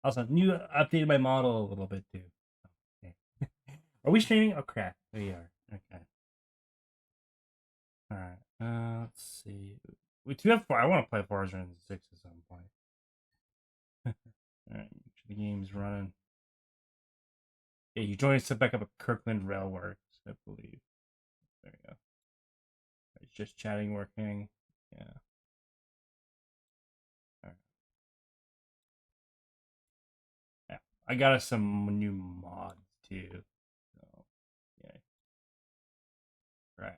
Also, new updated my model a little bit too. Okay. Are we streaming? Oh crap, we are. Okay. All right. Let's see. We do have four. I want to play Forza and 6 at some point. All right, make sure the game's running. Yeah, you joined us to back up at Kirkland Railworks, I believe. There you go. It's just chatting working. Yeah. All right. Yeah. I got us some new mods too. So, yeah. Right.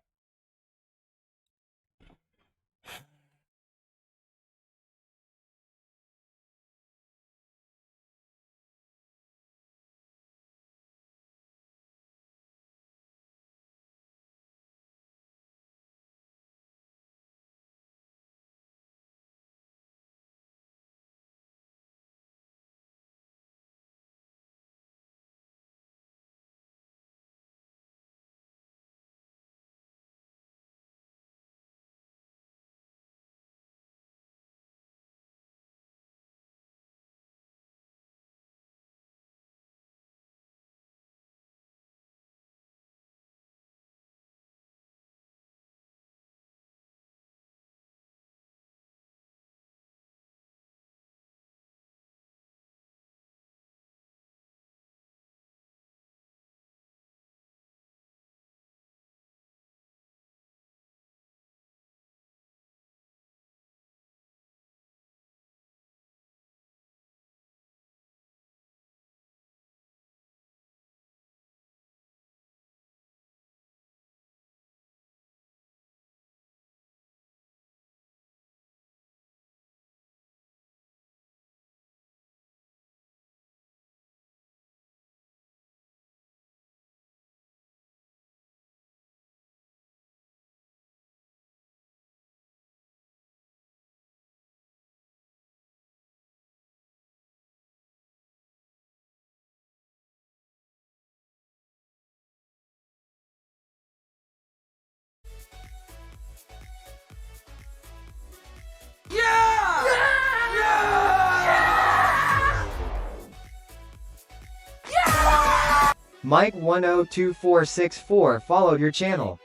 Mike102464 followed your channel.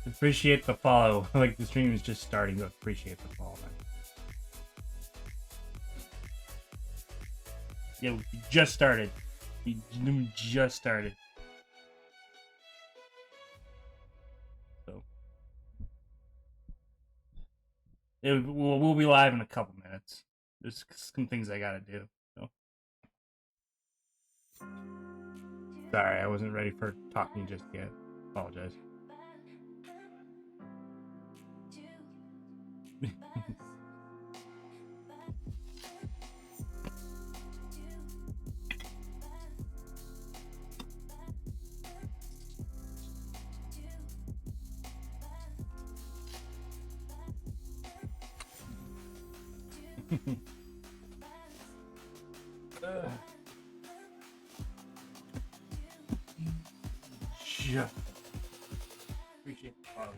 Appreciate the follow. Like the stream is just starting, but appreciate the follow, man. Yeah, we just started. We just started. So we'll be live in a couple minutes. There's some things I gotta do. So. Sorry, I wasn't ready for talking just yet. Apologize. Yeah. Appreciate the follow.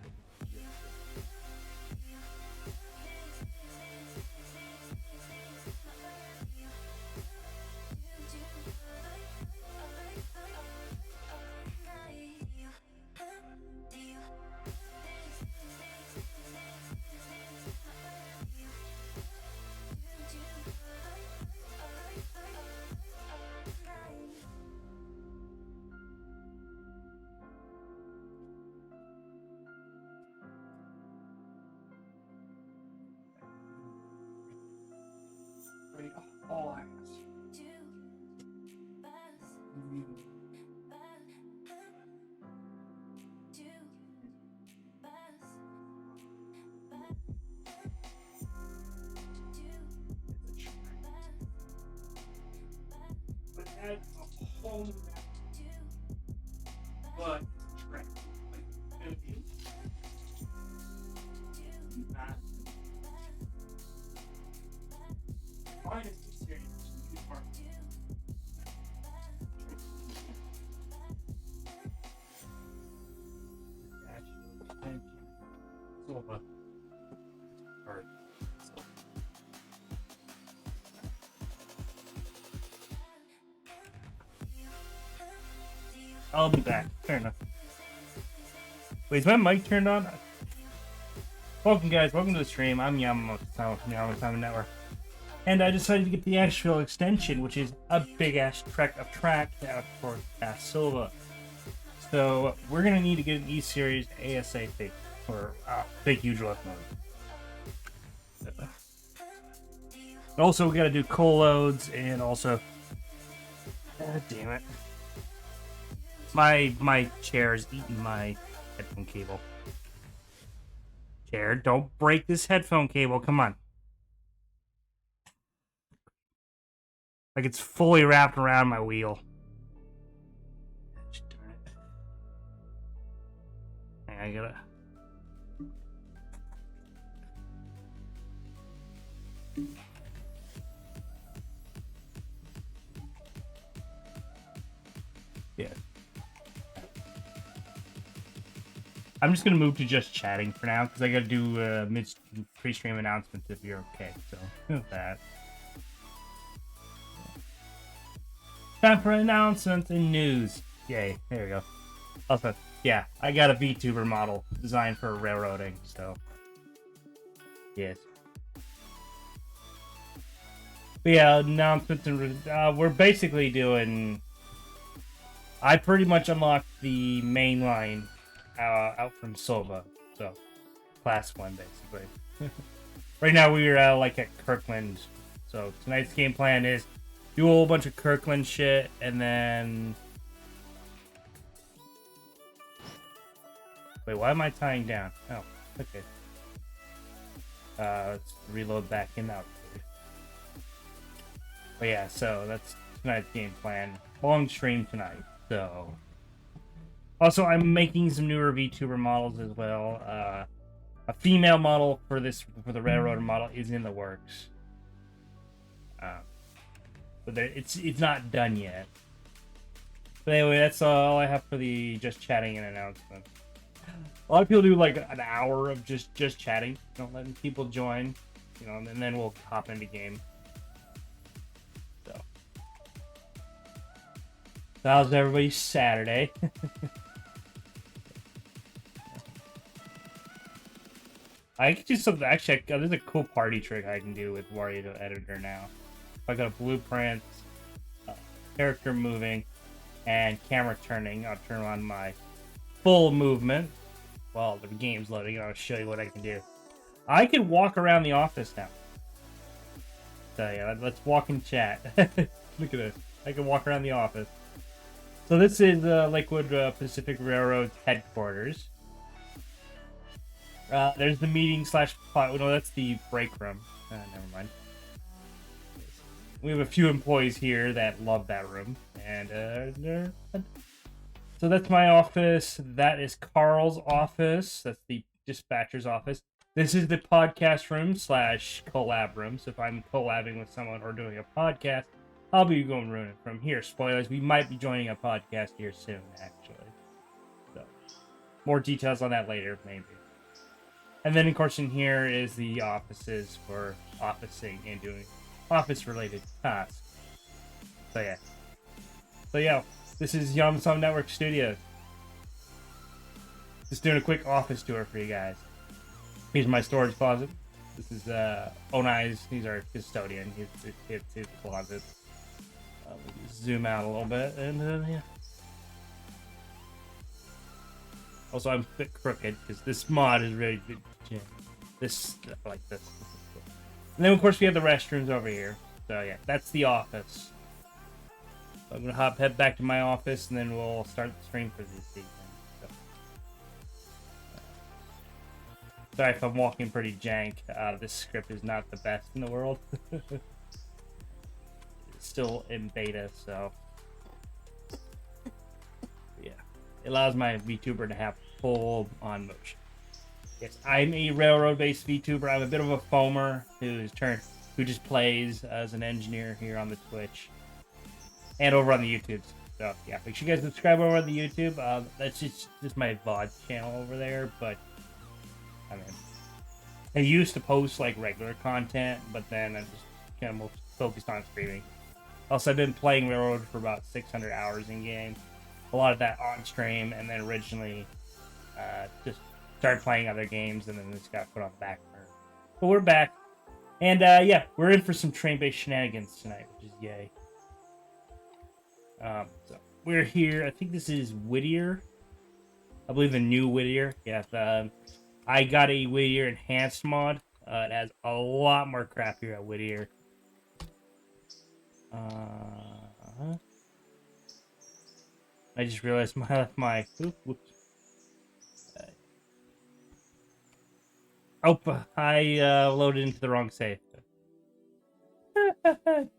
All eyes. But add a whole but track. Like, it'll be massive. Mine is serious. Thank you. So much. All right. So. I'll be back. Fair enough. Wait, is my mic turned on? Welcome, guys. Welcome to the stream. I'm Yamamoto from the Yamamoto Network. And I decided to get the Asheville extension, which is a big-ass trek of track out for Silva. So we're going to need to get an E-Series ASAP for big, huge left mode. Also, we got to do coal loads and also... God damn it. My chair is eating my headphone cable. Chair, don't break this headphone cable. Come on. Like it's fully wrapped around my wheel. Darn it. I gotta... Yeah. I'm just gonna move to just chatting for now because I gotta do mid pre-stream announcements if you're okay. So with that. Time for announcements and news. Yay! There we go. Also, yeah, I got a VTuber model designed for railroading. So yes. But yeah, announcements and we're basically doing. I pretty much unlocked the main line out from Silva, so class 1 basically. Right now we're like at Kirkland, so tonight's game plan is do a whole bunch of Kirkland shit and then. Wait, why am I tying down? Oh, okay. Let's reload back in now. But yeah, so that's tonight's game plan. Long stream tonight. So, also I'm making some newer VTuber models as well. A female model for the railroader model is in the works, but it's not done yet. But anyway, that's all I have for the just chatting and announcement. A lot of people do like an hour of just chatting, letting people join, and then we'll hop into game. How's everybody's Saturday? I can do something. Actually, there's a cool party trick I can do with Wario Editor now. I got a blueprint, character moving, and camera turning. I'll turn on my full movement while the game's loading, and I'll show you what I can do. I can walk around the office now. So yeah, let's walk and chat. Look at this. I can walk around the office. So this is Lakewood Pacific Railroad's headquarters. There's the meeting / no, that's the break room. Never mind. We have a few employees here that love that room, and so that's my office. That is Carl's office. That's the dispatcher's office. This is the podcast room / collab room. So if I'm collabing with someone or doing a podcast, I'll be going running from here. Spoilers, we might be joining a podcast here soon, actually. So, more details on that later, maybe. And then, of course, in here is the offices for officing and doing office-related tasks. So, yeah. This is Yamamoto Network Studios. Just doing a quick office tour for you guys. Here's my storage closet. This is Onai's. He's our custodian. It's his closet. Zoom out a little bit, and yeah. Also, I'm a bit crooked because this mod is really good. This like this. And then, of course, we have the restrooms over here. So yeah, that's the office. So I'm gonna head back to my office, and then we'll start the stream for this evening. So. Sorry if I'm walking pretty jank. This script is not the best in the world. Still in beta, so yeah, it allows my VTuber to have full on motion. Yes, I'm a railroad-based VTuber. I'm a bit of a foamer who just plays as an engineer here on the Twitch and over on the YouTube. So yeah, make sure you guys subscribe over on the YouTube. That's just my VOD channel over there, but I mean, I used to post like regular content, but then I'm just kind of more focused on streaming. Also, I've been playing Railroad for about 600 hours in game. a lot of that on stream, and then originally just started playing other games, and then this got put on the back burner. But we're back, and yeah, we're in for some train-based shenanigans tonight, which is yay. So we're here. I think this is Whittier. I believe the new Whittier. Yeah, I got a Whittier enhanced mod. It has a lot more crap here at Whittier. I just realized my whoops. I loaded into the wrong save.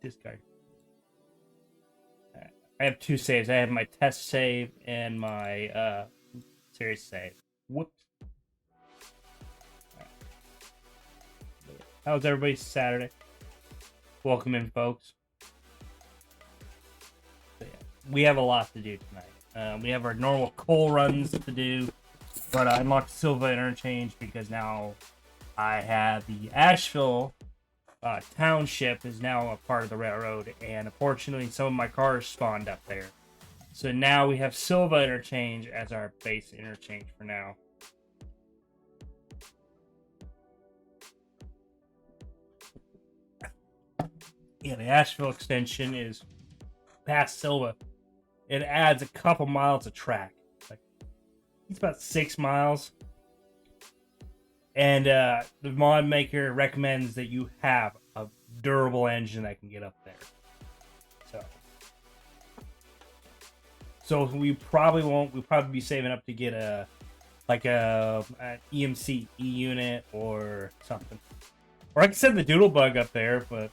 Discard. I have two saves. I have my test save and my series save. Whoops. Right. How's everybody's Saturday? Welcome in, folks. So, yeah, we have a lot to do tonight. We have our normal coal runs to do, but I unlocked Silva Interchange because now I have the Asheville township is now a part of the railroad, and unfortunately some of my cars spawned up there. So now we have Silva Interchange as our base interchange for now. Yeah, the Asheville extension is past Silva. It adds a couple miles of track. Like, it's about 6 miles. And the mod maker recommends that you have a durable engine that can get up there. So we probably won't. We'll probably be saving up to get an EMC E unit or something. Or I can send the Doodlebug up there, but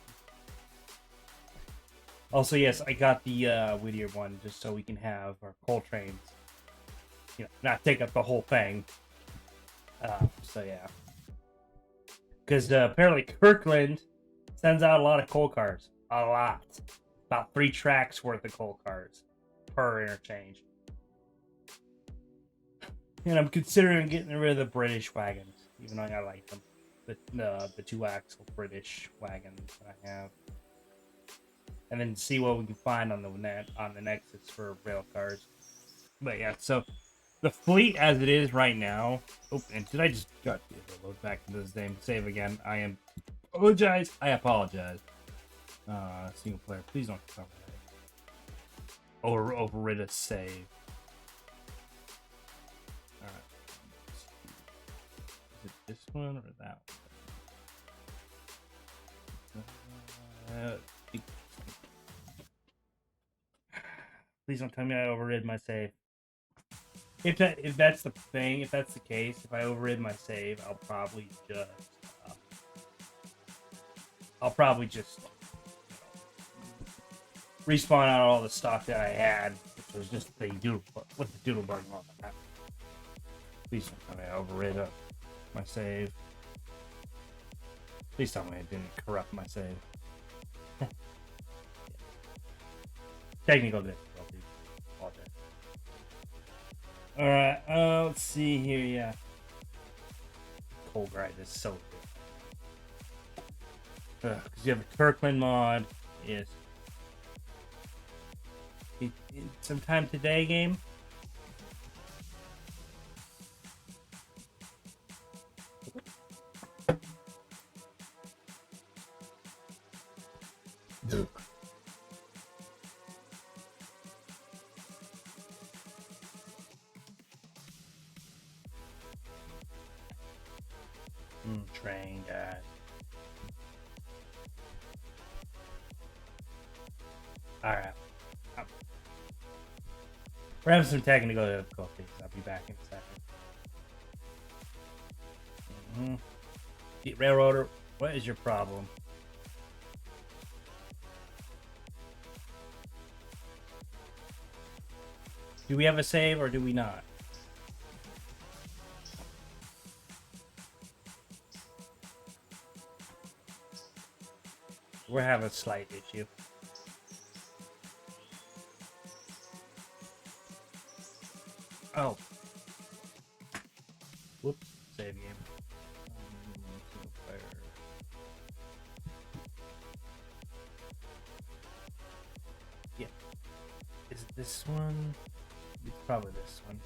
also yes, I got the Whittier one just so we can have our coal trains, not take up the whole thing. So yeah, because apparently Kirkland sends out a lot of coal cars, a lot, about 3 tracks worth of coal cars per interchange. And I'm considering getting rid of the British wagons, even though I like them, the 2-axle British wagons that I have, and then see what we can find on the Nexus for rail cars. But yeah, so the fleet as it is right now. Oh, and did I just got to load back into this game? Save again. I apologize. Single player, please don't come overrid a save. All right. Is it this one or that one? Please don't tell me I overrid my save. If that's the thing, if that's the case, if I overrid my save, I'll probably just respawn out all the stock that I had, which was just the Doodlebug on that. Please don't tell me I overrid my save. Please tell me I didn't corrupt my save. Technical difficulty. Apologize. Alright, let's see here, yeah. Coal grind is so good. Because you have a Kirkland mod. Yes. Sometime today game? Train guys. Alright. We're having some technical difficulties. I'll be back in a second. Railroader, what is your problem? Do we have a save or do we not? We're having a slight issue. Oh. Whoops. Save game. Yeah. Is it this one? Probably this one.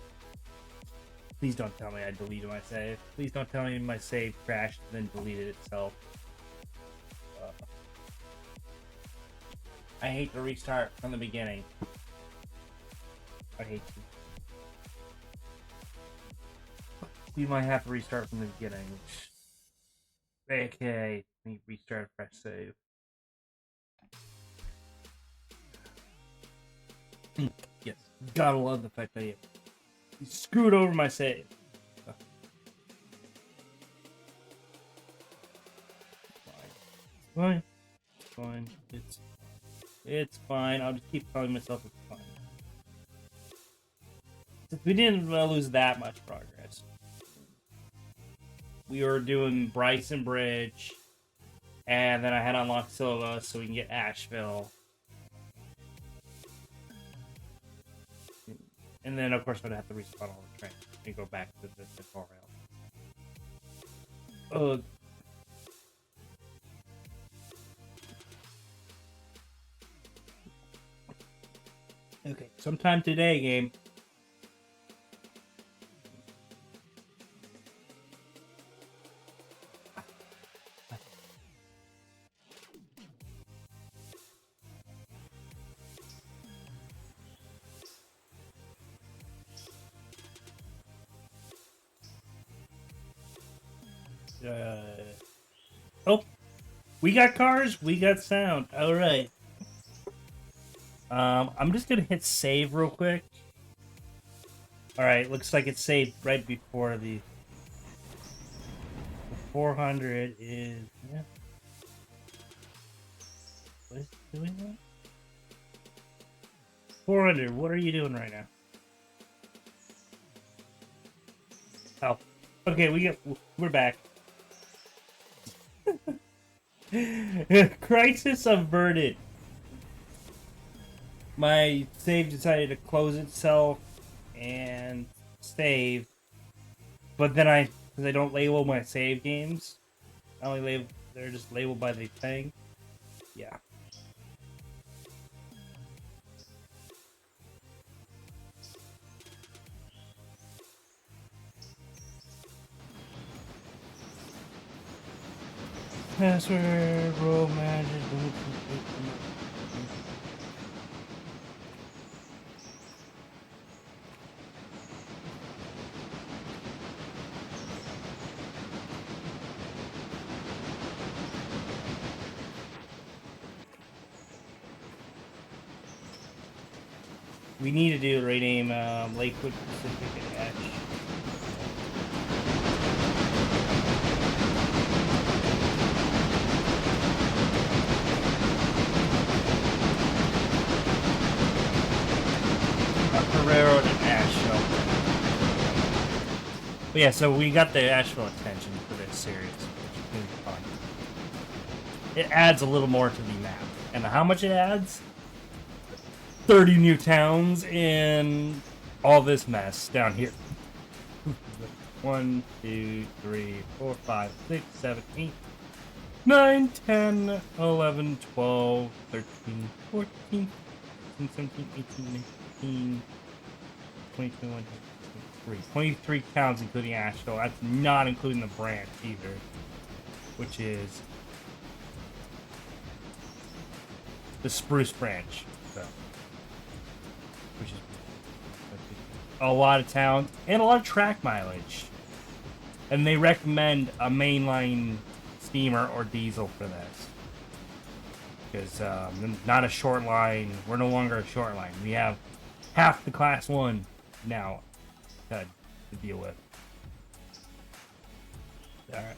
Please don't tell me I deleted my save. Please don't tell me my save crashed and then deleted itself. I hate to restart from the beginning. I hate to. We might have to restart from the beginning, which... Okay, restart a fresh save. Yes, gotta love the fact that he screwed over my save. Fine. It's fine. It's fine. I'll just keep telling myself it's fine. Since we didn't lose that much progress. We were doing Bryson Bridge, and then I had unlocked Silva so we can get Asheville. And then, of course, I'd have to respawn all the trains and go back to the tutorial. Okay, sometime today, game. Oh, we got cars, we got sound. All right. I'm just gonna hit save real quick. All right, looks like it's saved right before the 400 is. Yeah. What is it doing that? 400. What are you doing right now? Oh, okay. We're back. Crisis averted. My save decided to close itself and save, but then because I don't label my save games, I only label, they're just labeled by the thing. Yeah. Password, roll magic, we need to do rename Lakewood Pacific and Edge. Railroad and Asheville. But yeah, so we got the Asheville attention for this series, which is really fun. It adds a little more to the map. And how much it adds? 30 new towns and all this mess down here. 1, 2, 3, 4, 5, 6, 7, 8, 9, 10, 11, 12, 13, 14, 15, 17, 18, 19, 20, 21, 23 towns, including Asheville. That's not including the branch either, which is the Spruce branch. So, which is a lot of towns and a lot of track mileage. And they recommend a mainline steamer or diesel for this. Because not a short line. We're no longer a short line. We have half the class 1 now to deal with. Alright,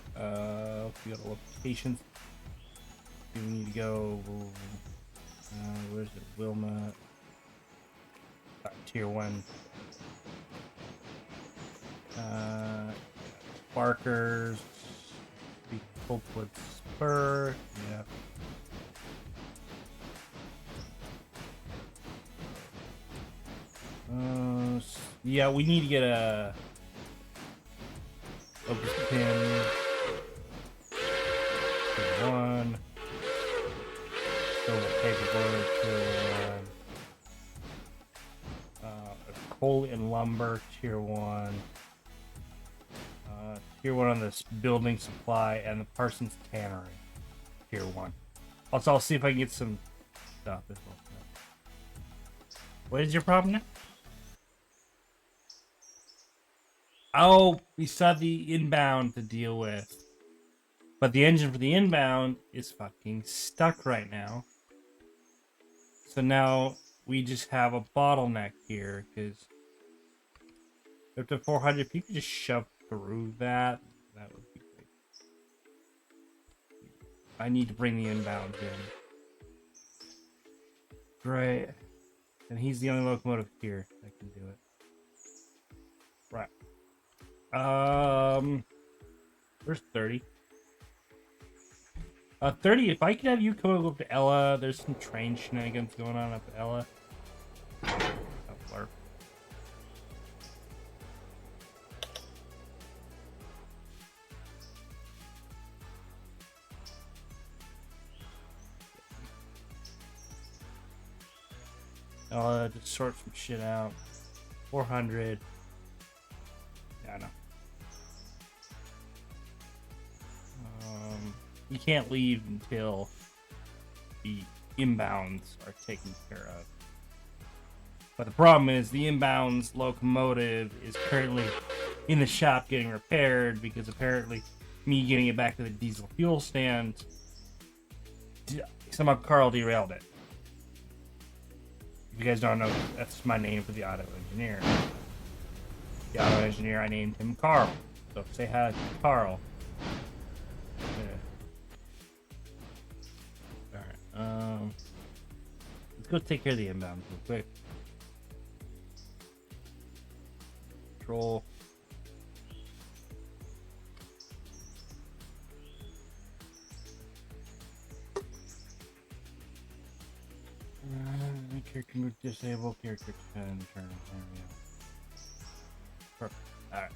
we got locations. We need to go. Where's it? Wilmot. Tier 1. Barkers. Coltwood Spur. Yeah. Yeah, we need to get a Opus pin. 1. Silver paperboard. coal and lumber, tier 1. Tier 1 on this building supply, and the Parsons Tannery, tier 1. Also, I'll see if I can get some stuff. What is your problem now? Oh, we still have the inbound to deal with. But the engine for the inbound is fucking stuck right now. So now we just have a bottleneck here, because up to 400, if you could just shove through that, that would be great. I need to bring the inbound in. Great. And he's the only locomotive here that can do it. Right. Where's 30? 30, if I could have you come over to Ella, there's some train shenanigans going on up at Ella. I'll just sort some shit out. 400. Yeah, I know. You can't leave until the inbounds are taken care of. But the problem is the inbounds locomotive is currently in the shop getting repaired because apparently me getting it back to the diesel fuel stand, somehow Carl derailed it. If you guys don't know, that's my name for the auto engineer. The auto engineer, I named him Carl. So say hi to Carl. Alright, let's go take care of the inbound real quick. Control. Character move disable, character 10, turn. There we go. Perfect. Alright.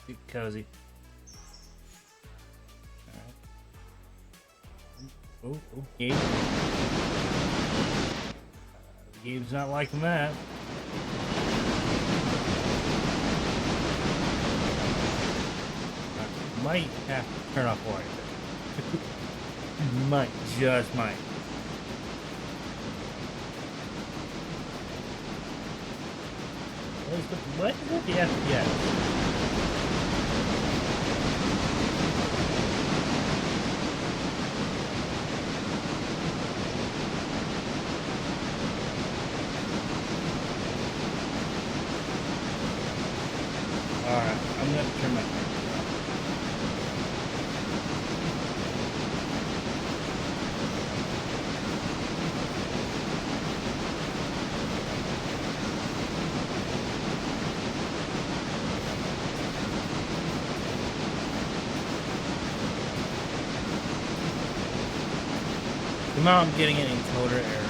Get cozy. Alright. Oh, Gabe. Gabe's not liking that. Might have to turn off wire. Might, just might. What is with the FPS? Alright, I'm gonna have to turn my camera off. Now I'm getting an encoder error.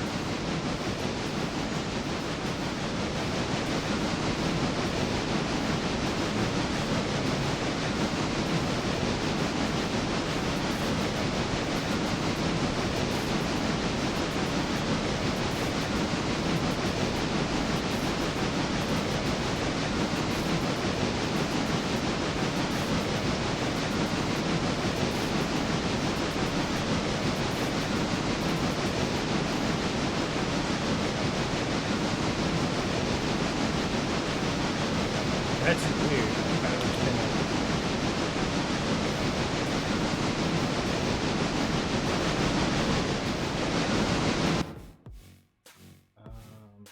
That's weird. I don't understand that.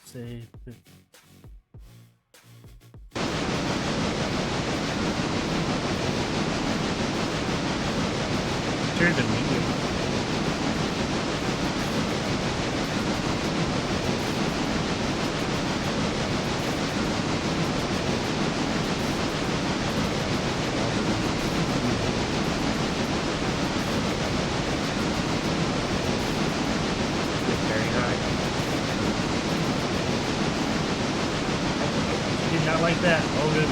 Save. Turn to medium. Not like that. Oh, good.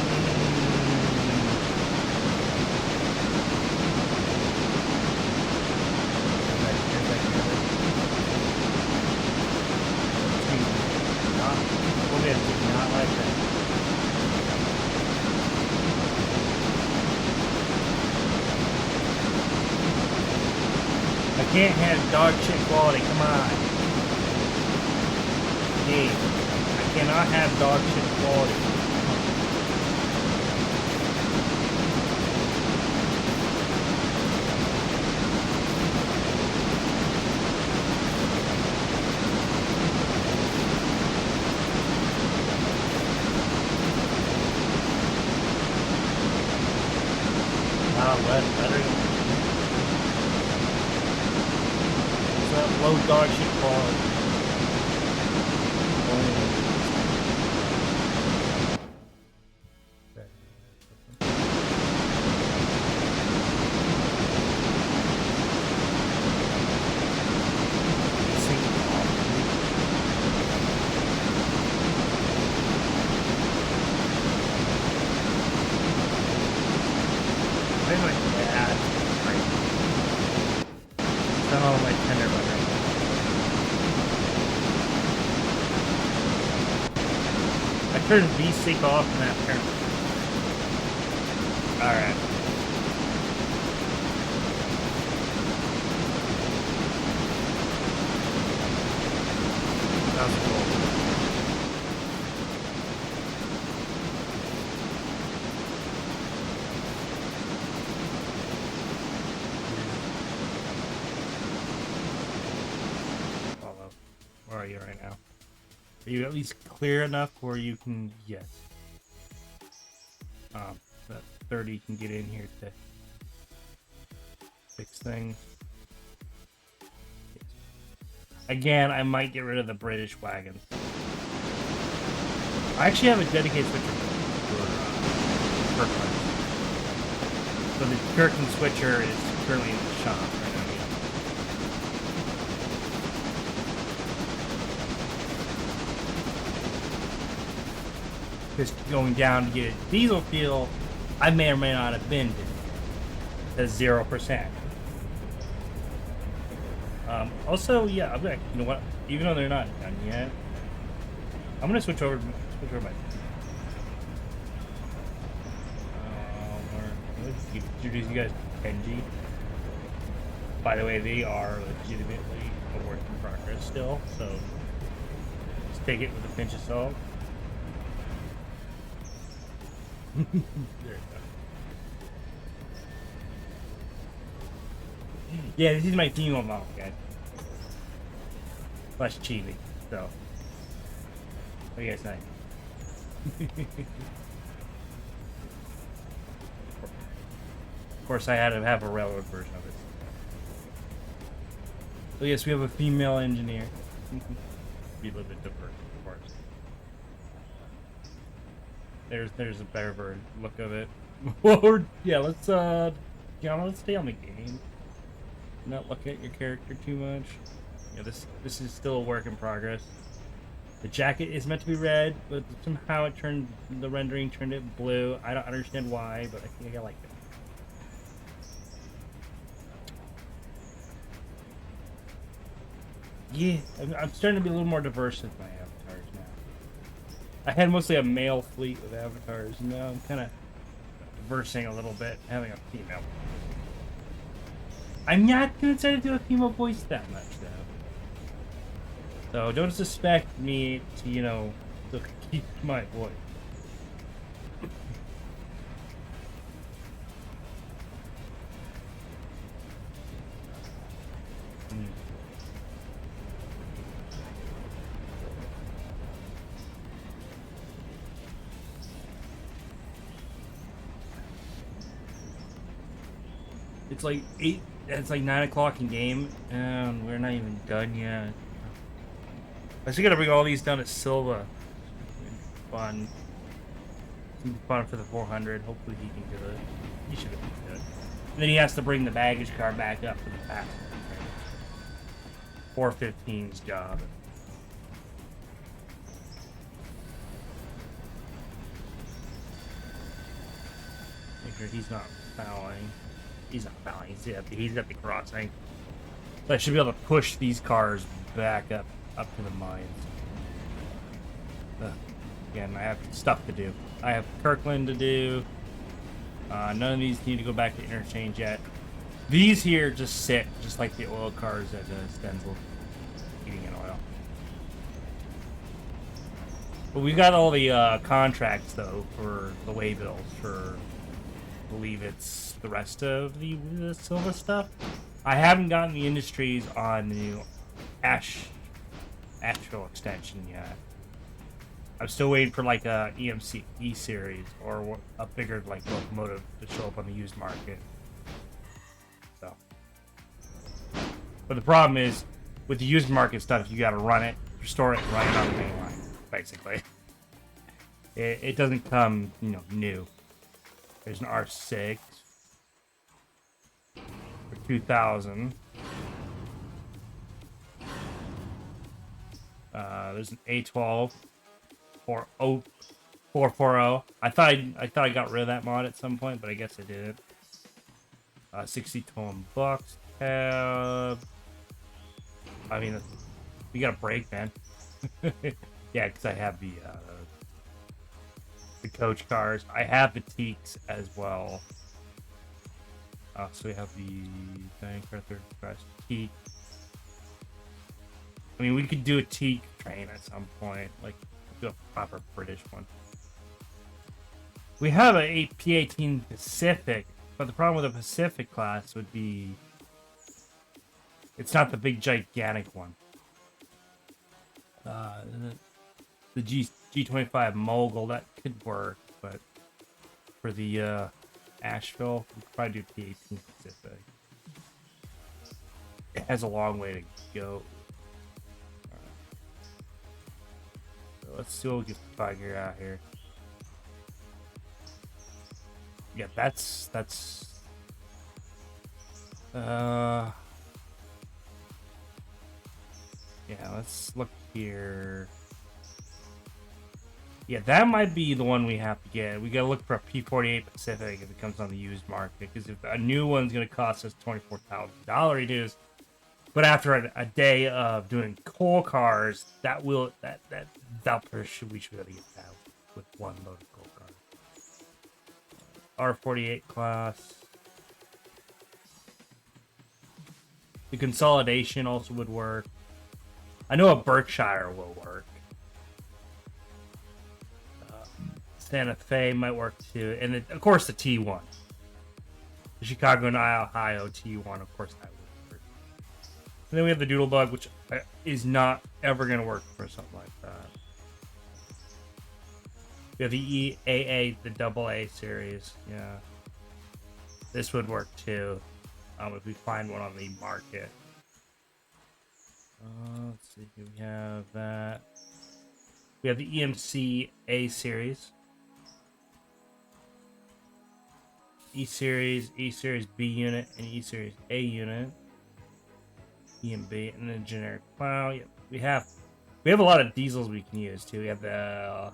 We'll get I can't have dog shit quality, come on. Hey, I cannot have dog shit quality. Low dog shit quality. Turn V-Sync off and that turn. Alright. That was cool. Follow. Where are you right now? Are you at least clear enough where you can, yes. That 30 can get in here to fix things. Yes. Again, I might get rid of the British wagons. I actually have a dedicated switcher for Kirkland. So the Kirkland switcher is currently in the shop right now. Just going down to get a diesel fuel, I may or may not have been to 0%. Also, yeah, I'm like, you know what? Even though they're not done yet, I'm gonna switch over my. Let's introduce you guys to Kenji. By the way, they are legitimately a work in progress still, so just take it with a pinch of salt. There you go. Yeah, this is my female model, guys. Less cheesy, so. What do you guys think? Of course, I had to have a railroad version of it. So yes, we have a female engineer. Be a little bit diverse, of course. There's a better look of it. Well, yeah, let's stay on the game. Not look at your character too much. Yeah, this is still a work in progress. The jacket is meant to be red, but somehow the rendering turned it blue. I don't understand why, but I think I like it. Yeah, I'm starting to be a little more diverse with my avatars now. I had mostly a male fleet of avatars, and now I'm kind of diversing a little bit, having a female. I'm not going to try to do a female voice that much, though. So don't suspect me to, to keep my voice. It's like 9 o'clock in game, and we're not even done yet. I still gotta bring all these down to Silva. Fun. Fun for the 400. Hopefully he can do it. He should be good. And then he has to bring the baggage car back up for the passenger. 415's job. Make sure he's not fouling. He's not fouling. He's at the crossing. So I should be able to push these cars back up to the mines. Again, I have stuff to do. I have Kirkland to do. None of these need to go back to interchange yet. These here just sit, just like the oil cars at Stenzel, heating and oil. But we got all the contracts, though, for the way bills for, I believe it's the rest of the silver stuff. I haven't gotten the industries on the new Asheville extension yet. I'm still waiting for like a EMC E-Series or a bigger like locomotive to show up on the used market. So, but the problem is with the used market stuff, you got to run it, restore it, and run it on the main line. Basically, it doesn't come new. There's an R6 for 2,000. There's an A12 for 440. I thought I got rid of that mod at some point, but I guess I didn't. 60-tone box cab. I mean, we got a brake, man. Yeah, because I have the coach cars. I have the teaks as well. So we have the Bank Arthur Express teak. I mean, we could do a teak train at some point, like do a proper British one. We have a P18 Pacific, but the problem with the Pacific class would be it's not the big gigantic one. The G25 Mogul, that could work, but for the Asheville, we could probably do P18 Pacific. It has a long way to go. So let's see what we can figure out here. Yeah, that's yeah, let's look here. Yeah, that might be the one we have to get. We gotta look for a P48 Pacific if it comes on the used market, because if a new one's gonna cost us $24,000 it is. But after a day of doing coal cars, that we should be able to get that with one load of coal cars. R48 class. The consolidation also would work. I know a Berkshire will work. Santa Fe might work too, and then, of course the T1, the Chicago and Ohio T1. Of course that would work. And then we have the Doodlebug, which is not ever going to work for something like that. We have the EAA, the AA series. Yeah, this would work too, if we find one on the market. Let's see. We have that. We have the EMC A series. E-Series, E-Series B unit, and E-Series A unit. EMB, and then generic plow. Yep, we have a lot of diesels we can use too. We have the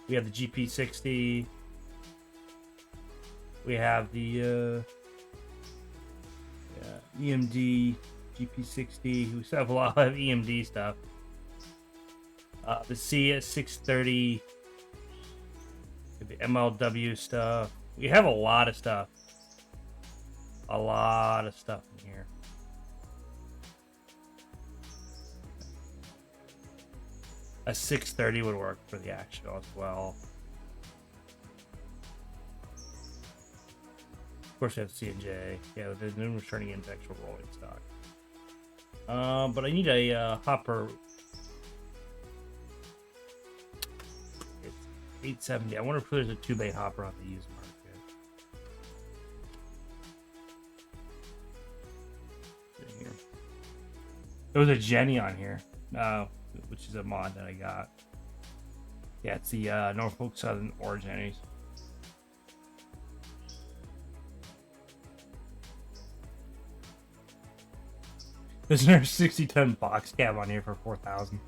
we have the GP60. We have the EMD GP60. We still have a lot of EMD stuff. The CS630. The MLW stuff. We have a lot of stuff. A lot of stuff in here. A 630 would work for the Asheville as well. Of course, we have C&J. Yeah, there's no turning into actual rolling stock. But I need a hopper. 870. I wonder if there's a 2-bay hopper on the used market. Here. There was a Jenny on here, which is a mod that I got. Yeah, it's the Norfolk Southern Ore Jennies. There's another 60-ton box cab on here for 4,000.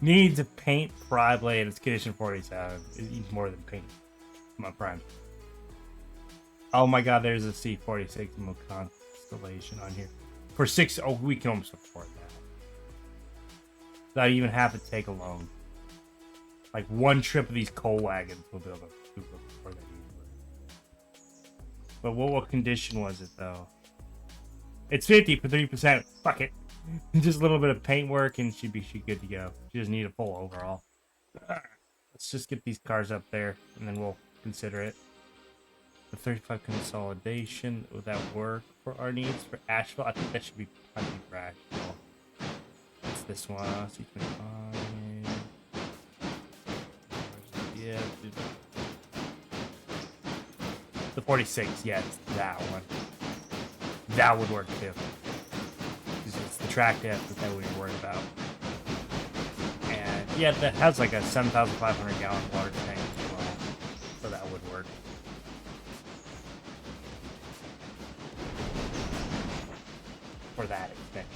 Needs a paint pry blade. It's condition 47. It needs more than paint. Come on, Prime. Oh my God, there's a C46 Constellation on here for 6. Oh, we can almost afford that. Not even have to take a loan. Like one trip of these coal wagons will be able to afford that. But what condition was it though? It's 53%. Fuck it. Just a little bit of paint work and she'd be good to go. She doesn't need a full overall. Let's just get these cars up there and then we'll consider it. The 35 consolidation, would that work for our needs for Asheville? I think that should be plenty for Asheville. What's this one? C25. Yeah. The 46, yeah, it's that one. That would work too. Because it's the track depth that we were worried about. And yeah, that has like a 7,500 gallon water tank as well. So that would work. For that extension.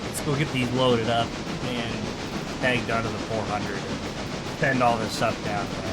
Let's go get these loaded up and tagged onto the 400 and send all this stuff down there.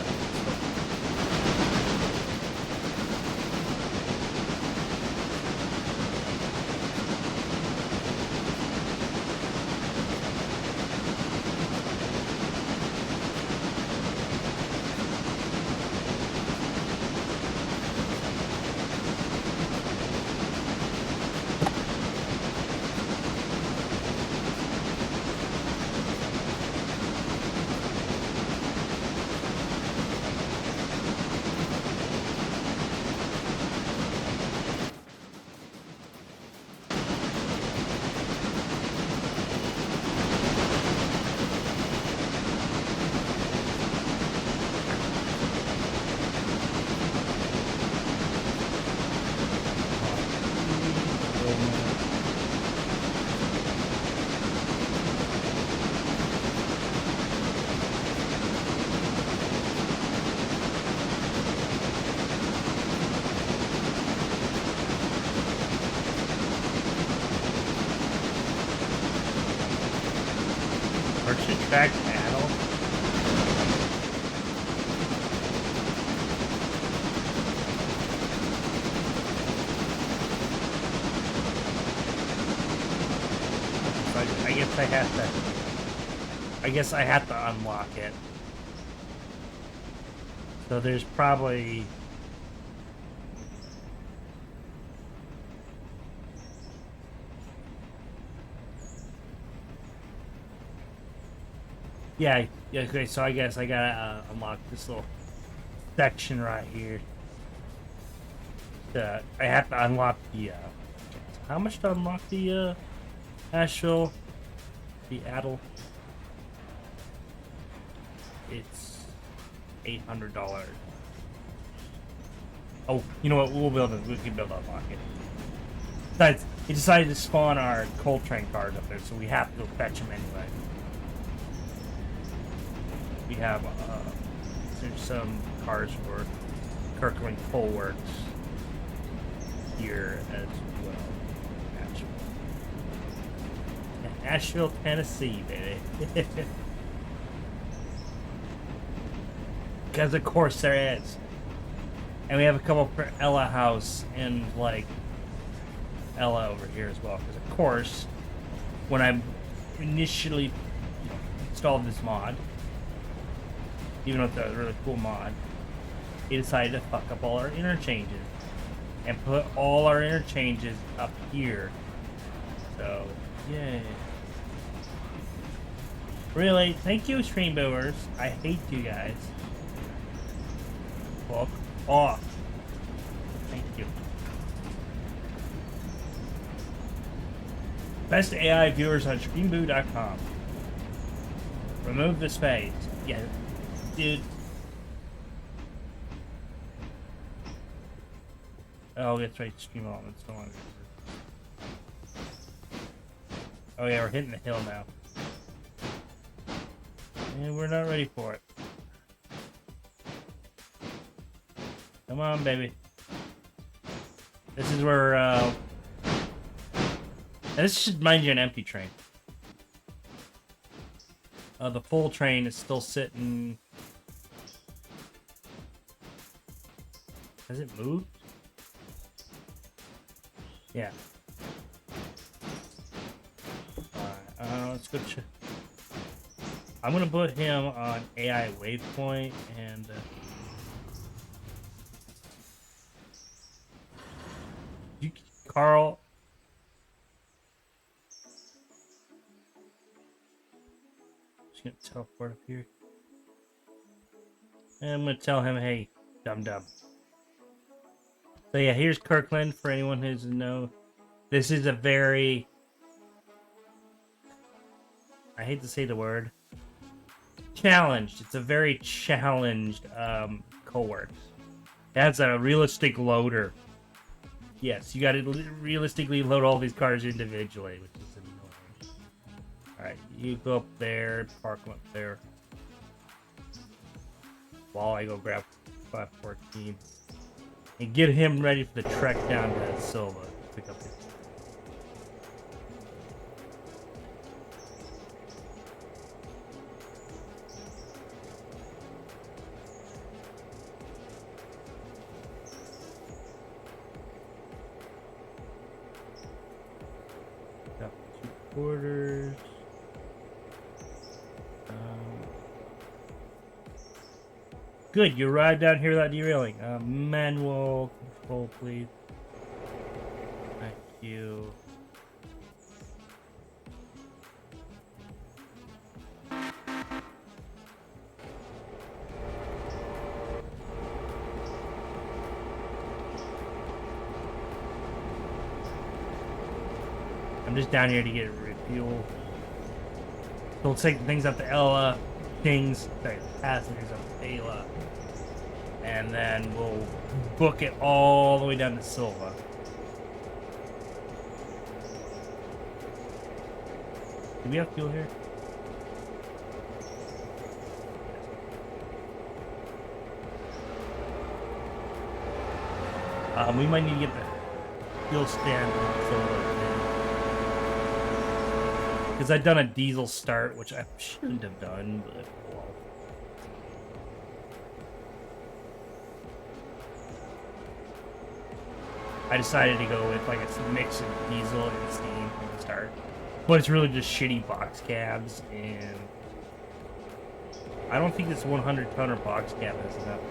Track panel. I guess I have to unlock it. So there's probably yeah, okay, so I guess I gotta unlock this little section right here. I have to unlock the, how much to unlock the, Asheville, the Adel? It's $800. Oh, you know what, we can build unlock it. Besides, he decided to spawn our Coltrane cars up there, so we have to go fetch them anyway. We have there's some cars for Kirkland Coal Works here as well. Asheville, Tennessee, baby. Because of course there is. And we have a couple for Ella House and like Ella over here as well. Because of course, when I initially installed this mod, even though it's a really cool mod, he decided to fuck up all our interchanges and put all our interchanges up here. So, yay. Really, thank you, stream viewers. I hate you guys. Fuck off. Thank you. Best AI viewers on streamboo.com. Remove the space. Yeah. Dude. Oh, that's right. Stream on. It's no longer. Oh yeah, we're hitting the hill now. And we're not ready for it. Come on, baby. This is where. And this should mind you an empty train. The full train is still sitting. Has it moved? Yeah. Alright, let's go check. I'm gonna put him on AI waypoint and Carl. Just gonna teleport up here. And I'm gonna tell him, hey, dum dum. So yeah, here's Kirkland for anyone who doesn't know. This is a very, I hate to say the word, challenged. It's a very challenged coworks. It has a realistic loader. Yes, you gotta realistically load all these cars individually, which is annoying. Alright, you go up there, park them up there. While I go grab 514. And get him ready for the trek down to Silva to pick up his. Got 2 quarters. Good, you arrived down here without derailing. Manual control, please. Thank you. I'm just down here to get refuel. So we'll take the things up to Ella, passengers up to Ayla. And then we'll book it all the way down to Silva. Do we have fuel here? We might need to get the fuel stand on Silva. Because I've done a diesel start, which I shouldn't have done, but well. I decided to go with like a mix of diesel and steam from the start. But it's really just shitty box cabs, and I don't think this 100-tonner box cab has enough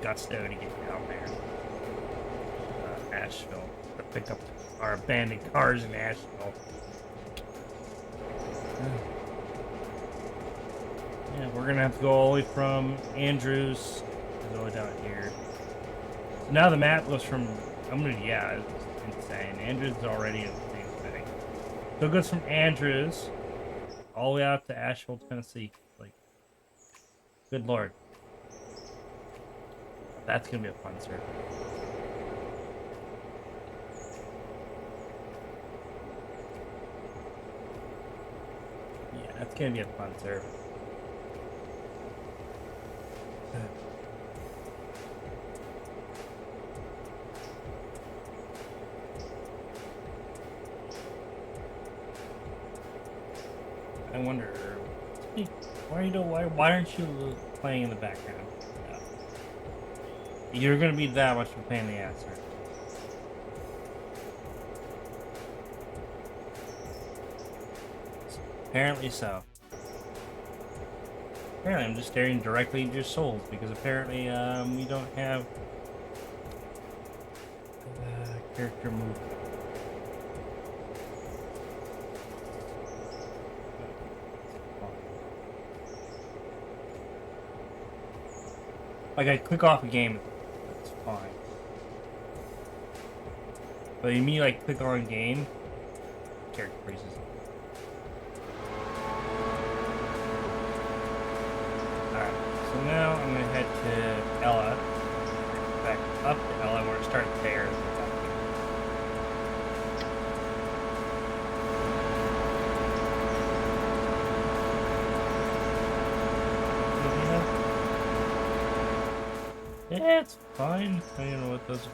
gusto to get down there. Asheville. To pick up our abandoned cars in Asheville. Yeah, we're gonna have to go all the way from Andrews to go down here. So now the map goes from, yeah, it's insane. Andrews is already in the same thing. So it goes from Andrews all the way out to Asheville, Tennessee. Like, good lord. That's gonna be a fun circuit. Yeah, that's gonna be a fun service. I wonder why aren't you playing in the background? No. You're gonna be that much of a pain in the ass, sir. Apparently so. Apparently I'm just staring directly into your souls because apparently we don't have character move. Like I click off a game, it's fine. But you mean like click on game, character freezes. Alright, so now I'm gonna head to Ella. Back up to Ella, we're gonna start there. Yeah, it's fine. I don't know what those are.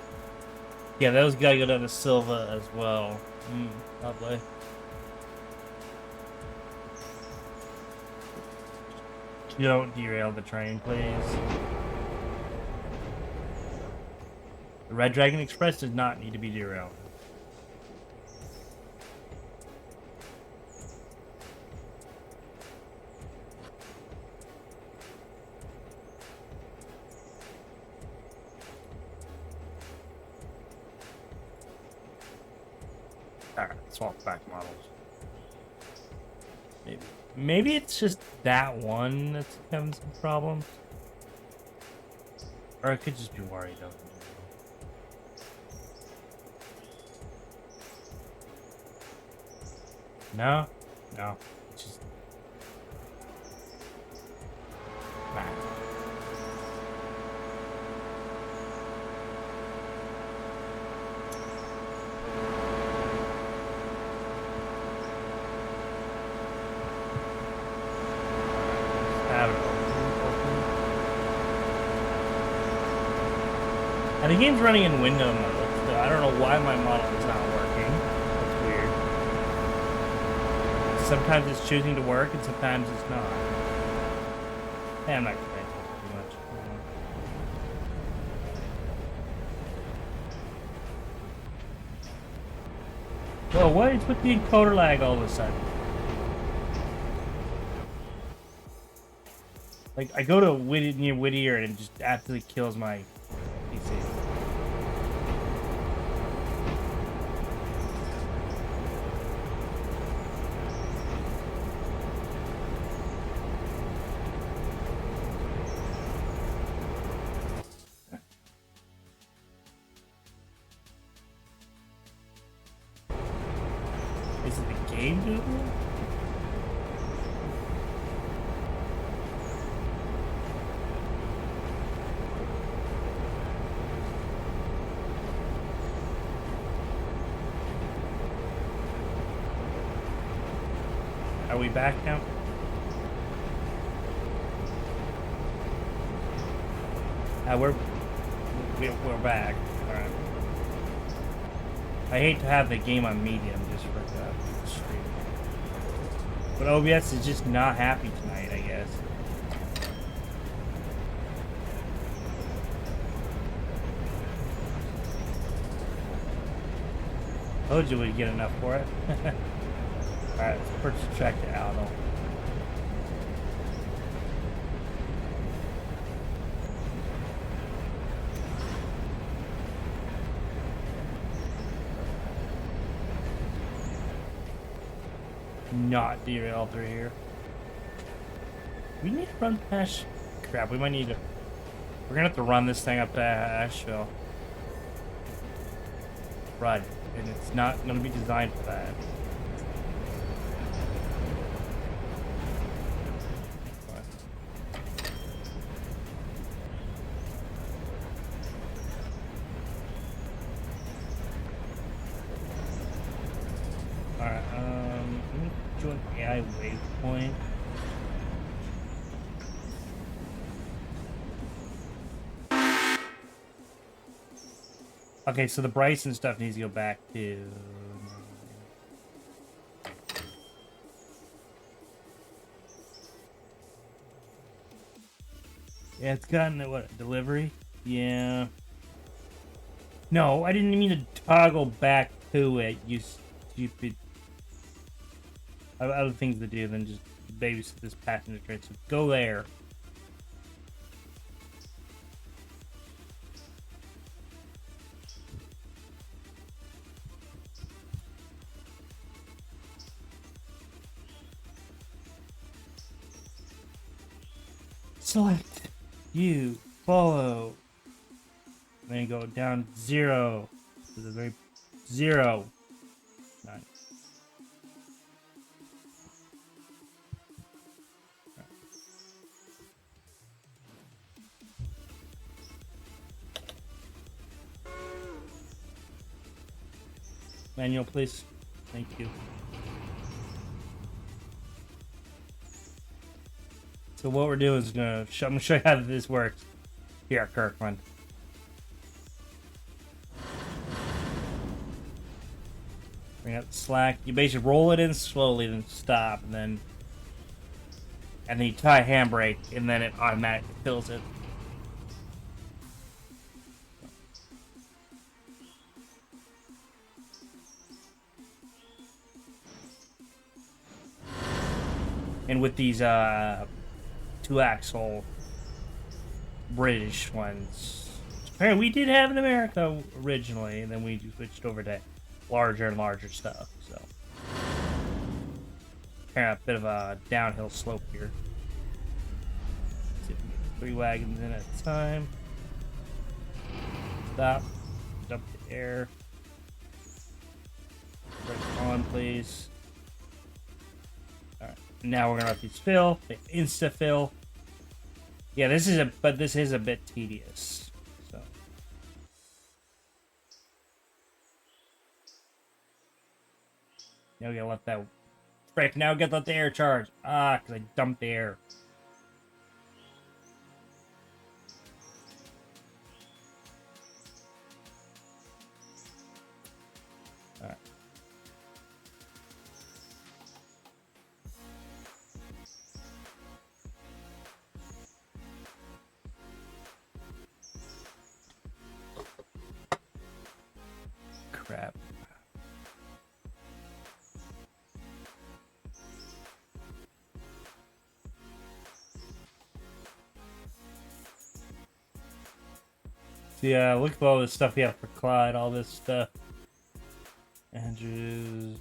Yeah, those gotta go down to Silva as well. Lovely. Don't derail the train, please. The Red Dragon Express does not need to be derailed. Alright, swap back models. Maybe it's just that one that's having some problems. Or I could just be worried of it. No? No. It's just... Nah. And the game's running in window mode, so I don't know why my model is not working. That's weird. Sometimes it's choosing to work, and sometimes it's not. Hey, I'm not complaining too much. Whoa, what is with the encoder lag all of a sudden? Like, I go to near Whittier, and it just absolutely kills my PC. Is it the game doing it? Are we back now? We're back. All right. I hate to have the game on medium just for the stream, but OBS is just not happy tonight, I guess. Told you we'd get enough for it. Alright, let's first check it out. Not derail through here. We need to run past... Crap, we might need to... We're gonna have to run this thing up to Asheville. Run. And it's not gonna be designed for that. Alright, let me join AI waypoint. Okay, so the Bryson stuff needs to go back to... Yeah, it's gotten what, delivery? Yeah. No, I didn't mean to toggle back to it, you stupid... I have other things to do than just babysit this passenger train, so go there. Select. You. Follow. Then go down 0. To the very 0. 9. Manual, please. Thank you. So what we're doing is I'm gonna show you how this works here at Kirkland. Bring up the slack. You basically roll it in slowly, then stop, and then you tie a handbrake, and then it automatically fills it. And with these 2-axle British ones, apparently we did have in America originally, and then we switched over to larger and larger stuff. So, kind of a bit of a downhill slope here. Let's see if we can get 3 wagons in at a time. Stop. Dump the air. Break on, please. Alright. Now we're gonna let these fill. They insta fill. Yeah, this is a bit tedious. So now we gotta let that break. Now we gotta let the air charge. Ah, because I dumped the air. Alright. Crap. Yeah, look at all this stuff we have for Clyde, all this stuff. Andrews,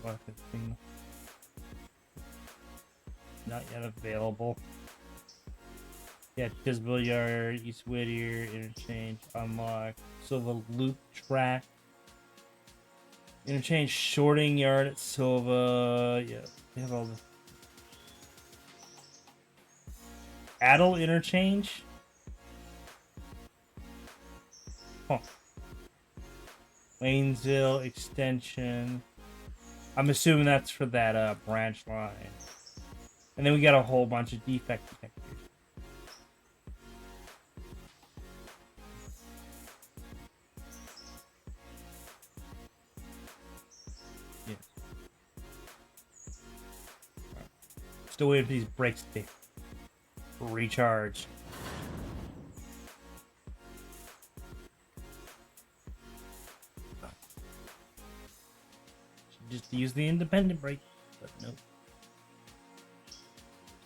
marketing, not yet available. Yeah, Tisville Yard, East Whittier, Interchange, unlock, Silva Loop Track, Interchange Shorting Yard at Silva. Yeah, they have all the Adel Interchange. Huh. Waynesville Extension. I'm assuming that's for that branch line. And then we got a whole bunch of defect detectors. Yes. Right. Still waiting for these brakes to recharge. Just use the independent brake, but nope.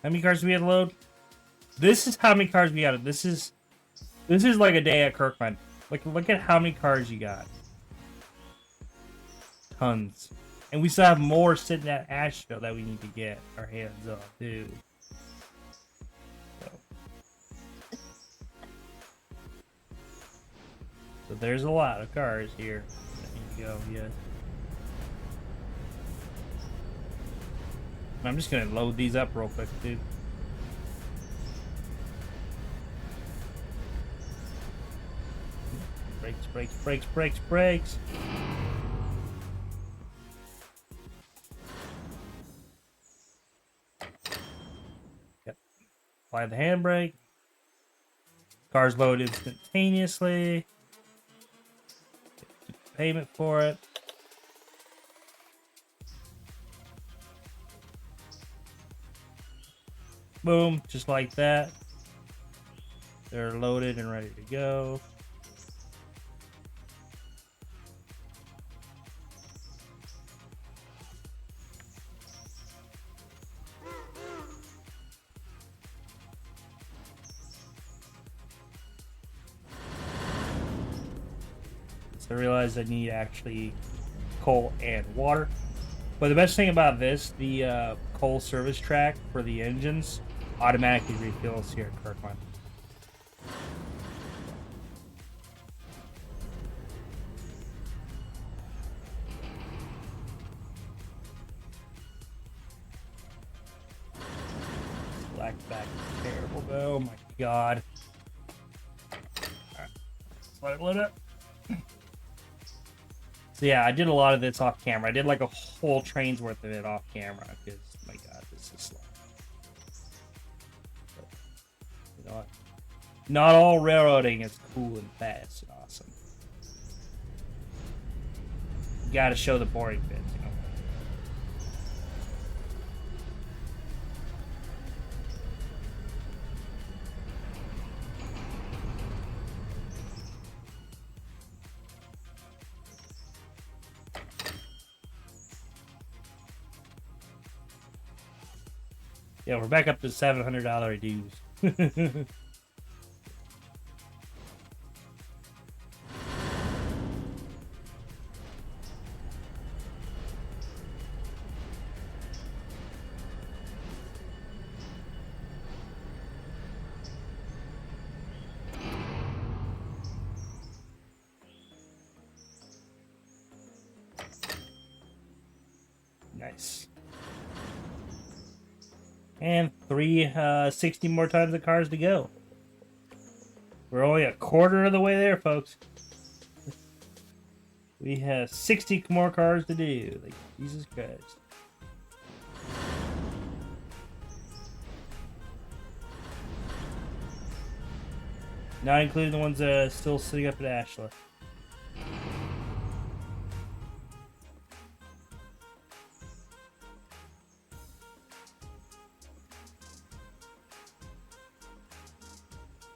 How many cars do we have to load? This is how many cars we got. This is like a day at Kirkland. Look at how many cars you got. Tons. And we still have more sitting at Asheville that we need to get our hands on, dude. So there's a lot of cars here. There you go, yeah. I'm just gonna load these up real quick, dude. Brakes, brakes, brakes, brakes, brakes. Yep. Apply the handbrake. Cars load instantaneously. Get payment for it. Boom, just like that. They're loaded and ready to go. So I realized I need actually coal and water. But the best thing about this, the coal service track for the engines automatically refills here at Kirkland. Black back is terrible though. Oh my god. Alright. Let it load up. So yeah, I did a lot of this off camera. I did like a whole train's worth of it off camera because my god, this is slow. But, you know what? Not all railroading is cool and fast and awesome. You gotta show the boring bits, you know. Yeah, we're back up to $700 dues. Nice. And 60 more times the cars to go. We're only a quarter of the way there, folks. We have 60 more cars to do. Like, Jesus Christ. Not including the ones that are still sitting up at Asheville.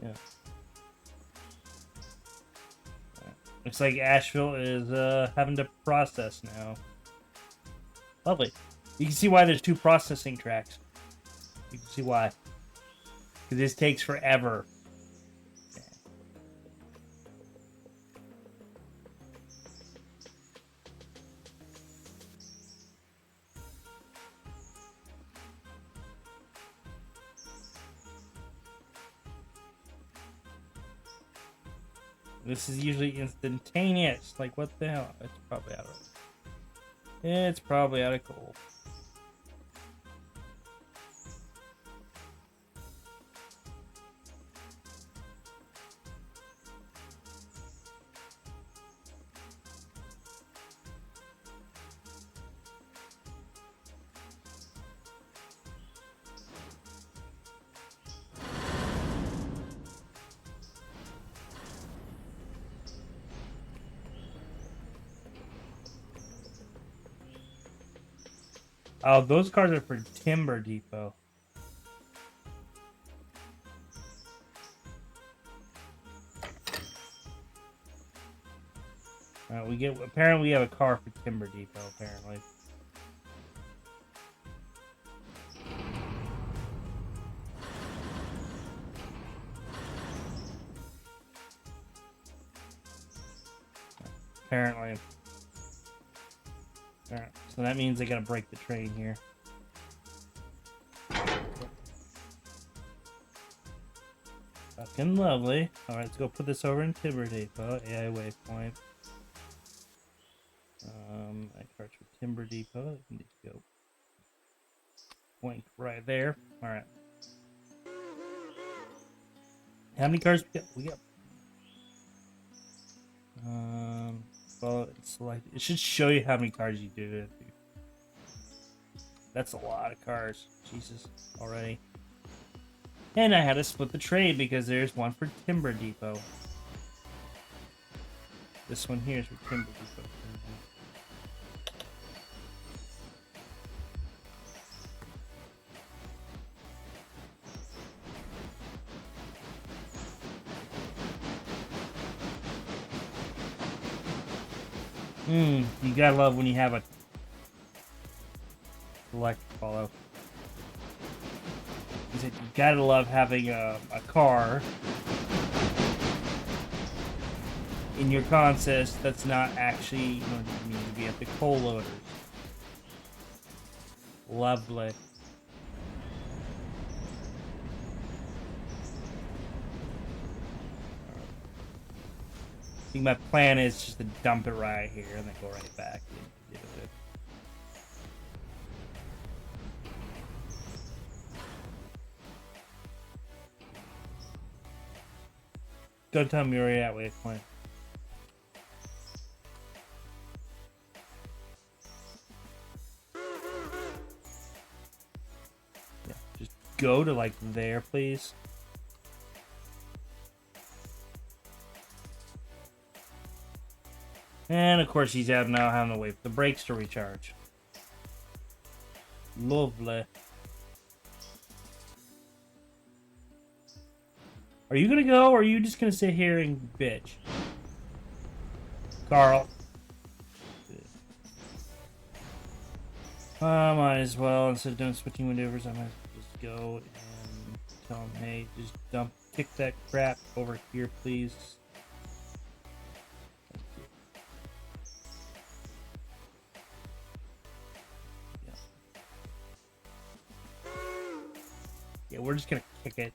Yeah. Looks like Asheville is having to process now. Lovely. You can see why there's 2 processing tracks. You can see why. Because this takes forever. This is usually instantaneous. Like, what the hell? It's probably out of... It's probably out of coal. Oh, those cars are for Timber Depot. Apparently we have a car for Timber Depot, apparently. Apparently. Alright, so that means they gotta break the train here. Fucking lovely. Alright, let's go put this over in Timber Depot. AI waypoint. I charge for Timber Depot. I need to go point right there. Alright. How many cars we got? Well, it should show you how many cars you do. That's a lot of cars. Jesus, already. And I had to split the trade because there's one for Timber Depot. This one here is for Timber Depot. You gotta love when you have a select follow. You gotta love having a car in your consist that's not actually, you know, you need to be at the coal loaders. Lovely. I think my plan is just to dump it right here and then go right back and deal with it. Don't tell me where you're at, waypoint. Yeah, just go to like there, please. And of course he's now having to wait for the brakes to recharge. Lovely. Are you gonna go, or are you just gonna sit here and bitch? Carl. Might as well, instead of doing switching maneuvers, I might just go and tell him, hey, just kick that crap over here, please. Yeah, we're just gonna kick it.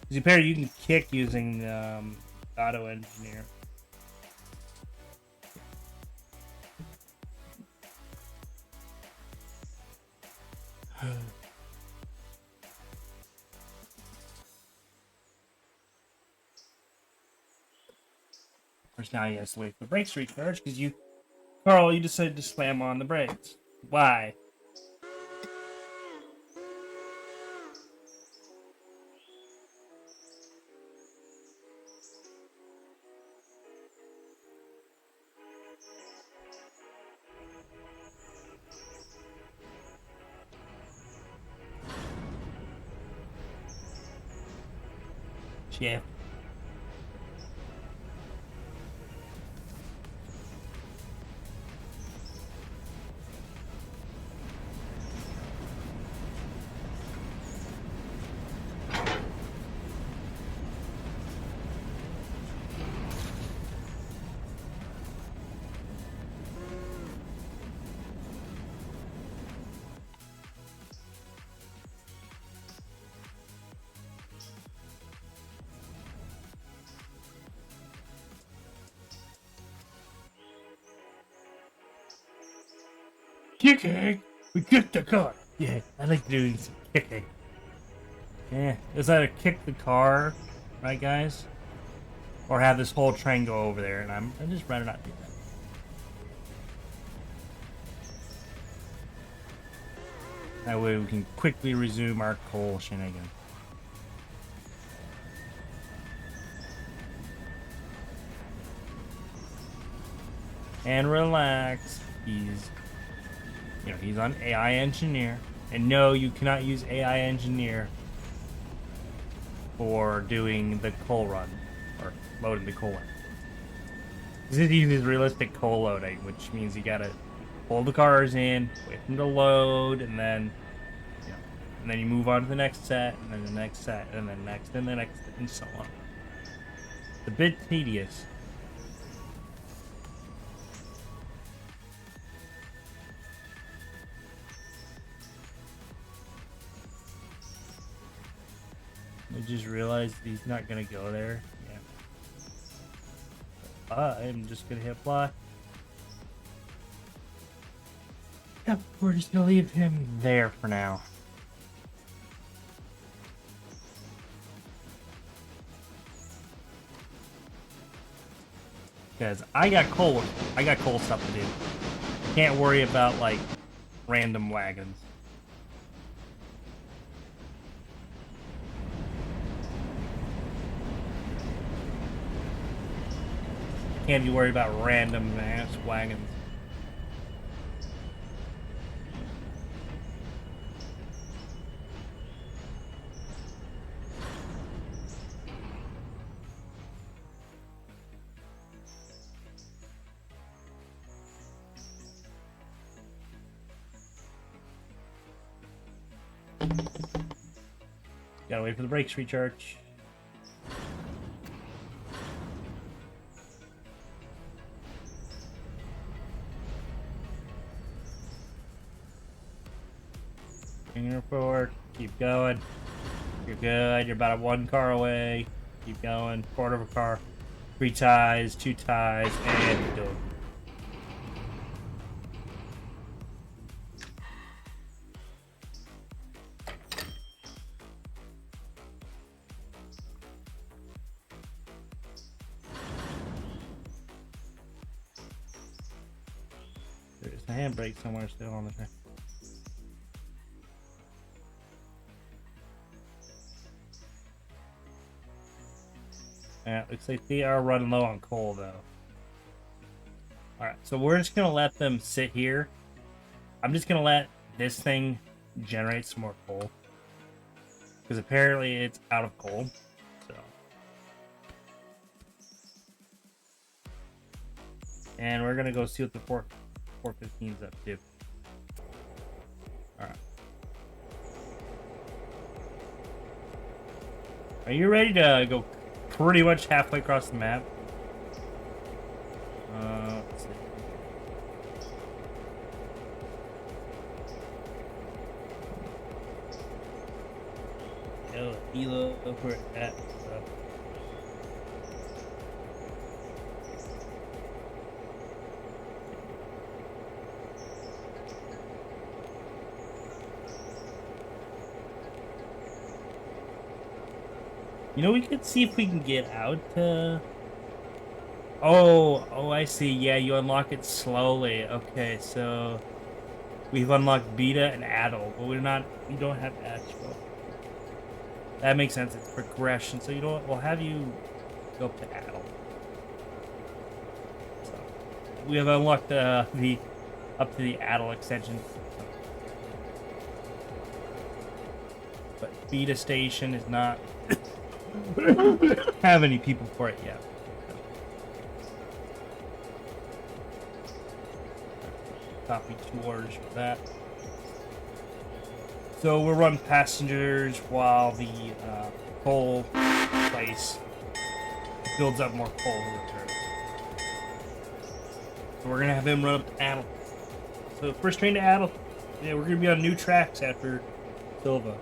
Because apparently you can kick using auto engineer. course, now you have to wait for the brakes to recharge because you, Carl, you decided to slam on the brakes. Why? Yeah. Kicking! We kicked the car! Yeah, I like doing some kicking. Yeah, it's either kick the car, right, guys? Or have this whole train go over there, and I'd just rather not do that. That way we can quickly resume our coal shenanigans. And relax. He's on AI engineer. And no, you cannot use AI engineer for doing the coal run. Or loading the coal in. This uses realistic coal loading, which means you gotta pull the cars in, wait for them to load, and then you move on to the next set, and then the next set, and then next, and the next, and so on. It's a bit tedious. I just realized he's not gonna go there. Yeah. I'm just gonna hit apply. Yep, we're just gonna leave him there for now. Because I got coal stuff to do. Can't worry about like random wagons. Can't be worried about random ass wagons. Gotta wait for the brakes to recharge. Finger forward. Keep going. You're good. You're about 1 car away. Keep going. Quarter of a car. 3 ties. 2 ties. And you're done. There's the handbrake somewhere still on the train. Yeah, looks like they are running low on coal, though. Alright, so we're just going to let them sit here. I'm just going to let this thing generate some more coal. Because apparently it's out of coal. So. And we're going to go see what the 415's up to. Alright. Are you ready to go pretty much halfway across the map? Let's see. Elo over at You know, we could see if we can get out. Oh, I see. Yeah, you unlock it slowly. Okay, so we've unlocked Beta and Adult, but we don't have Asheville. That makes sense. It's progression. So you know what? We'll have you go up to Adult. So we have unlocked the up to the Adult extension. But Beta Station is not have any people for it yet. Copy 2 orders for that. So we'll run passengers while the coal place builds up more coal returns. So we're gonna have him run up to Adel. So first train to Adel. Yeah, we're gonna be on new tracks after Silva.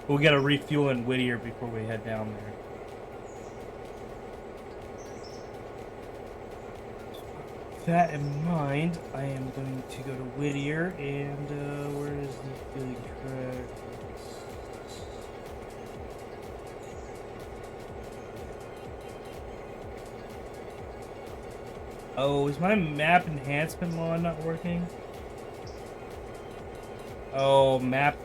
We'll get a refuel in Whittier before we head down there. With that in mind, I am going to go to Whittier and where is the fueling track? Oh, is my map enhancement mod not working? Oh, map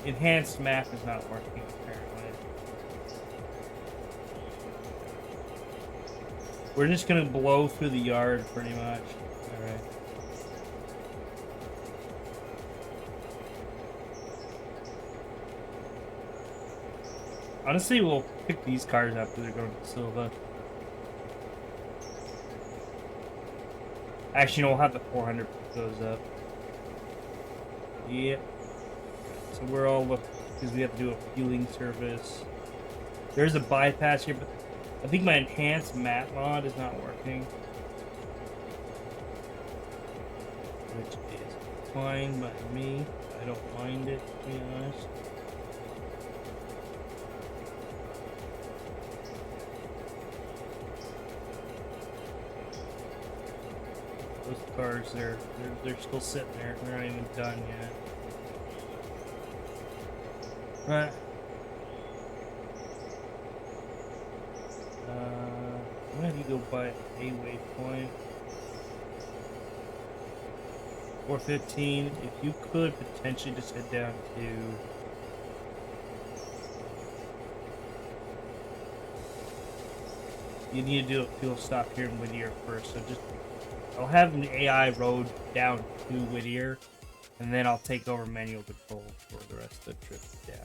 enhanced map is not working apparently. We're just gonna blow through the yard pretty much. Alright. Honestly, we'll pick these cars up because they're going to Silva. Actually, we'll have the 400 pick those up. Yep. So we're all looking because we have to do a fueling service. There's a bypass here, but I think my enhanced map mod is not working. Which is fine by me. I don't mind it, to be honest. Those cars, they're still sitting there. They're not even done yet. Right. I'm gonna have you go by a waypoint. 415. If you could potentially just head down to. You need to do a fuel stop here in Whittier first. So just, I'll have an AI road down to Whittier, and then I'll take over manual control for the rest of the trip down.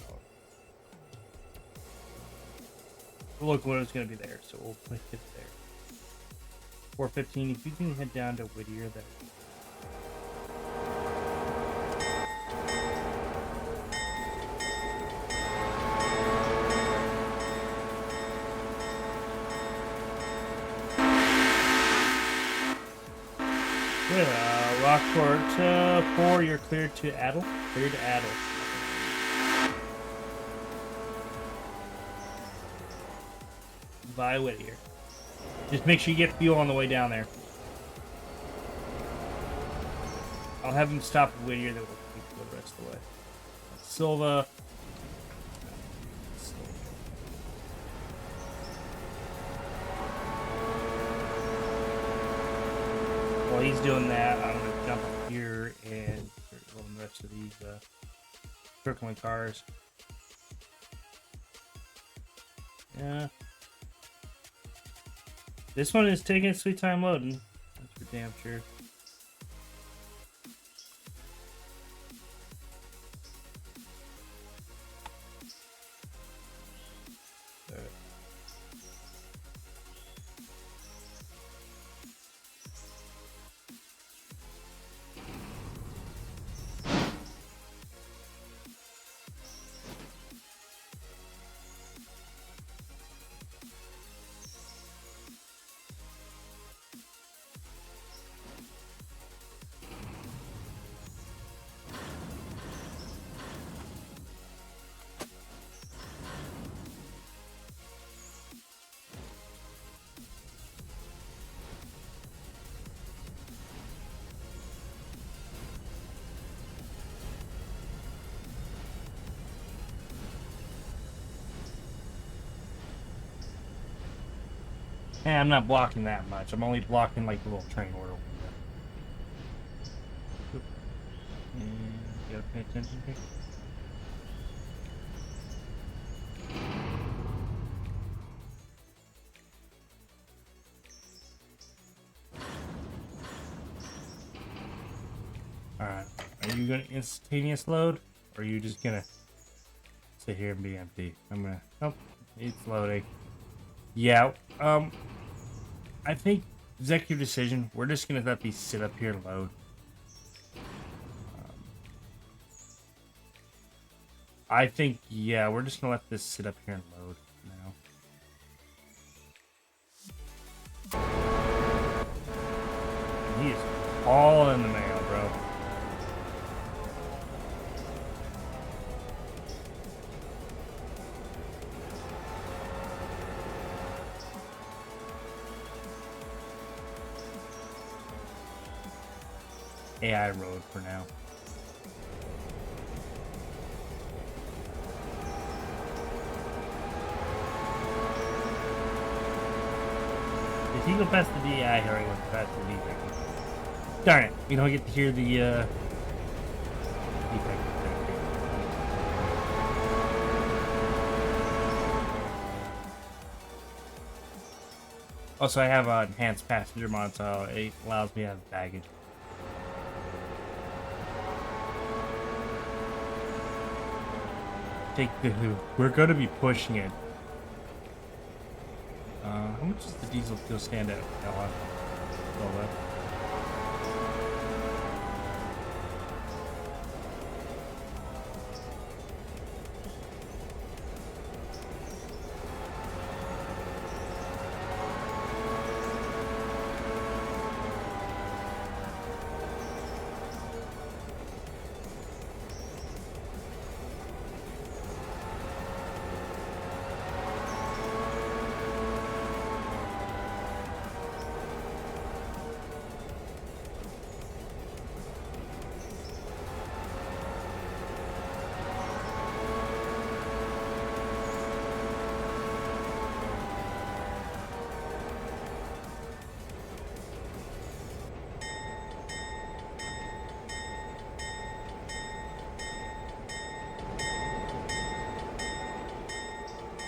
The locomotive's going to be there, so we'll put it there. 415, if you can head down to Whittier, that Rockport 4, you're cleared to Adel. Cleared to Adel. By Whittier. Just make sure you get fuel on the way down there. I'll have him stop at Whittier, then we'll keep the rest of the way. Silva. While he's doing that, I'm going to jump up here and start rolling the rest of these circling cars. Yeah. This one is taking its sweet time loading. That's for damn sure. Hey, I'm not blocking that much. I'm only blocking like the little train order window. And you gotta pay attention here. Alright. Are you gonna instantaneous load? Or are you just gonna sit here and be empty? I'm gonna. Oh, it's loading. Yeah, I think executive decision. We're just gonna let these sit up here and load. I think, yeah, we're just gonna let this sit up here and load now. He is all in the mail, bro. AI road for now. If he go past the DI, or he went past the defect. Darn it, we don't get to hear the defect. Also, I have an enhanced passenger mod, so it allows me to have baggage. We're going to be pushing it. How much does the diesel fuel stand at?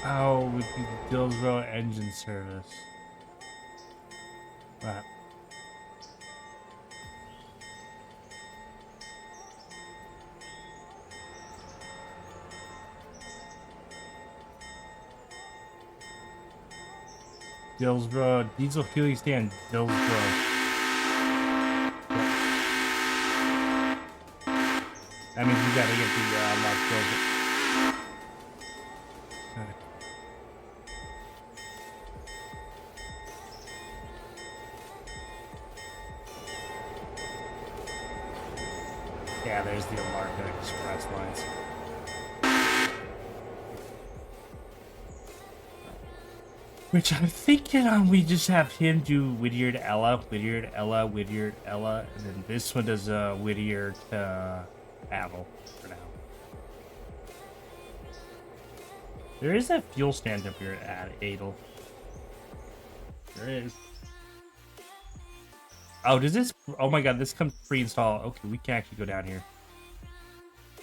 Oh, with the Dillsboro engine service. Right. Dillsboro, diesel fueling stand, Dillsboro. That means we gotta get the Mark Dillsboro. Yeah, there's the Alarka Express lines. Which I'm thinking we just have him do Whittier to Ella, Whittier to Ella, Whittier to Ella, and then this one does Whittier to Avil for now. There is that fuel stand up here at Adel. There is. Oh, does this? Oh my god, this comes pre-installed. Okay, we can actually go down here.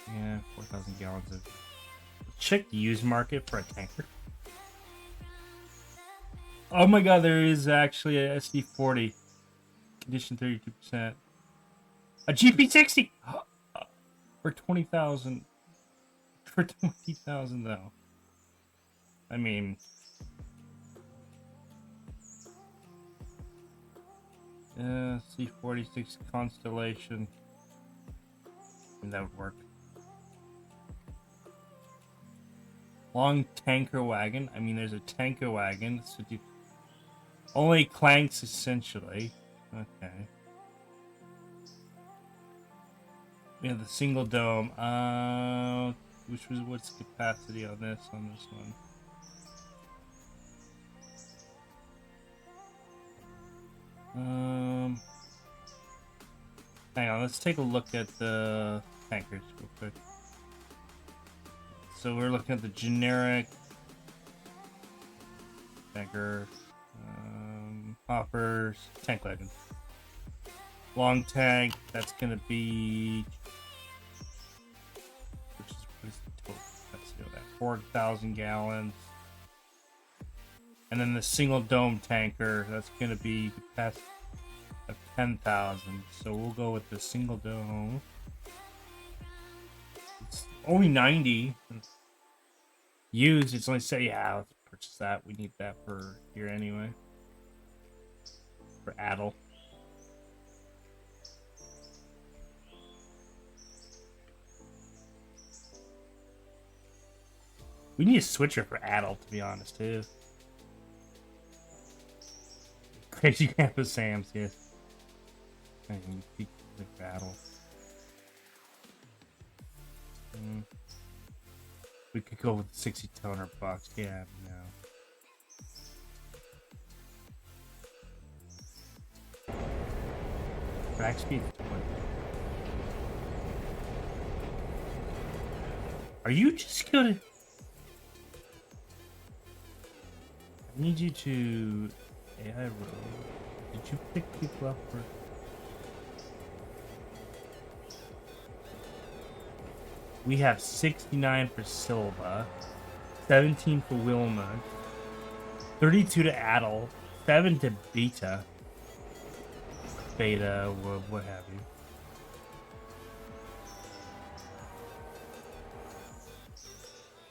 Yeah, 4,000 gallons of. Check the used market for a tanker. Oh my god, there is actually a SD40. Condition 32%. A GP60! For 20,000. For 20,000 though. I mean. C46 Constellation. I mean, that would work. Long tanker wagon. I mean, there's a tanker wagon. So only clanks, essentially. Okay. We have the single dome. What's capacity on this one? Hang on, let's take a look at the tankers real quick. So we're looking at the generic tanker. Offers tank legend. Long tank, that's gonna be, what is the total? Let's do that. 4,000 gallons. And then the single dome tanker, that's gonna be capacity of 10,000. So we'll go with the single dome. It's only 90. Used, it's only say, yeah, let's purchase that. We need that for here anyway. For Adel. We need a switcher for Adel, to be honest, too. Crazy Grandpa Sam's, yes. I can keep the battle. We could go with 60 toner box. Yeah, no. Track speed 20. Are you just gonna? I need you to AI road. Did you pick people up for? We have 69 for Silva, 17 for Wilma, 32 to Adel, 7 to Beta, what have you.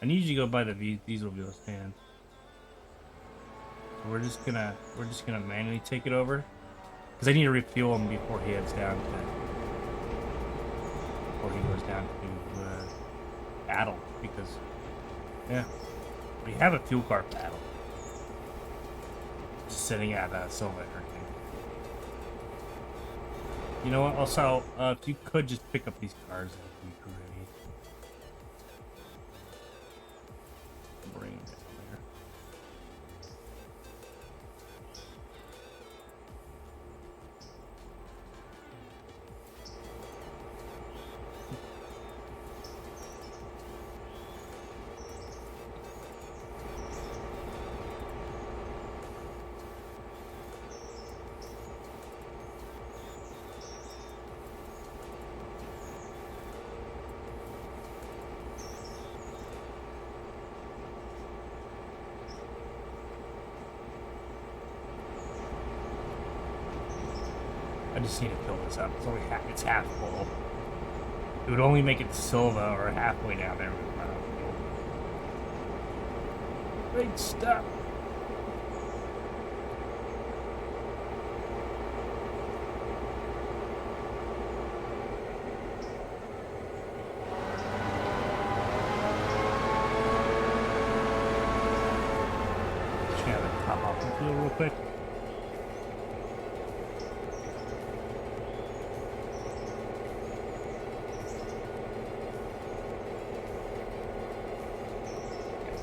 I need you to go by the diesel wheel stand. So we're just gonna manually take it over, because I need to refuel him before he heads down to. Before he goes down to Adel, because yeah, we have a fuel car battle just sitting at Silva. You know what? Also, if you could just pick up these cars, that'd be great. Bring them down there. I just need to fill this up. It's only it's half full. It would only make it Silva or halfway down there. Great stuff. Just gonna top off the fuel real quick.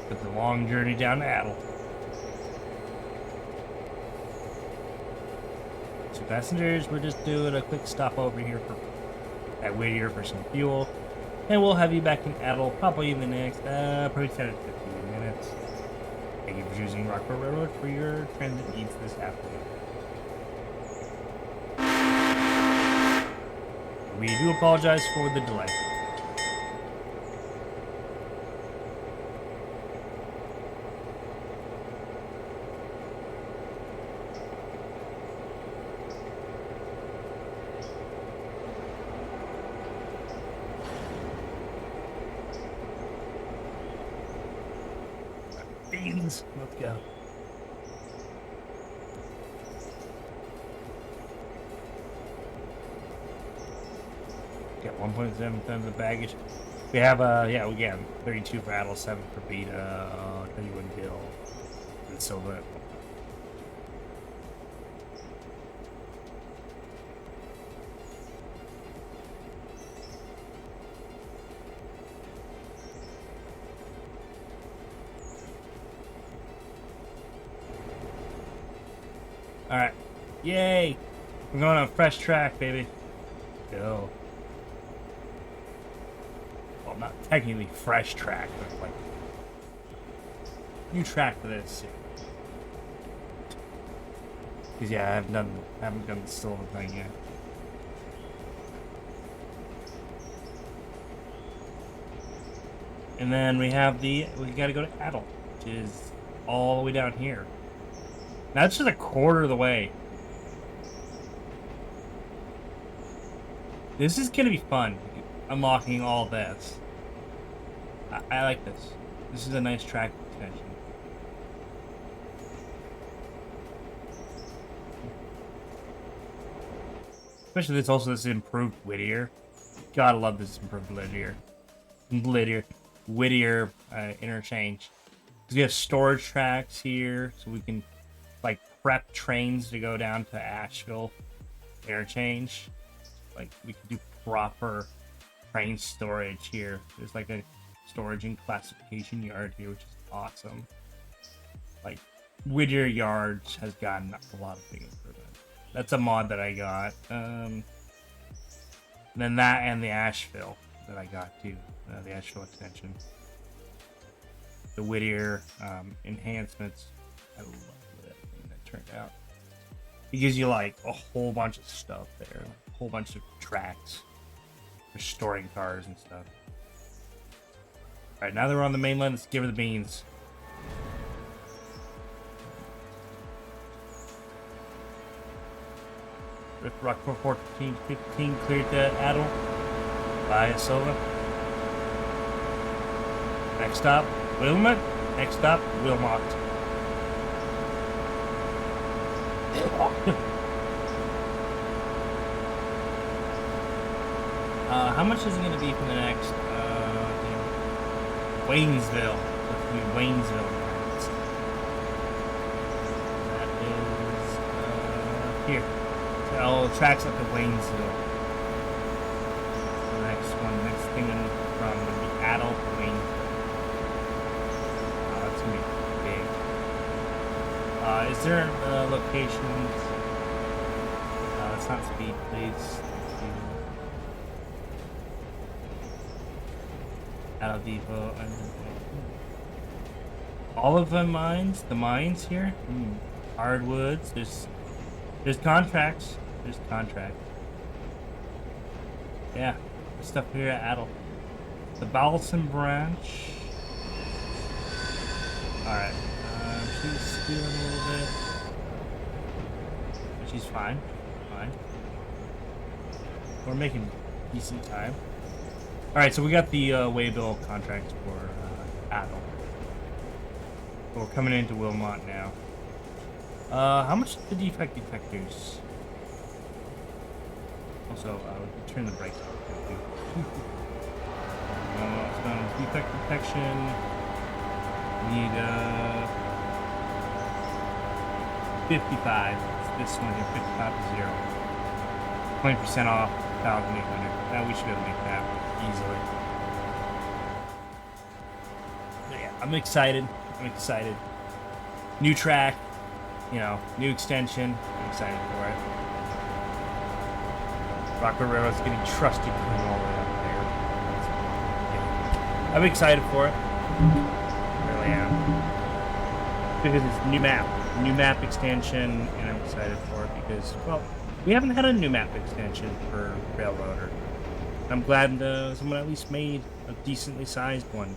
It's a long journey down to Adel. So passengers, we're just doing a quick stop over here at Whittier for some fuel. And we'll have you back in Adel probably in the next, probably 10 to 15 minutes. Thank you for choosing Rockport Railroad for your transit needs this afternoon. We do apologize for the delay. Let's go. Got 1.7 tons of baggage. We have yeah, we got 32 for Adel, 7 for Beta, 31 Bill, and Silva. Alright. Yay! We're going on a fresh track, baby. Go. Well, not technically fresh track, but like new track for this. Because yeah, I haven't done the silver thing yet. And then we gotta go to Adel, which is all the way down here. That's just a quarter of the way. This is gonna be fun, unlocking all this. I like this. This is a nice track extension. Especially this improved Whittier. Gotta love this improved Whittier. Whittier interchange. Because we have storage tracks here, so we can like prep trains to go down to Asheville interchange. Like we can do proper train storage here. There's like a storage and classification yard here, which is awesome. Like Whittier Yards has gotten a lot of big improvement. That's a mod that I got. And then that and the Asheville that I got too. The Asheville extension. The Whittier enhancements. I love that thing that turned out. It gives you like a whole bunch of stuff there. A whole bunch of tracks for storing cars and stuff. Alright, now that we're on the main line, let's give her the beans. Rift Rock 414-15 cleared to Adel by Silva. Next stop, Wilmot. Next stop, Wilmot. How much is it going to be for the next Waynesville? Let's do Waynesville next. That is here. So tracks up to Waynesville. The next thing from the Adel to Waynesville. That's gonna be big. Is there locations? It's not speed, please. Adel Depot. All of the mines here. Hardwoods. There's contracts. There's contracts. Yeah, there's stuff here at Adel. The Balsam branch. Alright. She's stealing a little bit. But she's fine. Fine. We're making decent time. Alright, so we got the waybill contract for Adel. We're coming into Wilmot now. How much the defect detectors? Also, turn the brakes off. So defect detection. Need 55. It's this one here, 55 to 0. 20% off, 1,800. We should be able to make that easily. But yeah, I'm excited. New track. You know, new extension. I'm excited for it. Rocker Railroad's getting trusted clean all the way up there. Yeah. I'm excited for it. I really am. Because it's new map extension, and I'm excited for it because, well, we haven't had a new map extension for Railroader. I'm glad someone at least made a decently sized one.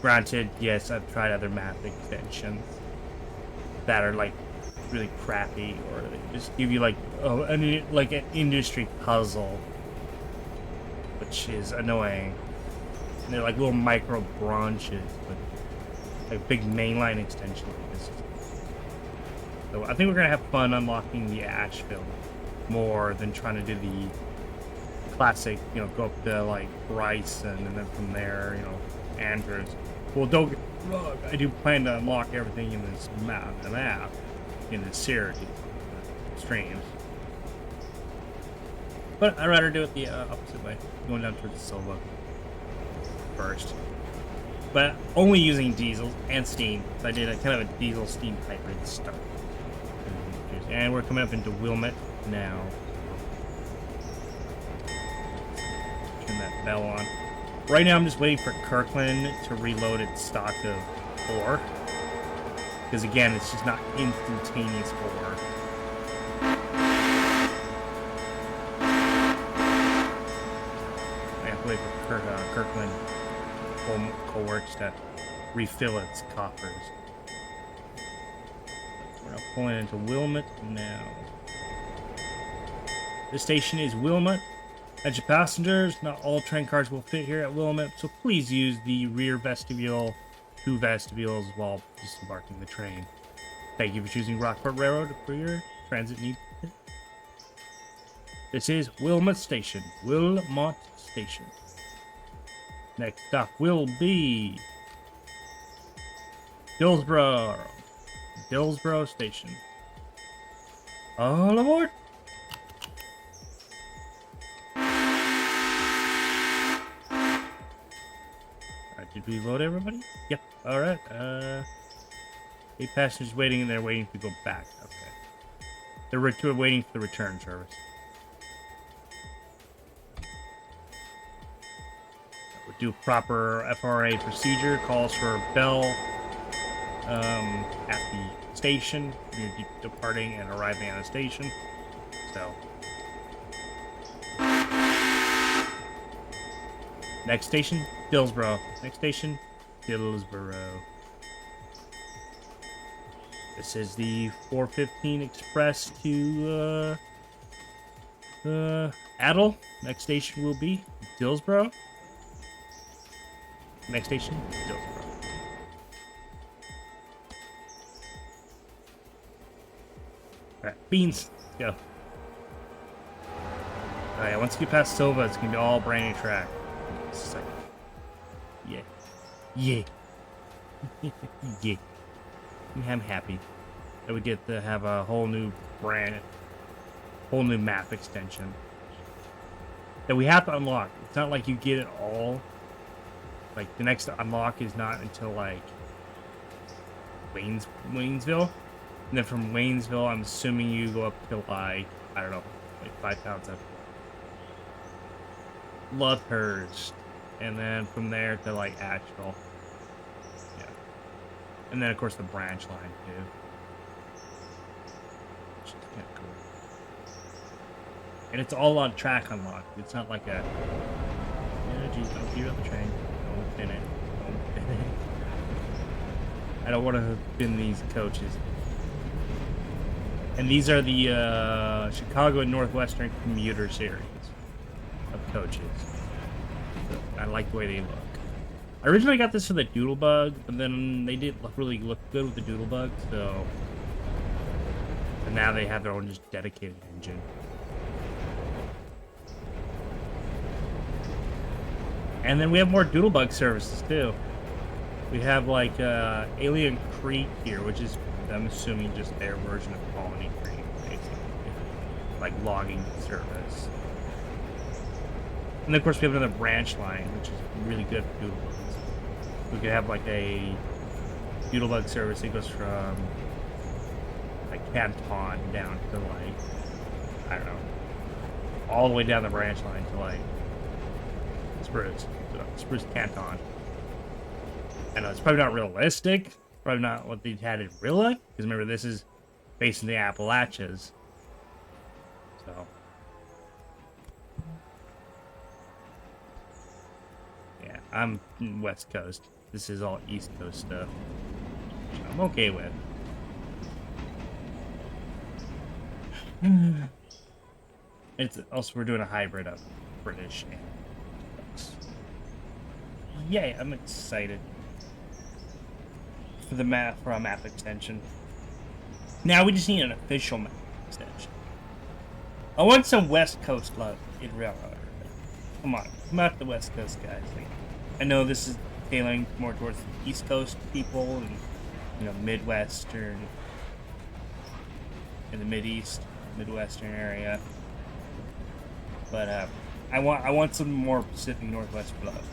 Granted, yes, I've tried other map extensions that are like really crappy, or they just give you like an industry puzzle, which is annoying. And they're like little micro branches, but like big mainline extension like this. So I think we're gonna have fun unlocking the Asheville more than trying to do the classic, you know, go up to like Bryson and then from there, you know, Andrews. Well, don't get me wrong, I do plan to unlock everything in this map, in the series streams. But I'd rather do it the opposite way, going down towards the Silva first. But only using diesel and steam. So I did a kind of a diesel steam hybrid start. And we're coming up into Wilmot now. Turn that bell on. Right now I'm just waiting for Kirkland to reload its stock of ore. Because again, it's just not instantaneous ore. wait for Kirkland Coalworks to refill its coffers. We're now pulling into Wilmot now. This station is Wilmot. Attention passengers, not all train cars will fit here at Wilmot, so please use the rear vestibule, 2 vestibules while disembarking the train. Thank you for choosing Rockport Railroad for your transit needs. This is Wilmot Station. Wilmot Station. Next stop will be Dillsboro. Dillsboro Station. All aboard! Alright, did we load everybody? Yep. Alright, 8 passengers waiting, and they're waiting to go back. Okay. They're waiting for the return service. We'll do proper FRA procedure. Calls for a bell at the station. You're departing and arriving at a station. So. Next station, Dillsboro. Next station, Dillsboro. This is the 415 Express to Adel. Next station will be Dillsboro. Next station, Dillsboro. Alright, beans. Let's go. Alright, once you get past Silva, it's gonna be all brand new track. Like, yeah. Yeah. Yeah. I'm happy that we get to have a whole new map extension that we have to unlock. It's not like you get it all. Like, the next unlock is not until, like, Waynesville. And then from Waynesville, I'm assuming you go up to, like, I don't know, like 5 towns up. Lovehurst. And then from there to, like, Asheville. Yeah. And then, of course, the branch line, too. Which is kind of cool. And it's all on track unlocked. It's not like a... Yeah, geez, don't get on the train. Don't spin it. Don't spin it. I don't want to spin these coaches. And these are the Chicago and Northwestern commuter series of coaches. So I like the way they look. I originally got this for the Doodlebug, but then they didn't really look good with the Doodlebug, so... And now they have their own just dedicated engine. And then we have more Doodlebug services, too. We have, like, Alien Creek here, which is, I'm assuming, just their version of Colony Creek, basically. Like, logging service. And then, of course, we have another branch line, which is really good for Doodlebugs. We could have, like, a Doodlebug service that goes from, like, Canton down to, like, I don't know, all the way down the branch line to, like, Spruce. So, Spruce Canton. I know, it's probably not realistic. Probably not what they had in real life. Because remember, this is based in the Appalachians. So. Yeah, I'm West Coast. This is all East Coast stuff. Which I'm okay with. It's also, we're doing a hybrid of British and yay, I'm excited for the map, for a map extension. Now we just need an official map extension. I want some West Coast love in Railroad. Come on, come out the West Coast, guys. Like, I know this is tailoring more towards the East Coast people and, you know, Midwestern, in the Mideast, Midwestern area. But I want some more Pacific Northwest love.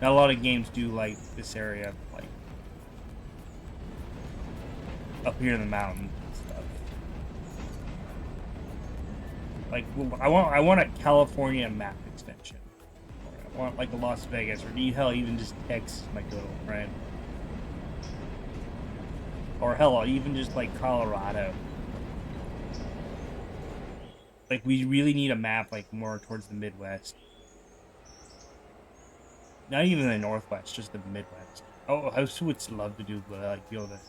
Now, a lot of games do like this area, like up here in the mountains and stuff. Like, I want a California map extension. Or I want like a Las Vegas, or hell, even just Texas, my good old friend. Or hell, even just like Colorado. Like, we really need a map like more towards the Midwest. Not even the Northwest, just the Midwest. Oh, I would love to do like be able to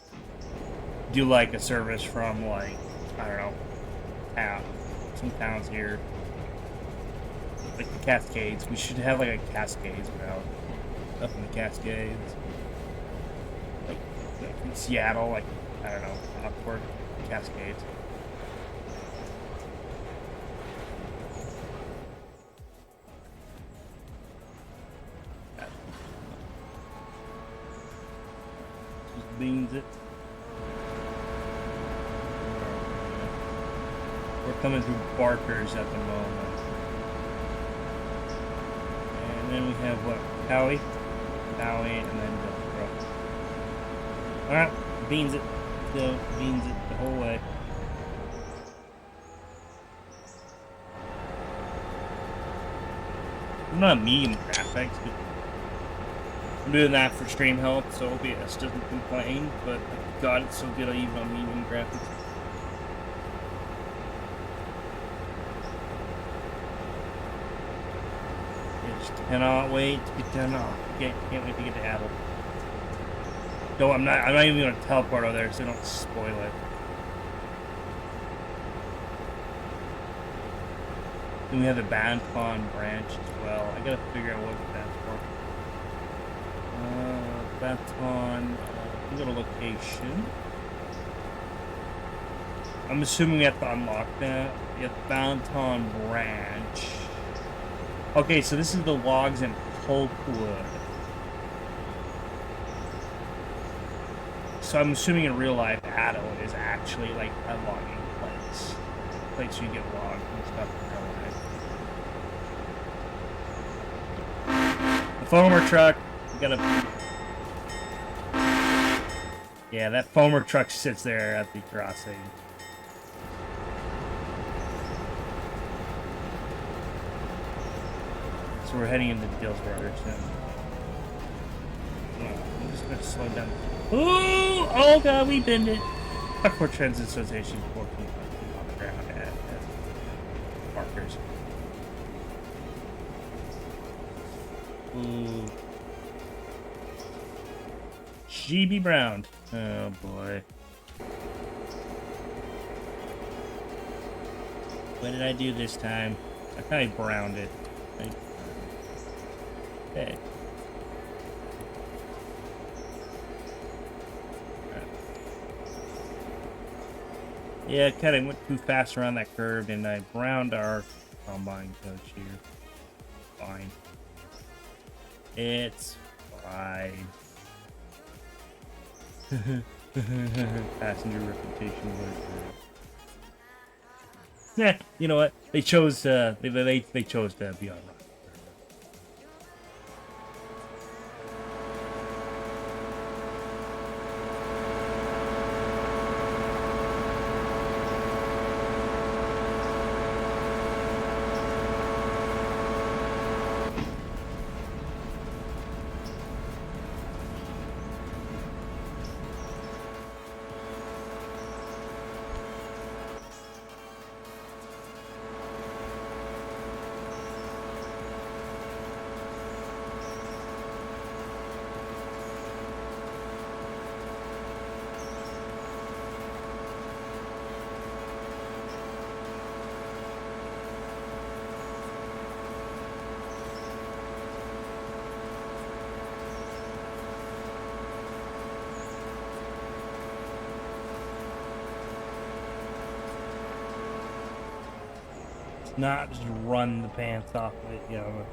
do like a service from like I don't know, some towns here, like the Cascades. We should have like a Cascades route up in the Cascades, like in Seattle, like I don't know, upward Cascades. Just beans it. We're coming through Barkers at the moment. And then we have what? Cowie, and then Dillsboro. Alright, beans it. Still beans it the whole way. I'm not medium graphics, but I'm doing that for stream help, so OBS doesn't complain, but God, it's so good even on medium graphics. Cannot wait to get done. Oh, can't wait to get to Adel. No, I'm not even gonna teleport over there so I don't spoil it. Then we have the Banton branch as well. I gotta figure out what that's for. Banton. We go to location. I'm assuming we have to unlock that. We have Banton branch. Okay, so this is the logs and pulpwood. So I'm assuming in real life, Adel is actually like a logging place. Place you get logged and stuff in real life. The foamer truck, we gotta... Yeah, that foamer truck sits there at the crossing. So we're heading into Dillsboro soon. I'm just gonna slow down. Ooh! Oh god, we bend it! Buckport Transit Association 14 on the ground at Barkers. Ooh. GB Brown. Oh boy. What did I do this time? I kind of browned it. Okay. Yeah, kind of went too fast around that curve, and I browned our combine coach here. Fine. It's fine. Passenger reputation was yeah, you know what? They chose they chose to be on rock. Not just run the pants off of it, you know.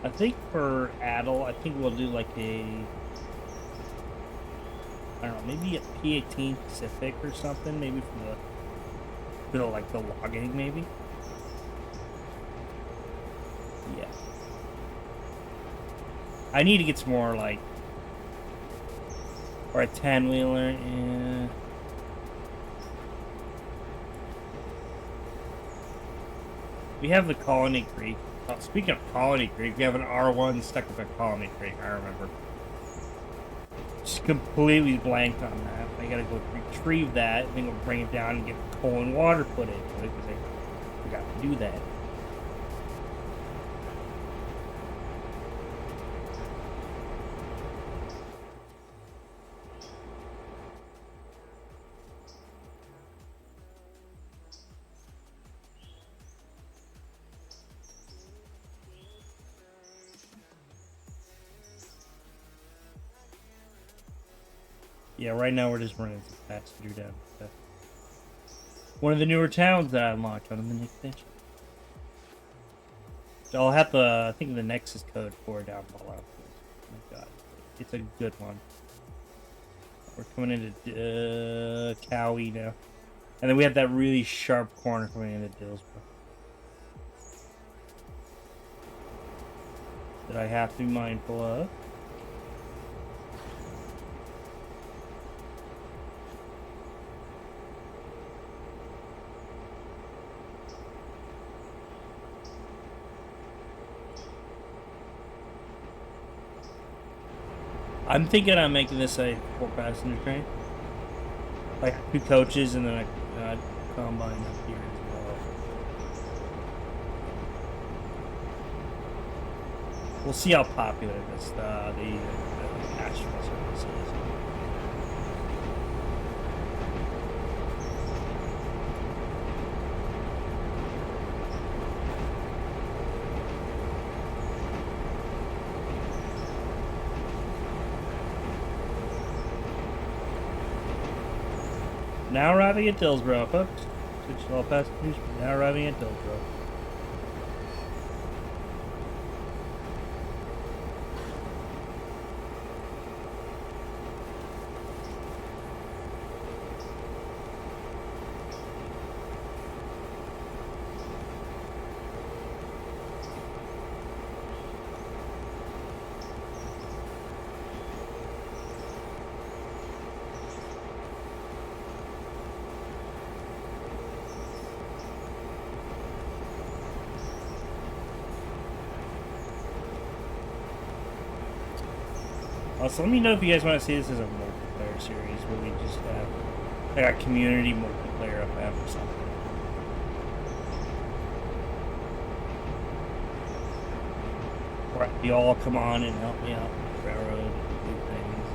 I think for Adel, I think we'll do like a, I don't know, maybe a P18 Pacific or something, maybe for the like the logging, maybe. Yeah. I need to get some more, like, or a 10-wheeler, yeah. We have the Colony Creek. Oh, speaking of Colony Creek, we have an R1 stuck up at Colony Creek, I remember. just completely blanked on that. I gotta go retrieve that, and then go bring it down and get coal and water put into it, because I forgot to do that. Yeah, right now we're just running some passenger down. One of the newer towns that I unlocked on the mini extension. So I'll have the, I think the Nexus code for it down below. Oh my god, it's a good one. We're coming into Cowie now. And then we have that really sharp corner coming into Dillsborough that I have to be mindful of. I'm thinking I'm making this a 4-passenger train. Like 2 coaches and then a combine up here as well. We'll see how popular this the Asheville service is. Now arriving at Dillsborough, folks. Switch all passengers, now arriving at Dillsborough. Also, let me know if you guys want to see this as a multiplayer series where we just have like a community multiplayer up after something. Where you all come on and help me out with the railroad and do things.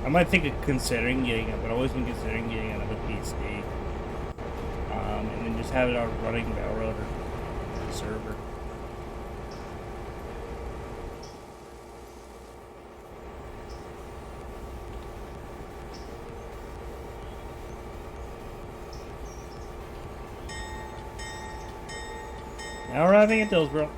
I might think of considering getting it, but I've always been considering getting another PC. And then just have it on running railroad or server. Now arriving at Dillsborough.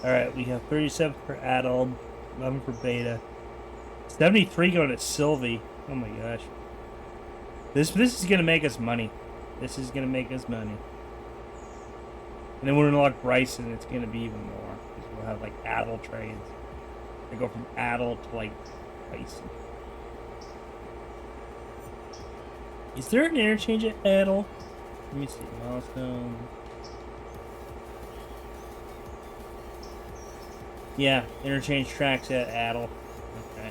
Alright, we have 37 for adult, 11 for beta, 73 going to Sylvie. Oh my gosh. This is gonna make us money. This is gonna make us money. And then we're gonna unlock Bryson, it's gonna be even more. Because we'll have like adult trains. They go from adult to like Bryson. Is there an interchange at adult? Let me see. Milestone. Yeah, interchange tracks at adult. Okay.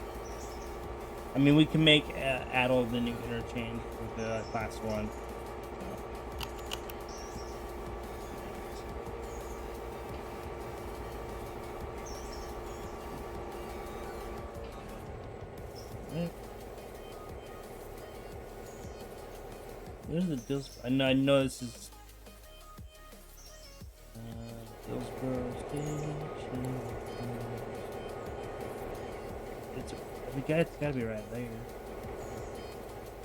I mean, we can make adult the new interchange with class 1. Where's the Dillsborough? I know this is Dillsborough Station. It's gotta be right there.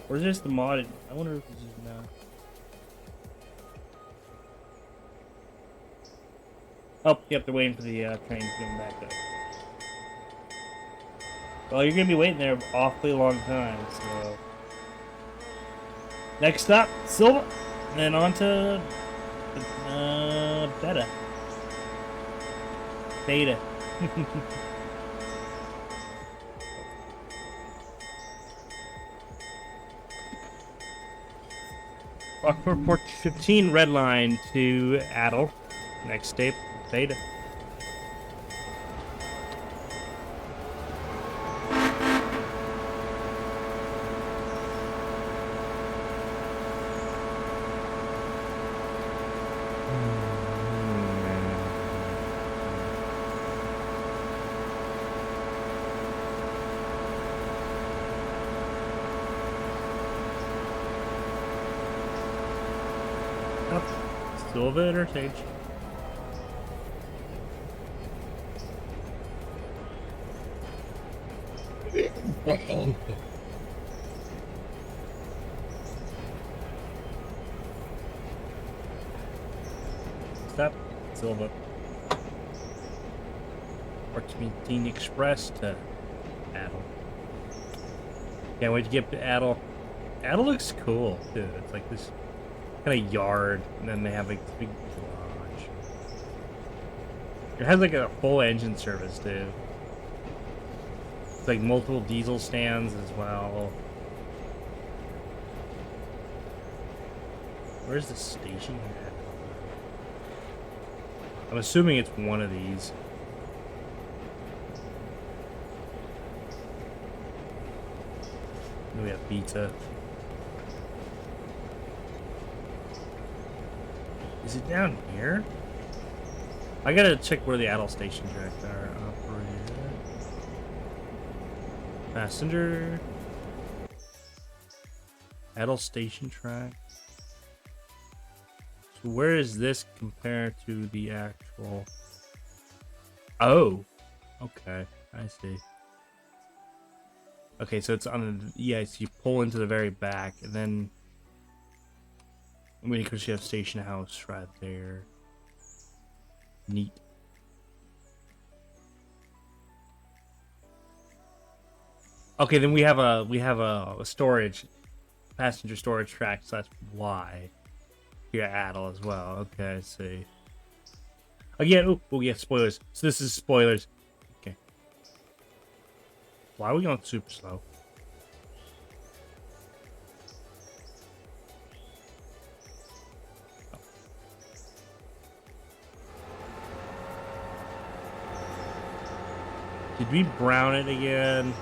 Or is this the modded? I wonder if this is now. Oh, yep, they're waiting for the train to come back up. Well, you're gonna be waiting there an awfully long time, so. Next stop, Silva, and then on to Beta. Beta. Rockport Port 15, red line to Adel. Next step, Beta. Silva interchange. Stop, Silva. Teen Express to Adel. Can't wait to get to Adel. Adel looks cool too. It's like this kind of yard, and then they have like this big garage. It has like a full engine service too. It's like multiple diesel stands as well. Where's the station at? I'm assuming it's one of these. We have pizza. Is it down here? I gotta check where the adult station tracks are. Operator. Passenger. Adult station track. So where is this compared to the actual... Oh. Okay, I see. Okay, so it's on the... Yeah, so you pull into the very back, and then... I mean, because you have station house right there. Neat. Okay, then we have a storage, passenger storage track, so that's why here at Adel as well. Okay, I see. Again, oh yeah, spoilers. So this is spoilers. Okay. Why are we going super slow? Did we brown it again?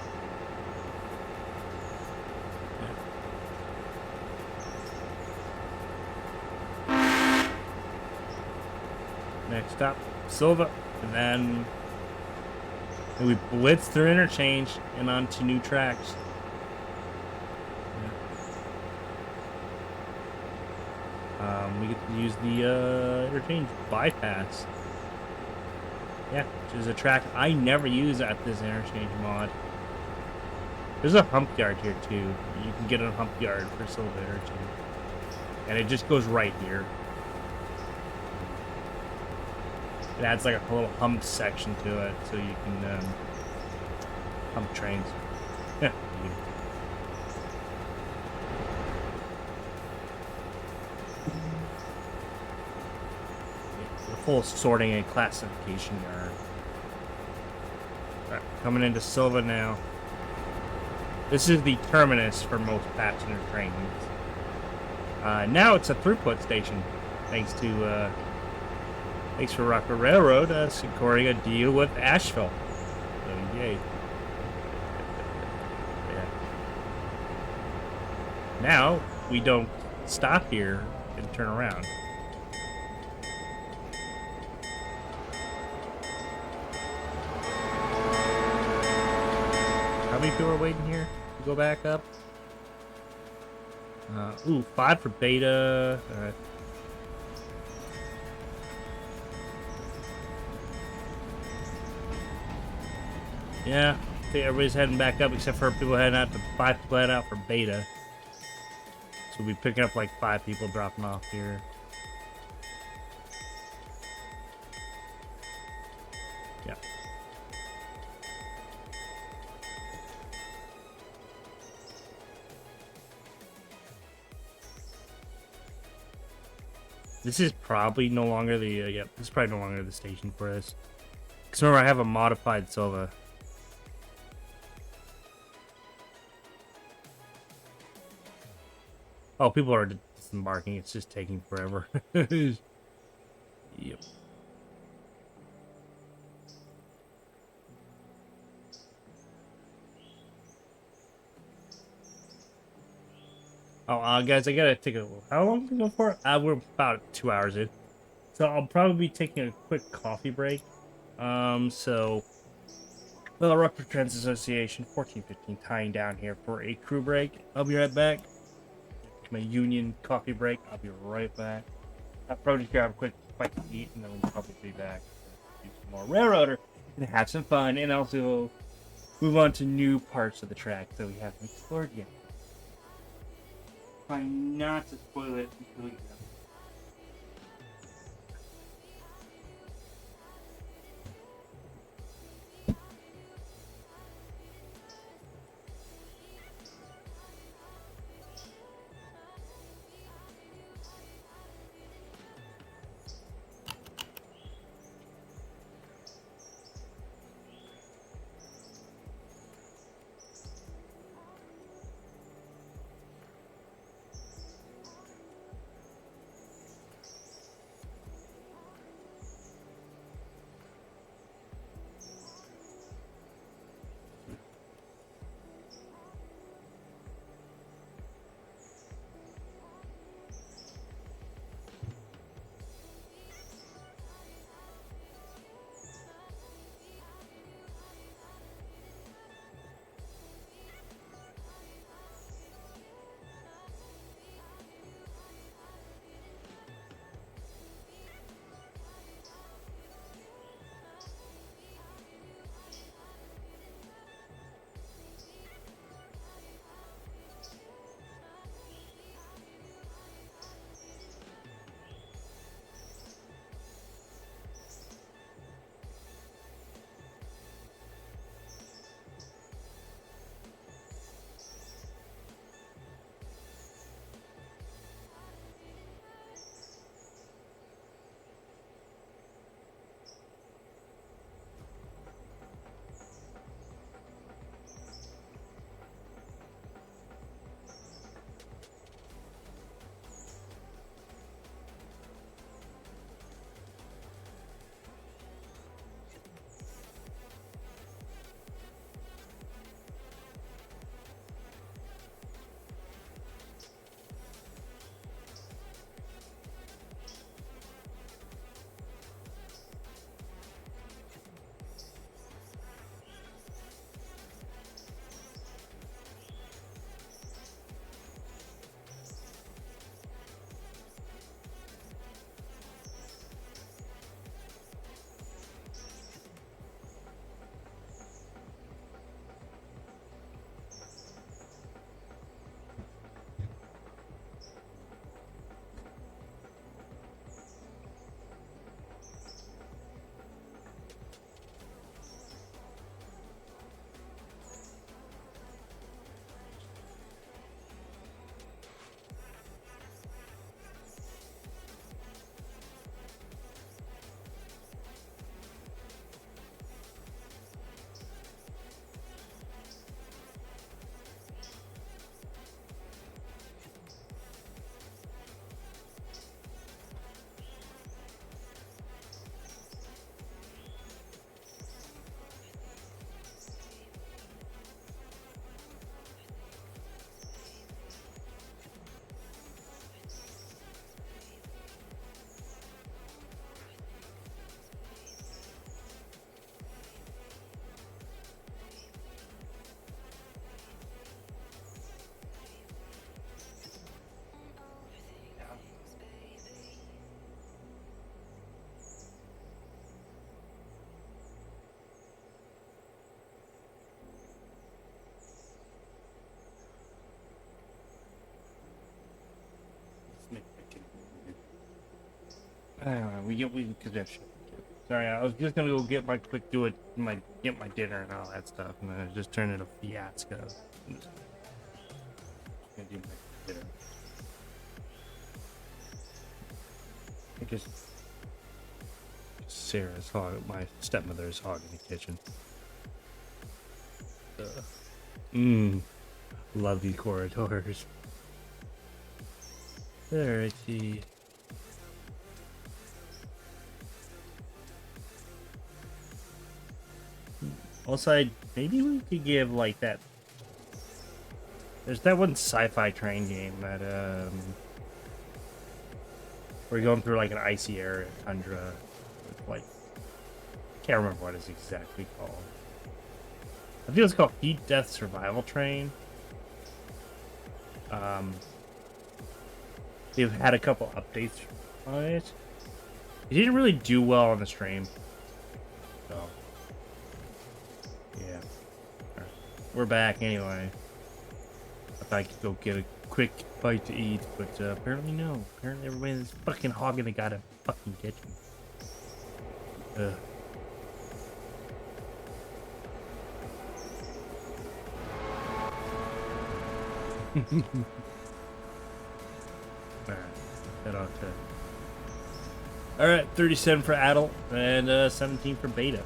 Yeah. Next up, Silva, and then we blitz through interchange and onto new tracks. Yeah. We get to use the interchange bypass. Yeah, which is a track I never use at this interchange mod. There's a hump yard here too. You can get a hump yard for Silva interchange. And it just goes right here. It adds like a little hump section to it so you can hump trains. Yeah. Full sorting and classification yard. Right, coming into Silva now. This is the terminus for most passenger trains. Now it's a throughput station, thanks for Rockford Railroad securing a deal with Asheville. So yay! Yeah. Now we don't stop here and turn around. How many people are waiting here to go back up? Ooh, 5 for Beta. Alright. Yeah, I think everybody's heading back up except for people heading out to 5 people heading out for Beta. So we'll be picking up like 5 people dropping off here. Yeah. This is probably no longer the, yep, this is probably no longer the station for us. Because remember, I have a modified Silva. Oh, people are disembarking. It's just taking forever. Yep. Oh, guys, I gotta take a. How long to go for? We're about 2 hours in, so I'll probably be taking a quick coffee break. So the Rockford Trans Association 1415 tying down here for a crew break. I'll be right back. My union coffee break. I'll be right back. I'll probably just grab a quick bite to eat, and then we'll probably be back to do some more railroader and have some fun, and also move on to new parts of the track that we haven't explored yet. Try not to spoil it until you have. We could that shit. Sorry, I was just gonna go get my get my dinner and all that stuff, and then it just turned into a fiasco. I'm just gonna do my dinner. I just Sarah's hog, my stepmother's hog in the kitchen. Love these corridors. Alrighty. Also, maybe we could give like that. There's that one sci-fi train game that we're going through like an icy area, tundra, with like can't remember what it's exactly called. I think it's called Heat Death Survival Train. They've had a couple updates on it. It didn't really do well on the stream, so yeah. Right. We're back anyway. I thought I could go get a quick bite to eat, but apparently no. Apparently everybody's fucking hogging the goddamn fucking kitchen. Ugh. Alright, that ought to. Alright, 37 for adult and 17 for beta.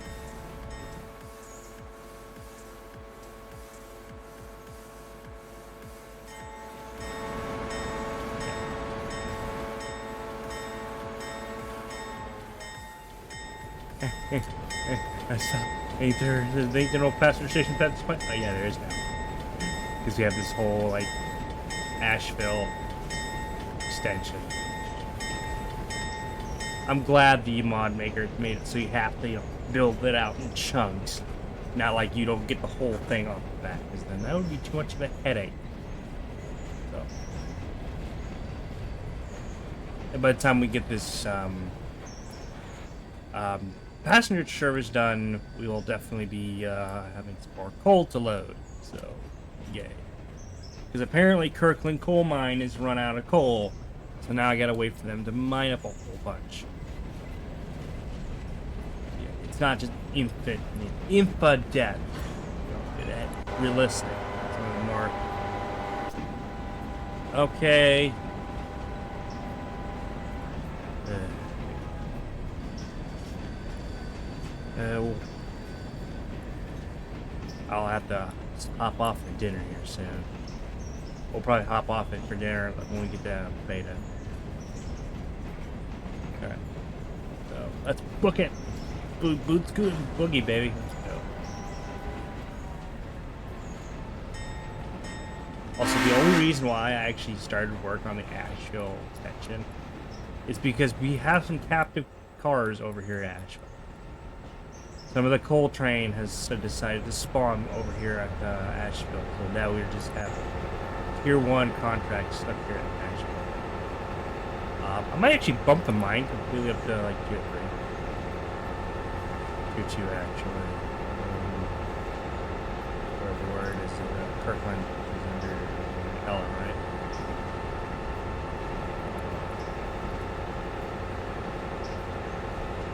I saw. Ain't there no passenger station at this point? Oh yeah, there is now. Because we have this whole like Asheville extension. I'm glad the mod maker made it so you have to, build it out in chunks. Not like you don't get the whole thing off the bat, because then that would be too much of a headache. So, and by the time we get this passenger service done, we will definitely be having some more coal to load. So, yay. Because apparently Kirkland coal mine is run out of coal. So now I gotta wait for them to mine up a whole bunch. Yeah, it's not just infidel. Realistic. It's a little more. Okay. I'll have to hop off for dinner here soon. We'll probably hop off it for dinner when we get down to beta. Alright. So, let's book it. Boots good boogie, baby. Let's go. Also, the only reason why I actually started work on the Asheville section is because we have some captive cars over here at Asheville. Some of the coal train has decided to spawn over here at Asheville, so now we just have Tier 1 contracts stuck here at Asheville. I might actually bump the mine completely up to like Tier 3. Tier 2 actually. Whatever the word is, Kirkland is under Ellen, right?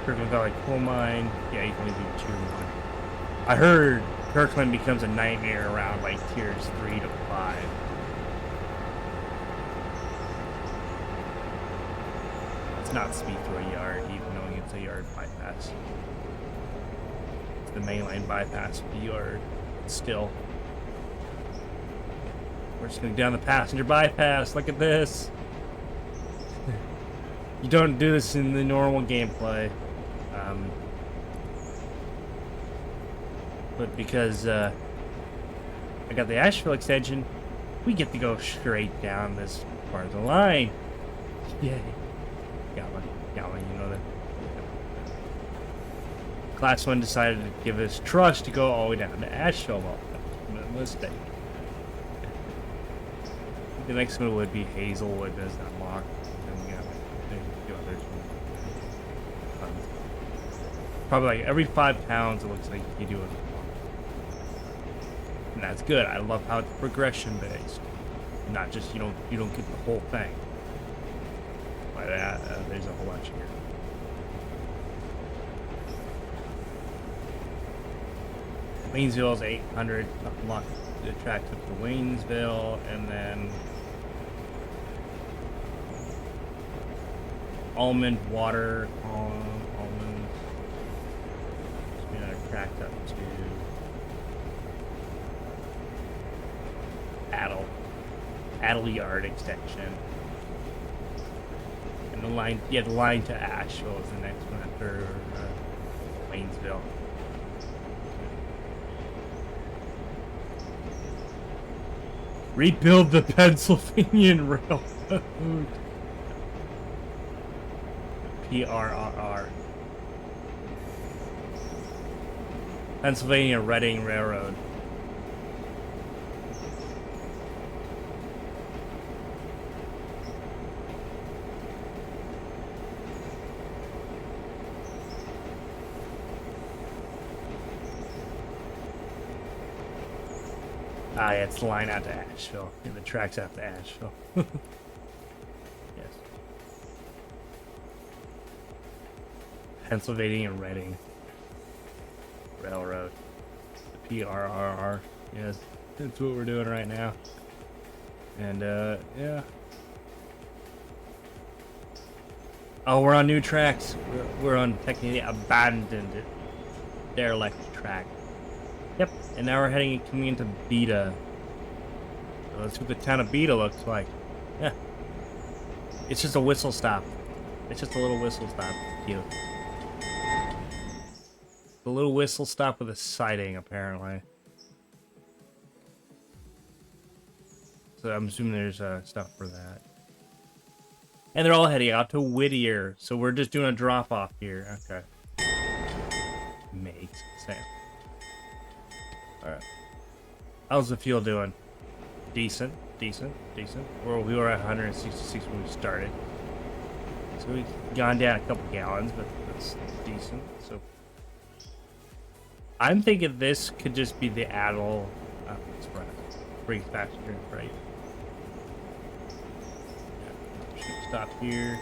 Kirkland got like coal mine. Yeah, you can only do Tier 1. I heard Kirkland becomes a nightmare around like tiers 3 to 5. Not speed through a yard, even though it's a yard bypass. It's the mainline bypass of the yard. Still, we're just going down the passenger bypass. Look at this. You don't do this in the normal gameplay, but because I got the Asheville extension, we get to go straight down this part of the line. Yay. Got one, you know that. Class 1 decided to give us trust to go all the way down to Asheville. Well, that's a mistake. The next one would be Hazelwood does not lock. And we got a few others. Probably like every 5 towns it looks like you do it. And that's good. I love how it's progression based. Not just you don't get the whole thing. There's a whole bunch here. Waynesville is 800. Unlock the tracks up to Waynesville, and then almond water. Almond. track up to Adel Yard extension. And the line to Asheville is the next one after Waynesville. Rebuild the Pennsylvania Railroad. PRRR. Pennsylvania Reading Railroad. Ah, yeah, it's the line out to Asheville. And the track's out to Asheville. Yes. Pennsylvania Reading Railroad. The PRRR. Yes, that's what we're doing right now. And, yeah. Oh, we're on new tracks. We're on technically abandoned derelict track. Yep, and now we're coming into Beta. So that's what the town of Beta looks like. Yeah. It's just a whistle stop. It's just a little whistle stop. It's cute. A little whistle stop with a siding, apparently. So I'm assuming there's stuff for that. And they're all heading out to Whittier. So we're just doing a drop-off here. Okay. Makes sense. Alright. How's the fuel doing? Decent. Well, we were at 166 when we started. So we've gone down a couple gallons, but that's decent. So I'm thinking this could just be the Adel Express. Brings passenger and freight. Yeah. Stop here.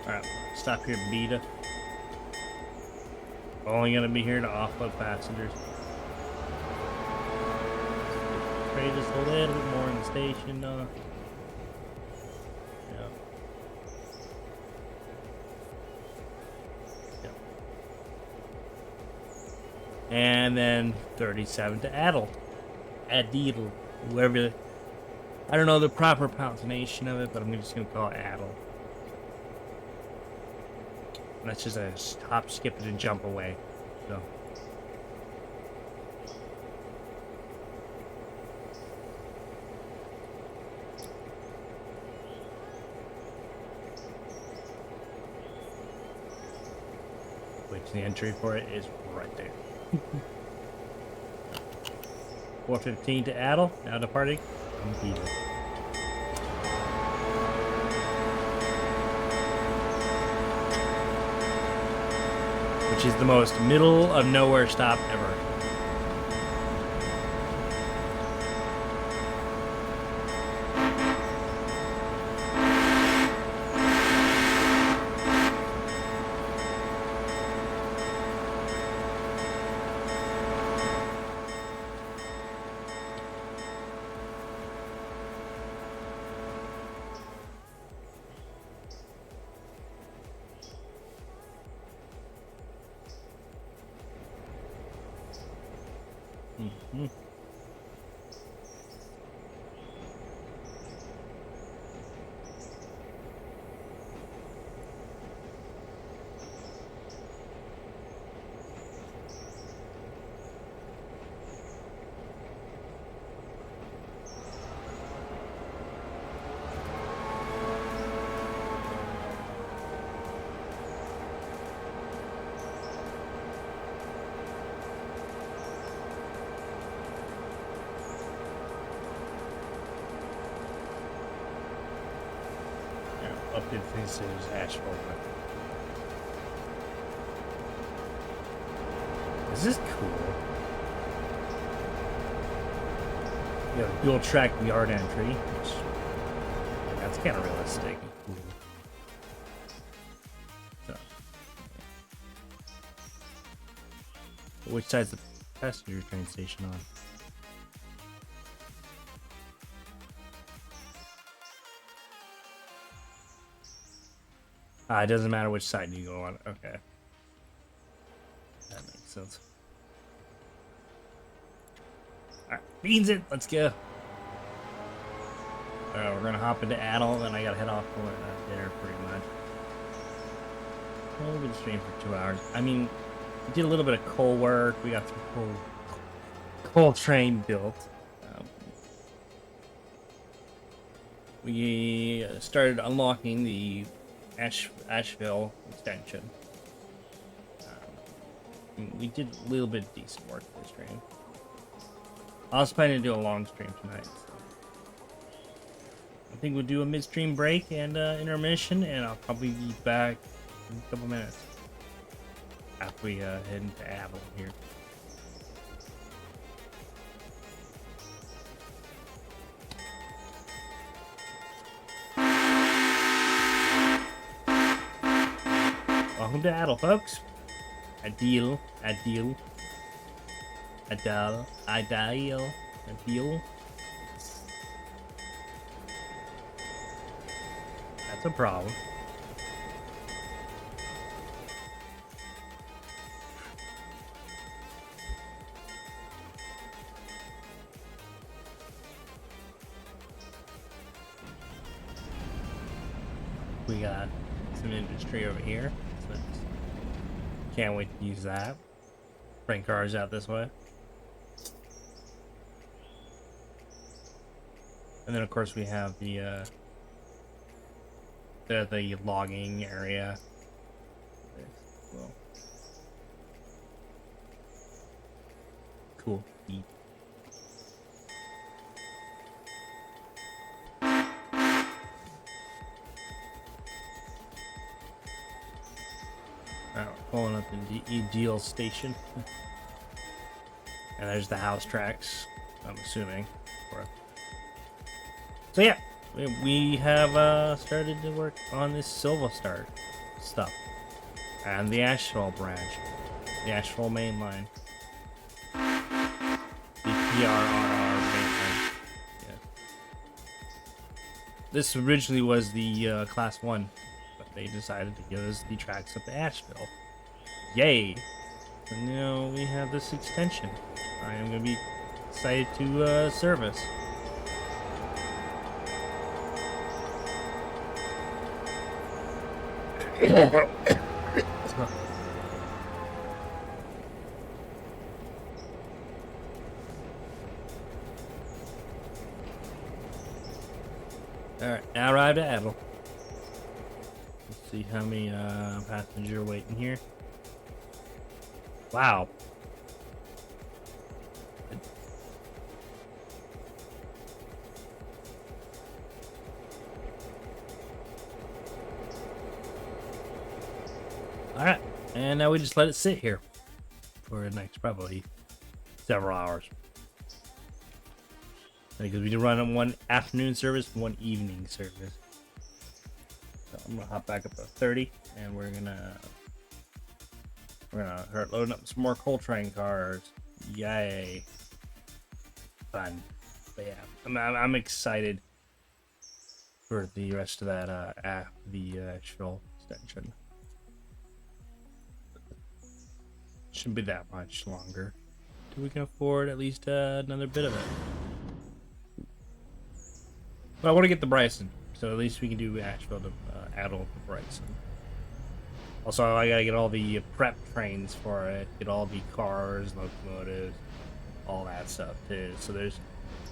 Alright, stop here, Beta. Only gonna be here to offload passengers. Trade just a little bit more in the station, yeah. And then 37 to Adel. Adel. Whoever. I don't know the proper pronunciation of it, but I'm just gonna call it Adel. That's just a hop, skip, and jump away. So. Which the entry for it is right there. 415 to Adel, now departing from Beta. Which is the most middle of nowhere stop ever. Mm-hmm. Update things is Asheville. This is cool. You have dual track yard entry, which that's kind of realistic. Cool. So, which side's the passenger train station on? It doesn't matter which side you go on. Okay. That makes sense. Alright, beans it. Let's go. We're gonna hop into Adel, then I gotta head off for dinner pretty much. We'll be streaming for 2 hours. I mean, we did a little bit of coal work. We got some coal train built. We started unlocking the Asheville extension. We did a little bit of decent work for the stream. I was planning to do a long stream tonight. So I think we'll do a mid-stream break and intermission, and I'll probably be back in a couple minutes after we head into Avalon here. Welcome to Adel, folks. Adil. That's a problem. We got some industry over here. So can't wait to use that. Bring cars out this way. And then of course we have the logging area. Well, cool. Pulling up in the Deal station. And there's the house tracks, I'm assuming. So yeah, we have started to work on this Silva Star stuff. And the Asheville branch. The Asheville main line. The PRRR main line. Yeah. This originally was the Class 1. But they decided to give us the tracks up to Asheville. Yay! So now we have this extension. I am going to be excited to service. Alright, now arrived at Adel. Let's see how many passengers are waiting here. Wow. Alright, and now we just let it sit here for the next probably several hours. Because we do run one afternoon service and one evening service. So I'm gonna hop back up to 30 and we're gonna start loading up some more coal train cars. Yay. Fun. But yeah, I'm excited for the rest of that the Asheville extension. Shouldn't be that much longer till we can afford at least another bit of it. But I want to get the Bryson, so at least we can do Asheville to Adel to Bryson. Also, I gotta get all the prep trains for it, get all the cars, locomotives, all that stuff too. So there's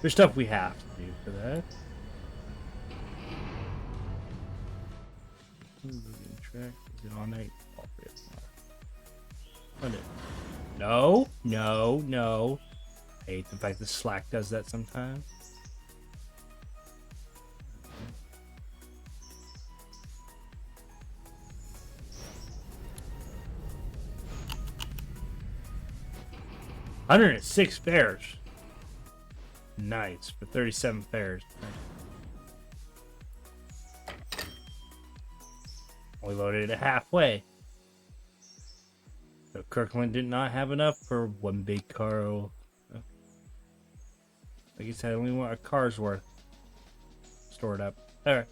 stuff we have to do for that. Track, is it on night? No. I hate the fact that Slack does that sometimes. $106 fares. Nice for 37 fares. Only loaded it halfway. So Kirkland did not have enough for one big car. Like I said, only want a car's worth stored up. Alright.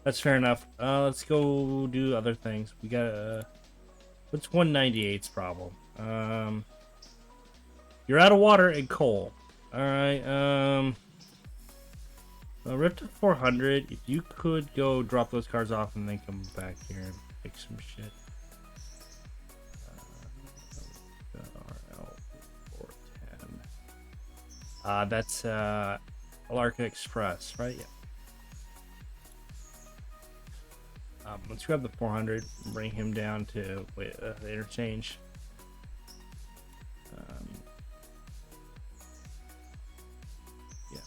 That's fair enough. Let's go do other things. We got what's 198's problem? You're out of water and coal. All right. We're up to 400. If you could go drop those cars off and then come back here and fix some shit. RL 410. That's Alarka Express, right? Yeah. Let's grab the 400 and bring him down to the interchange. Yeah.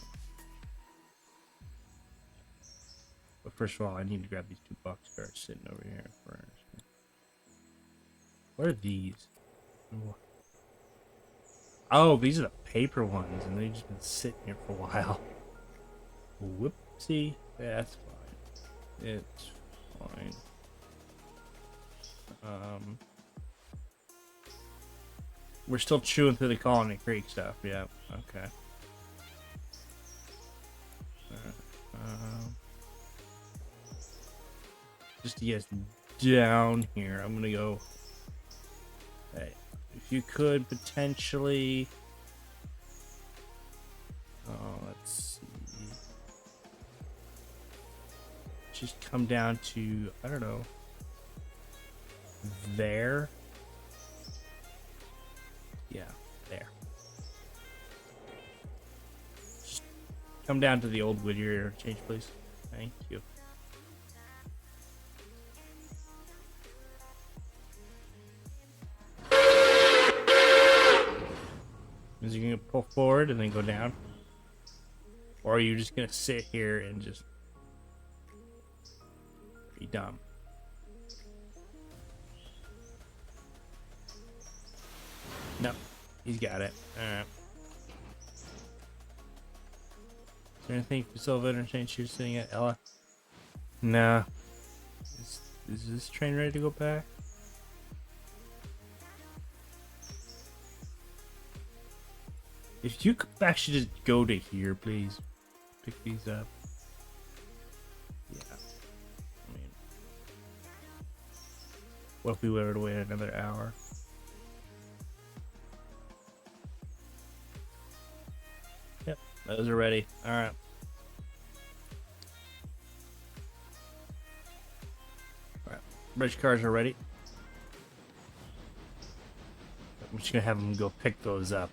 But first of all, I need to grab these 2 box cars sitting over here first. What are these? Oh, these are the paper ones, and they've just been sitting here for a while. Whoopsie. That's fine. It's fine. We're still chewing through the Colony Creek stuff. Yeah. Okay. Just to get down here, I'm gonna go. Hey, if you could potentially. Oh, let's see. Just come down to, I don't know, there. Yeah, there. Just come down to the old Whittier interchange, please. Thank you. Is you gonna pull forward and then go down? Or are you just gonna sit here and just be dumb? No, he's got it. Alright. Is there anything for Silva Interchange you're sitting at, Ella? Nah. Is this train ready to go back? If you could actually just go to here, please. Pick these up. Yeah. I mean, what if we were to wait another hour? Yep, those are ready. Alright. Alright, bridge cars are ready. I'm just gonna have them go pick those up.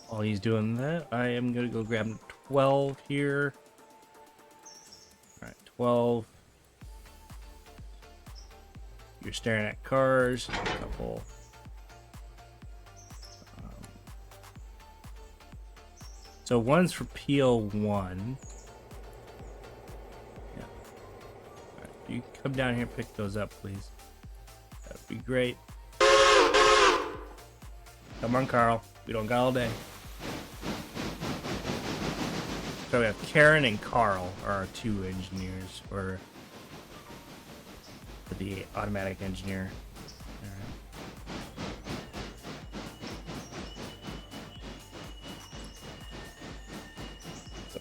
While he's doing that, I am gonna go grab 12 here. Alright, 12. You're staring at cars. A couple. So one's for PL1. Yeah. Alright, you come down here and pick those up, please. That would be great. Come on, Carl. We don't got all day. So we have Karen and Carl are our 2 engineers for the automatic engineer.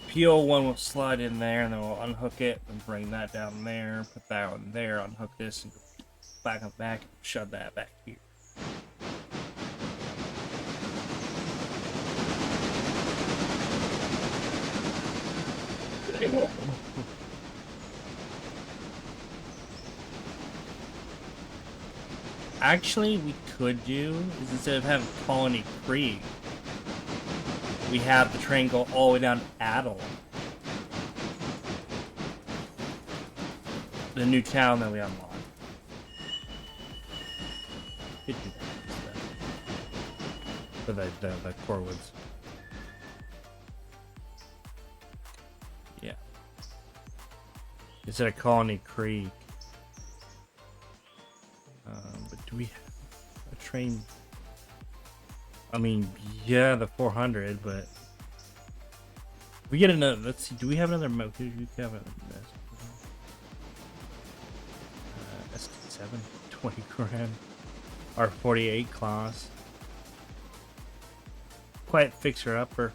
PO1 will slide in there, and then we'll unhook it and bring that down there, put that one there, unhook this, and go back on the back, and shove that back here. Actually, we could do is instead of having Colony Creek, we have the train go all the way down to Adel, the new town that we unlocked. Could do that for the Corwoods. Yeah. Instead of Colony Creek. But do we have a train? I mean, yeah, the 400, but We get another. Let's see. Do we have another mode? We have another ST7, 20 grand. Our 48 class. Quiet fixer upper.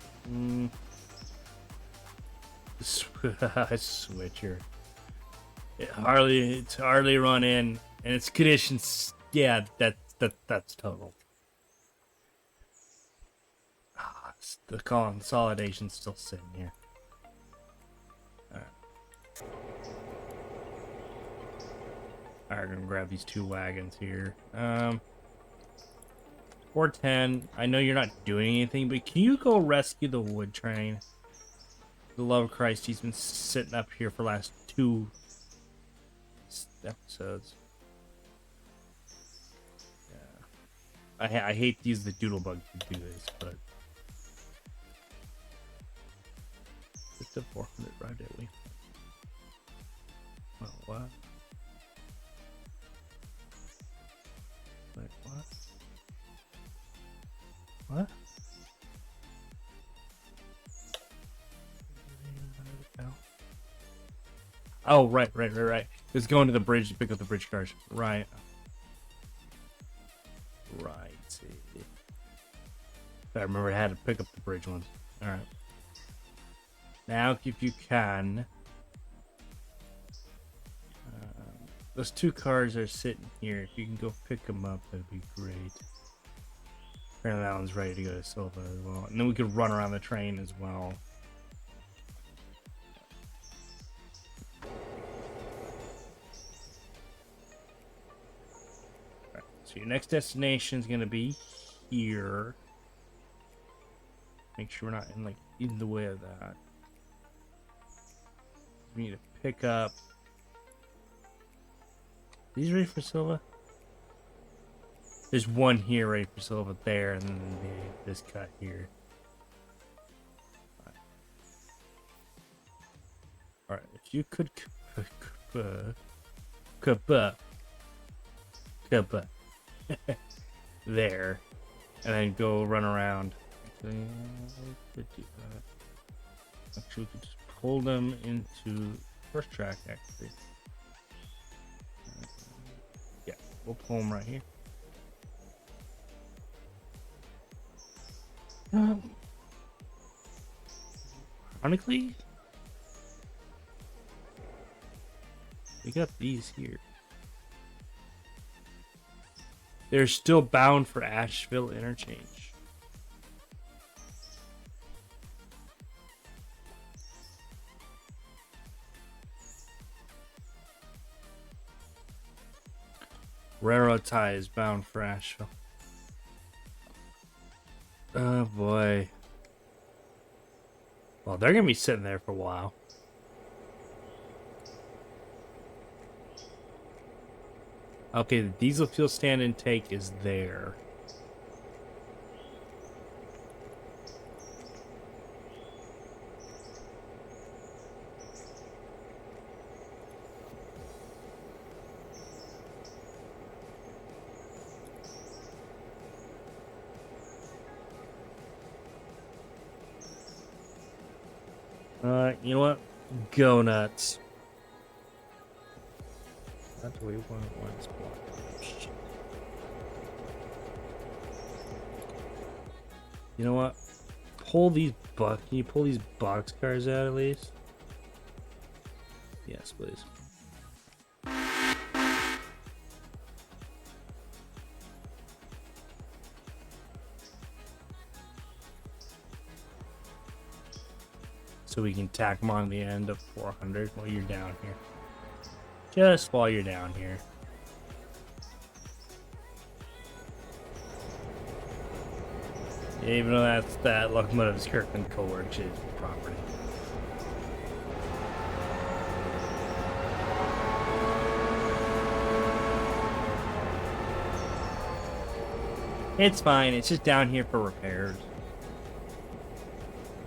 Switcher. It's hardly run in, and its conditions. Yeah, that's total. The consolidation's still sitting here. Alright. Alright, we're gonna grab these two wagons here. 410. I know you're not doing anything, but can you go rescue the wood train? For the love of Christ, he's been sitting up here for the last 2 episodes. Yeah. I hate to use the doodle bug to do this, but it's a 400 right at least. Well, what? Wait, what? What? Oh, right. It's going to the bridge to pick up the bridge cars. Right. See. I remember I had to pick up the bridge ones. Alright. Now, if you can... those 2 cars are sitting here. If you can go pick them up, that'd be great. Apparently that one's ready to go to Silva as well. And then we could run around the train as well. Alright, so your next destination is going to be here. Make sure we're not in the way of that. We need to pick up... These ready for Silva? There's one here ready for Silva there, and then this cut here. Alright, if you could there, and then go run around. Actually, we could just pull them into first track, actually. Yeah, we'll pull them right here. Ironically, we got these here. They're still bound for Asheville interchange. Railroad tie is bound for Asheville. Oh boy. Well, they're gonna be sitting there for a while. Okay, the diesel fuel stand intake is there. You know what? Go nuts. That's what we want one spot. You know what? Can you pull these box cars out at least? Yes, please. So we can tack them on the end of 400 while you're down here. Just while you're down here. Even though that locomotive's Kirkland Coworks property. It's fine, it's just down here for repairs.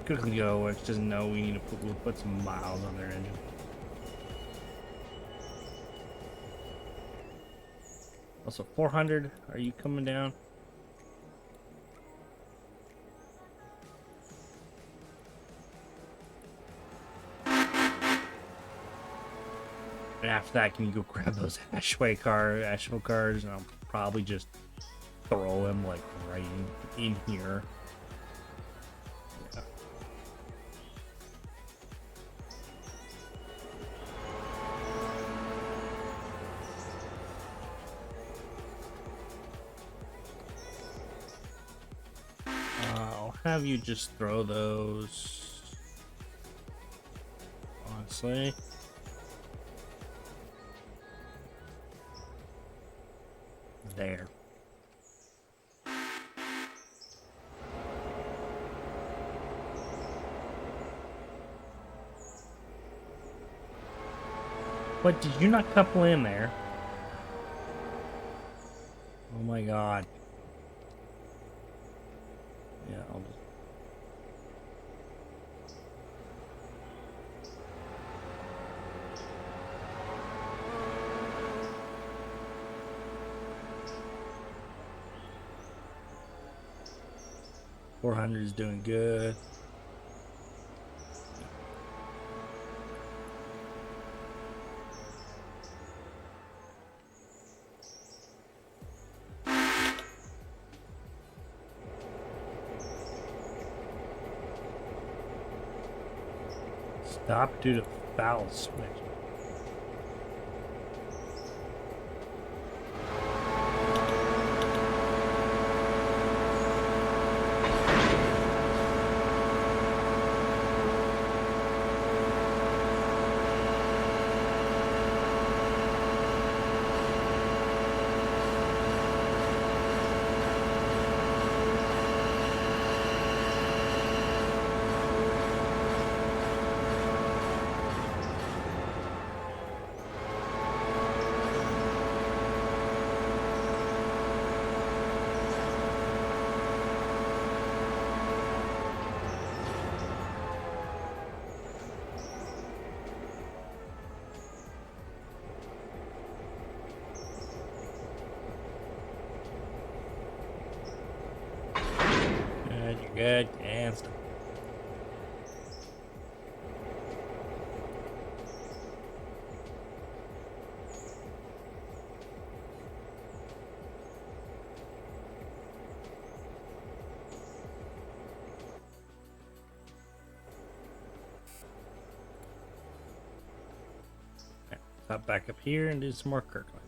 Kirkland Coworks doesn't know we need to put some miles on their engine. Also, 400, are you coming down? And after that, can you go grab those Asheville cars, and I'll probably just throw them like right in here. Yeah. I'll have you just throw those. Honestly. There. What, did you not couple in there? Oh my god. Yeah, I'll just... $400 is doing good. Stop due to foul switch. Good, you're good, and stop. Hop back up here and do some more Kirkland.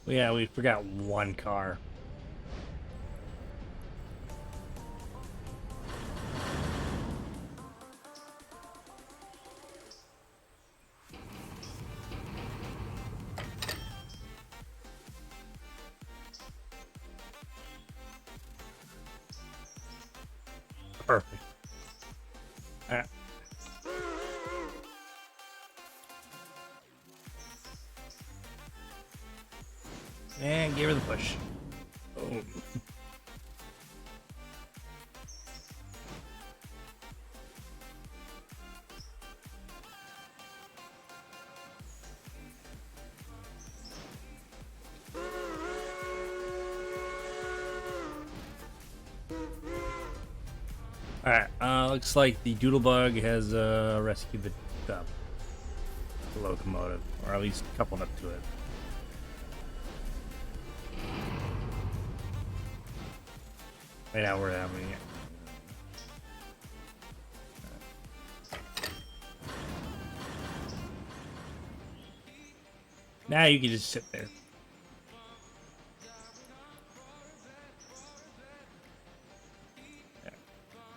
Yeah, we forgot one car. Perfect. All right. And give her the push. Boom. Alright, looks like the Doodlebug has rescued the locomotive, or at least coupled up to it. Right now we're having it. Now you can just sit there.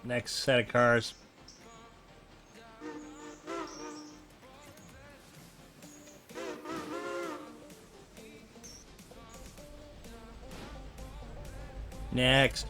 Next set of cars. Next.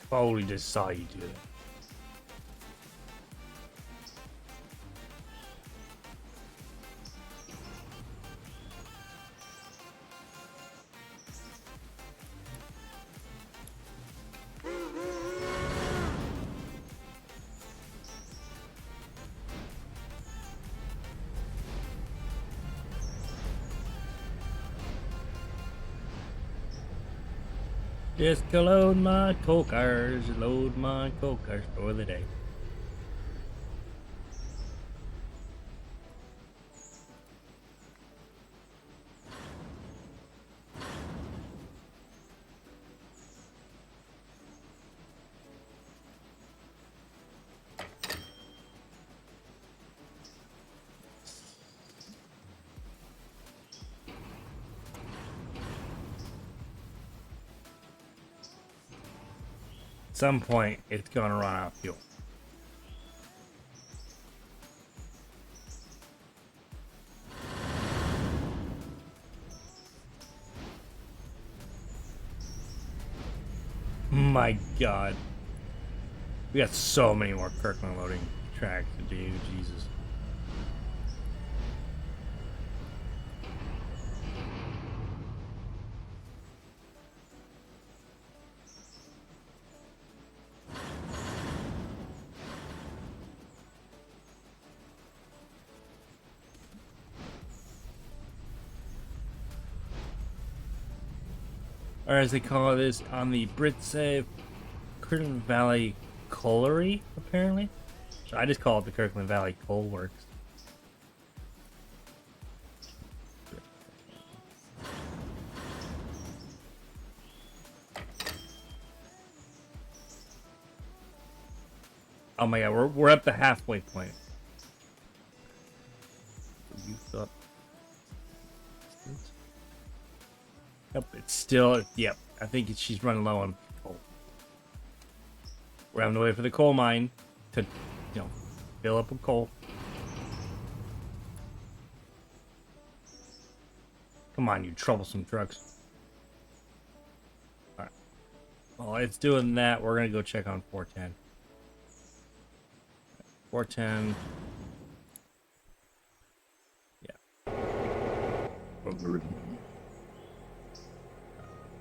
Totally just saw you do it. Just to load my coal cars, load my coal cars for the day. At some point, it's gonna run out of fuel. My God. We got so many more Kirkland loading tracks to do, Jesus. Or as they call this on the Brits, Kirkland Valley Colliery, apparently. So I just call it the Kirkland Valley Coal Works. Oh my God, we're at the halfway point. You thought? Yep, it's still. Yep, I think she's running low on coal. We're having to wait for the coal mine to, fill up with coal. Come on, you troublesome trucks. All right. While it's doing that, we're gonna go check on 410. 410. Yeah.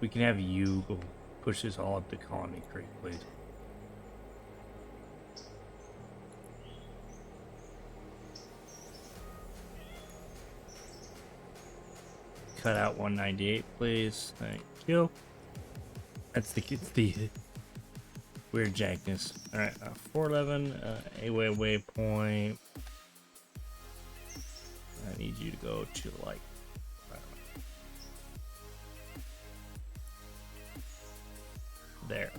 We can have you go push this all up to Colony Creek, please. Cut out 198, please. Thank you. It's the weird jankness. All right, 411, A-way waypoint. I need you to go to like. There.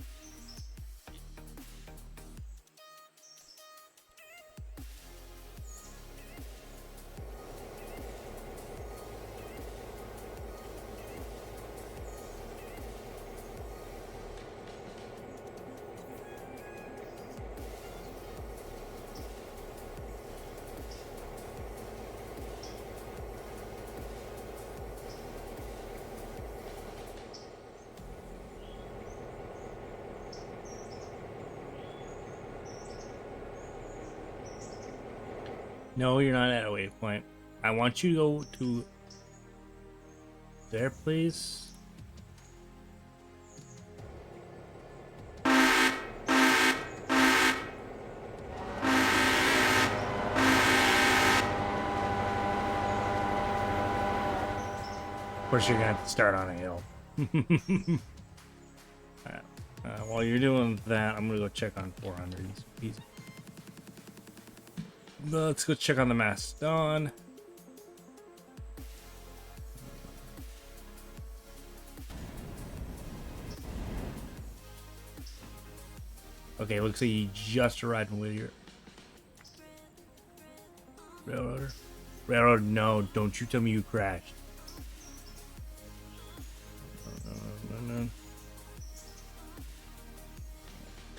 No, you're not at a waypoint. I want you to go to there, please. Of course, you're gonna have to start on a hill. While you're doing that, I'm gonna go check on 400. Easy. Let's go check on the Mastodon. Okay, looks like you just arrived in Whittier. Railroader? Railroad, no, don't you tell me you crashed. No.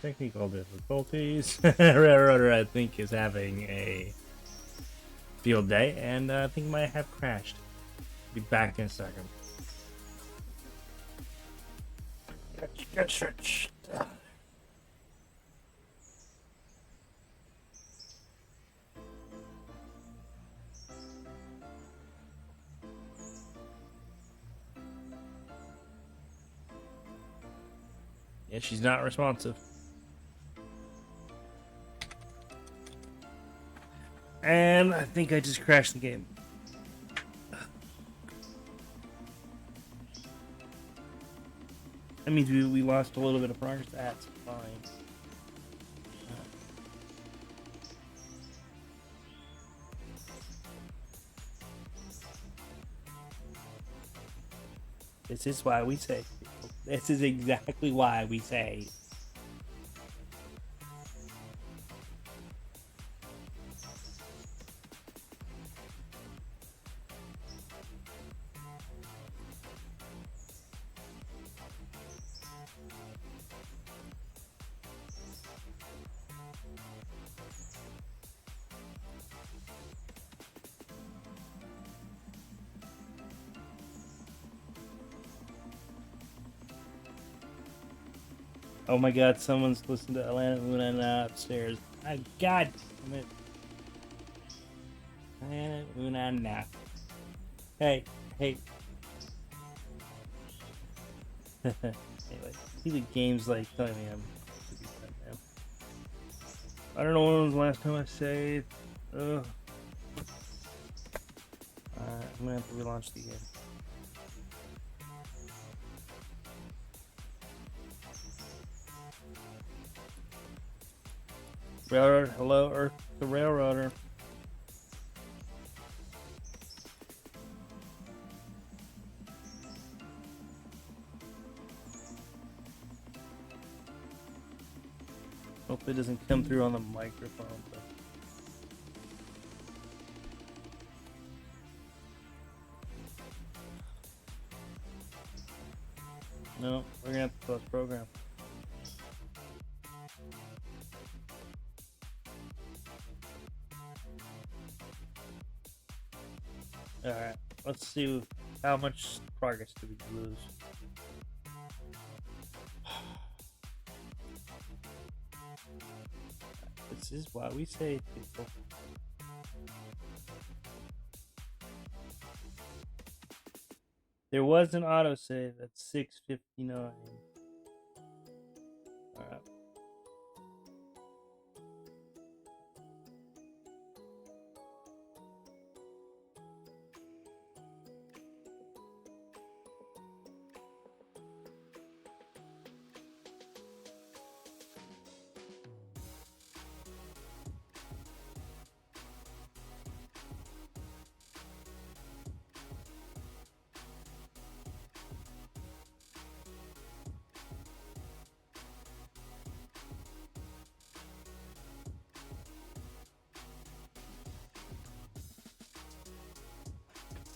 Technical difficulties. Railroader, I think, is having a field day, and I think might have crashed. Be back in a second. Stretch. Yeah, she's not responsive. And I think I just crashed the game. That means we lost a little bit of progress. That's fine. This is why we say. This is exactly why we say. Oh my god, someone's listening to Atlanta Una upstairs. God damn it. Atlanta Una. Hey. Anyway, see the game's like telling me I'm now. I don't know when was the last time I saved. I'm gonna have to relaunch the game. Railroad, hello, Earth the Railroader. Hopefully it doesn't come through on the microphone. But... no, we're gonna have to close program. Alright, let's see how much progress do we lose. This is why we say, people. There was an autosave at 6:59. Alright.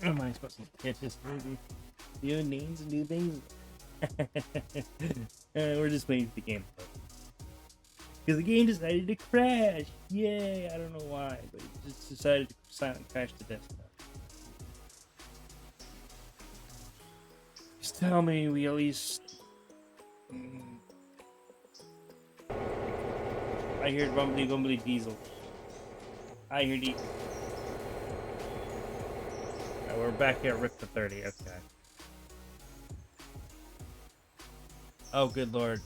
Am I supposed to catch this movie? New names, new things. We're just waiting for the game. Because the game decided to crash. Yay! I don't know why, but it just decided to silent crash the desktop. Just tell me we at least... I hear rumbly gumbly diesel. I hear diesel. Right, we're back here at Rick the 30, okay. Oh, good lord.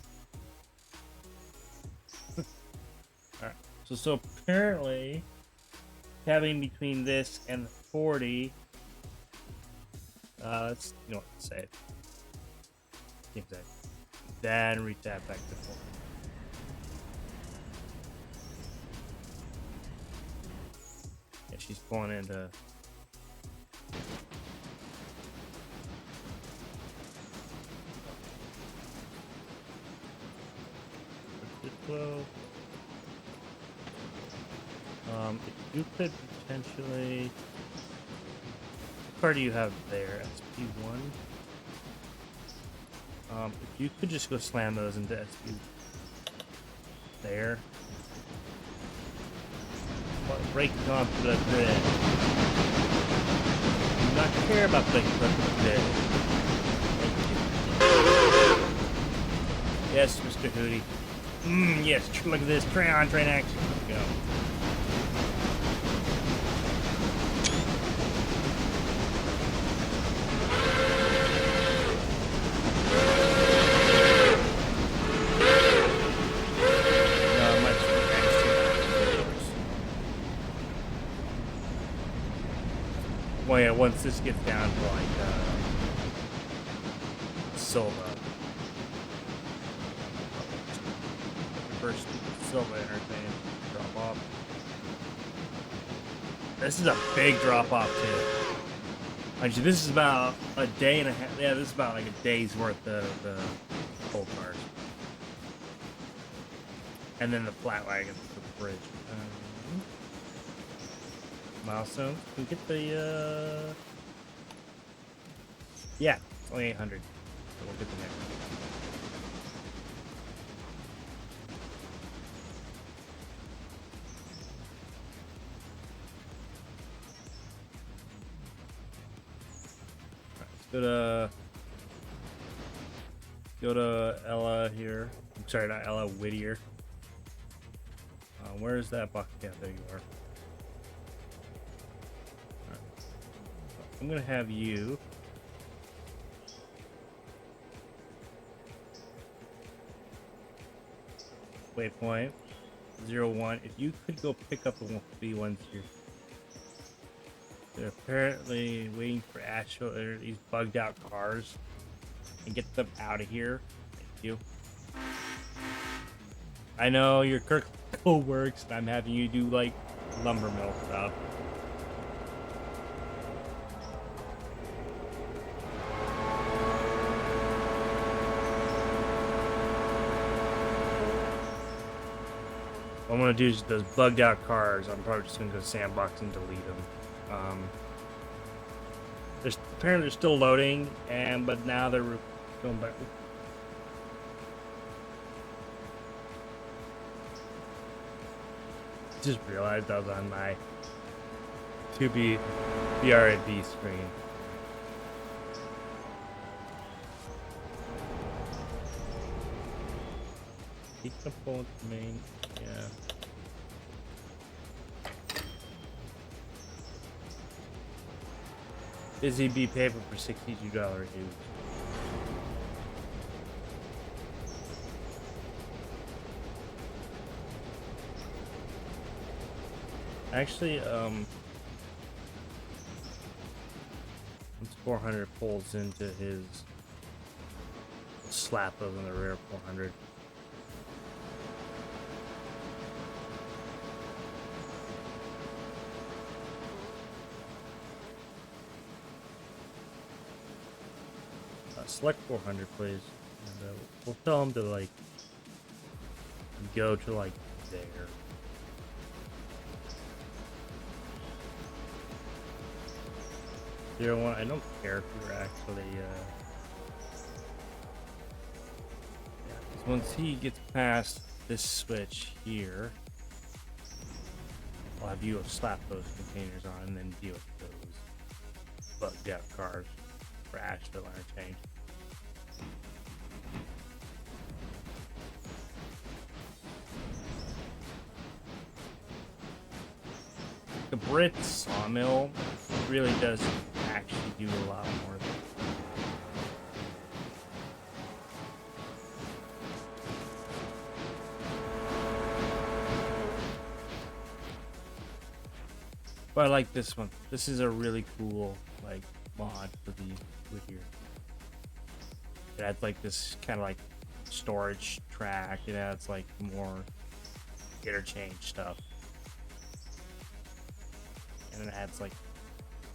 Alright, so apparently, having between this and the 40, let's, you know what, save. Can't save. Then retab back to 40. Yeah, she's pulling into... Asheville. If you could potentially, what car do you have there? SP1. If you could just go slam those into SP there. Breaking onto the grid. Do not care about breaking onto the grid. Yes, Mr. Hootie. Yes, look at this. Train action. Let's go. Well, yeah, once this gets down to like Silva. First Silva entertain drop off. This is a big drop off too. Actually, this is about a day and a half. Yeah, this is about like a day's worth of the coal cars. And then the flat wagons for the bridge. Milestones. Can we get the yeah, it's only 800. So we'll get the next one. Right, let's go to Ella here. I'm sorry, not Ella, Whittier. Where's that bucket? Yeah, there you are. I'm gonna have you waypoint 01. If you could go pick up the B1s here. They're apparently waiting for Asheville, these bugged out cars, and get them out of here. Thank you. I know your Kirk works, and I'm having you do like lumber mill stuff. What I'm gonna do is those bugged out cars. I'm probably just gonna go sandbox and delete them. Apparently they're still loading, but now they're going back. Just realized I was on my 2B BRAB screen. Keep the phone main, yeah. Busy bee paper for $62 dude. Actually, once 400 pulls into his, slap those in the rear 400. Select 400, please. And, we'll tell him to like go to like there. 01. I don't care if you're actually. Yeah, 'cause once he gets past this switch here, I'll have you slap those containers on and then deal with those bugged out cars for Asheville Interchange. The Brit sawmill really does actually do a lot more. But I like this one. This is a really cool like mod for the Whittier. It adds like this kind of like storage track. It adds like more interchange stuff. And it adds like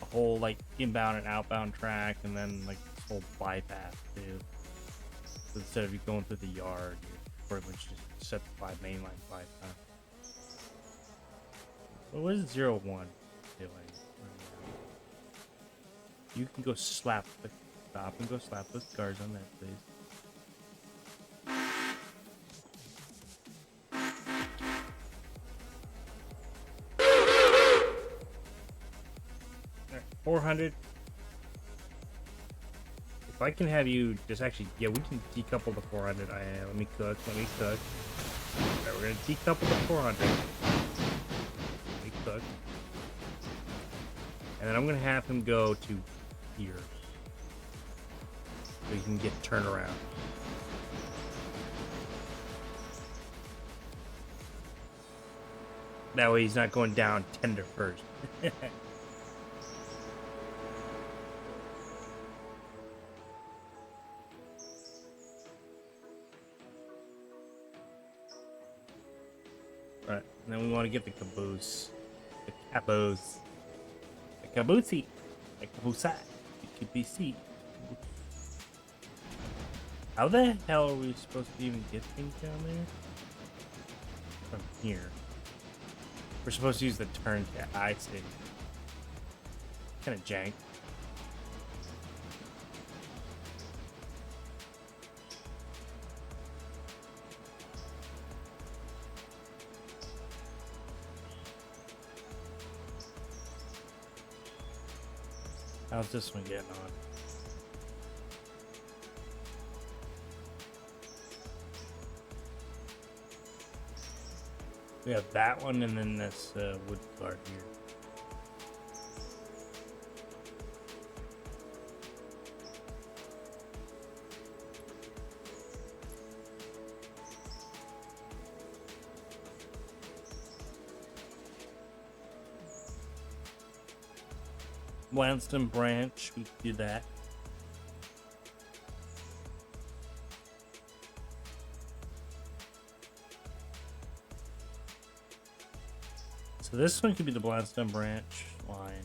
a whole like inbound and outbound track, and then like this whole bypass too. So instead of you going through the yard, pretty much just set the 5 mainline 5 times. So what is 0-1 doing? You can go stop and go slap those guards on that, please. Alright, 400. If I can have you just actually, yeah, we can decouple the 400. Let me cook. Alright, we're gonna decouple the 400. Let me cook. And then I'm gonna have him go to here. So you can get turned around. That way he's not going down tender first. Right, and then we want to get the caboose. The caboose. The caboose. The caboose. The caboose. How the hell are we supposed to even get things down there? From here. We're supposed to use the turn cat. I see. Kind of jank. How's this one getting on? We have that one and then this wood guard here. Lanston branch, we can do that. So this one could be the Bladstone branch line.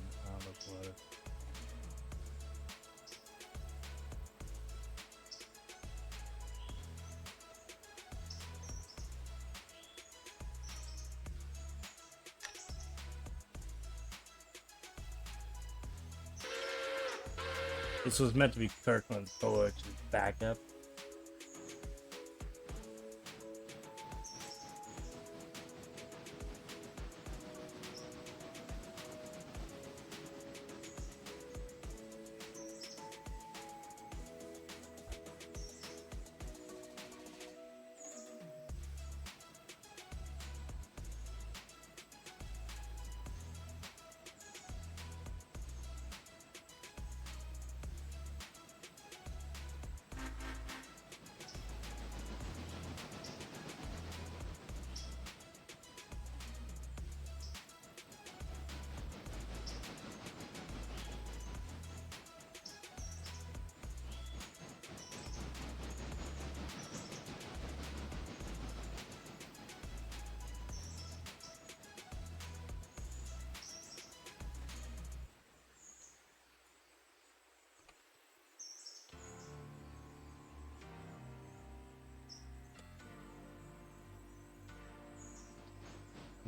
This was meant to be Kirkland's Bullock's backup.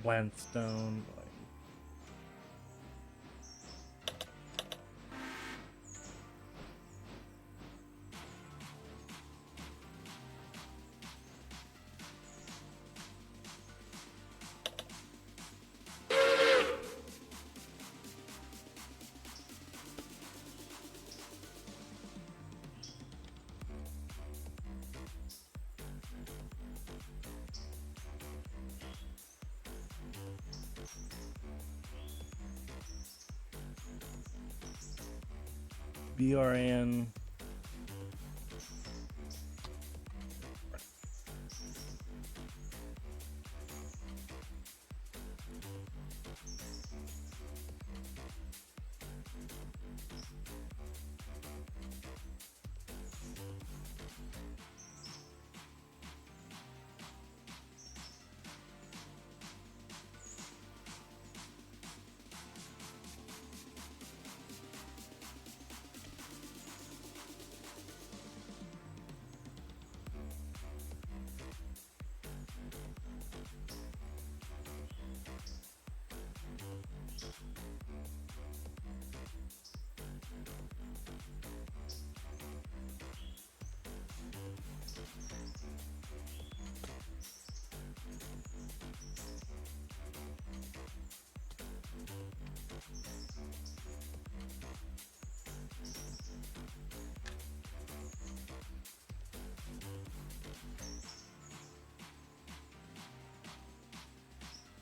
Blandstone. BRN.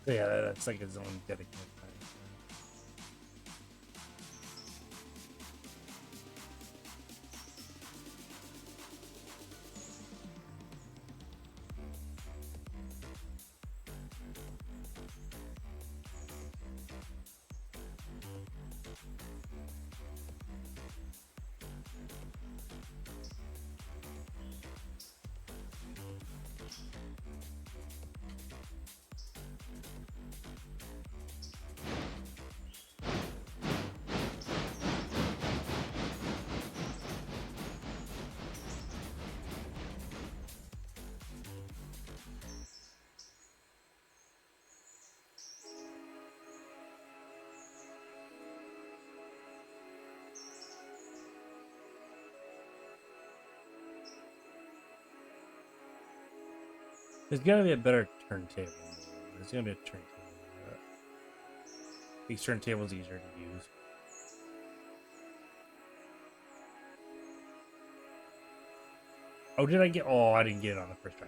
So yeah, that's like his own dedicated thing. There's gotta be a better turntable. There's gonna be a turntable. These turntables easier to use. Oh, did I get? Oh, I didn't get it on the first try.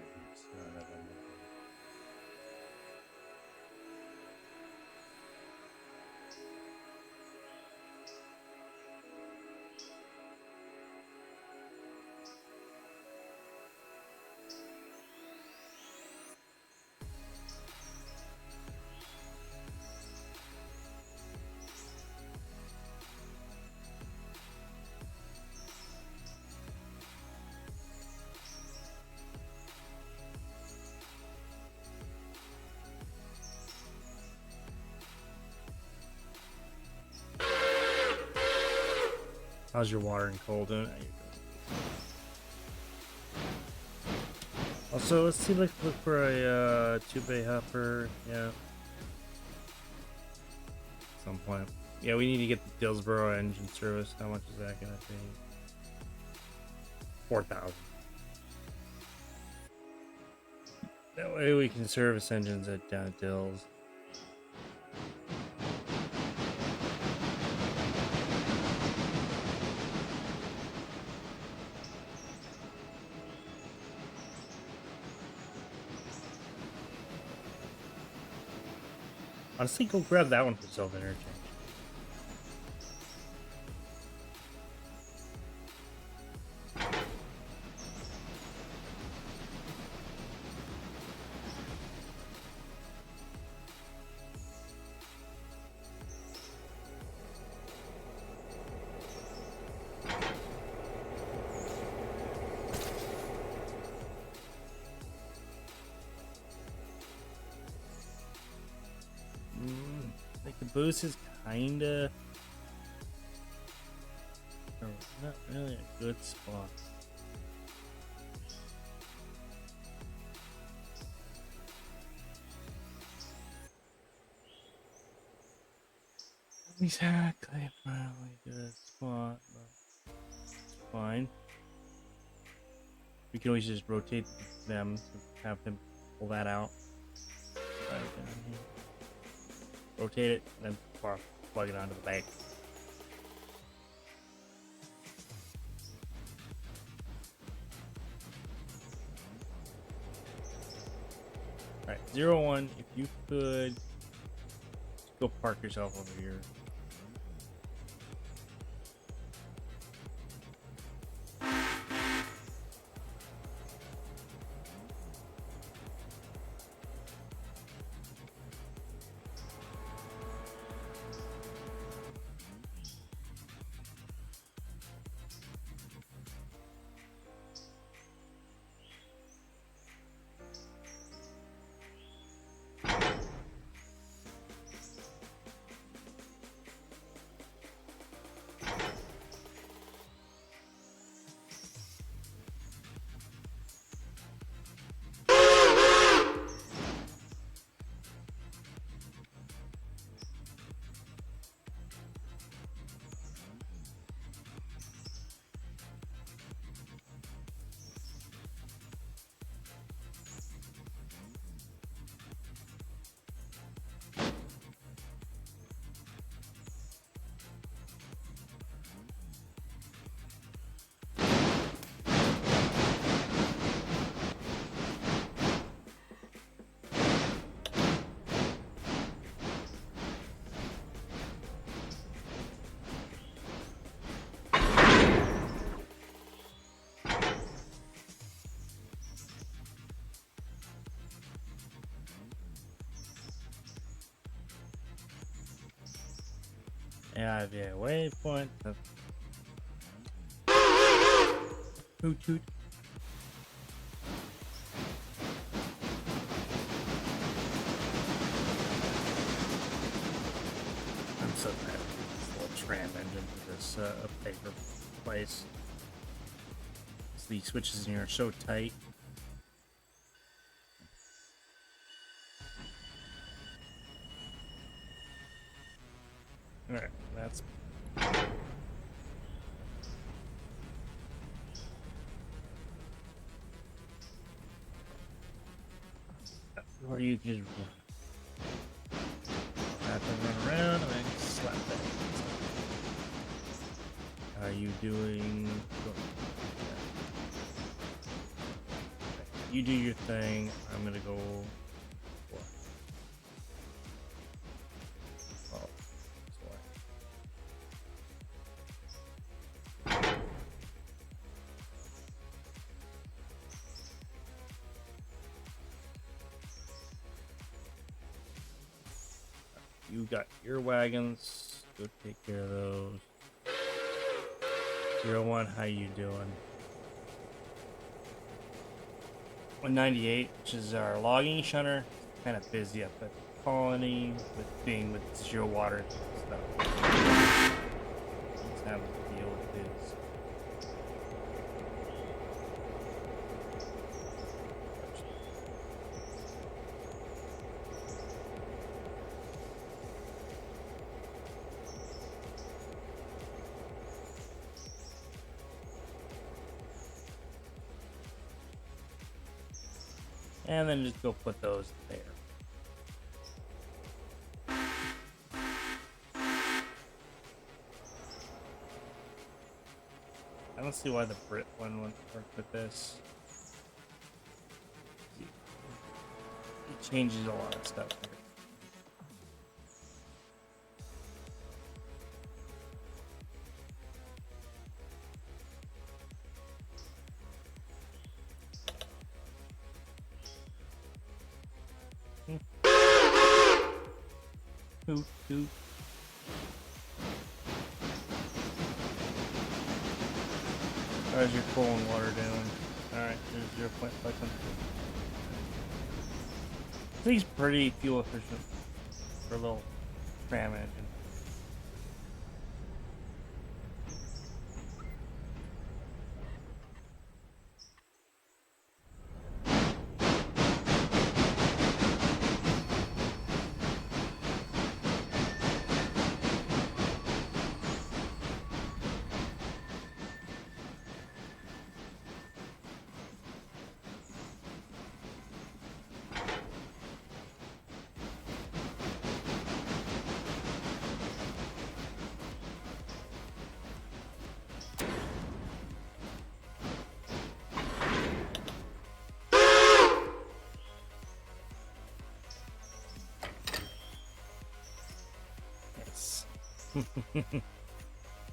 How's your water and cold doing? Also, let's see. Look for a 2-bay hopper. Yeah. At some point. Yeah, we need to get the Dillsboro engine service. How much is that gonna be? 4,000. That way we can service engines at Dills. Honestly, go grab that one for self-interchange. Like the boost is kinda not really a good spot. Exactly, probably a good spot, but it's fine. We can always just rotate them to have him pull that out. Right down here. Rotate it, and then plug it onto the back. Alright, 01, if you could go park yourself over here. Yeah, waypoint. Toot toot. I'm so bad at this little tram engine for this paper place. These switches in here are so tight. Alright, that's... Or you just have to run around and then slap that. Are you doing... You do your thing. I'm gonna go... Oh, you got your wagons. Go take care of those. 01, how you doing? 198, which is our logging shunner. Kind of busy up at the colony with zero water stuff. He's having to deal with his. And then just go put those there. I don't see why the Brit one wouldn't work with this. It changes a lot of stuff here. Toot, toot. How's your coal and water doing? Alright, there's 0.5. I think it's pretty fuel efficient for a little tram engine.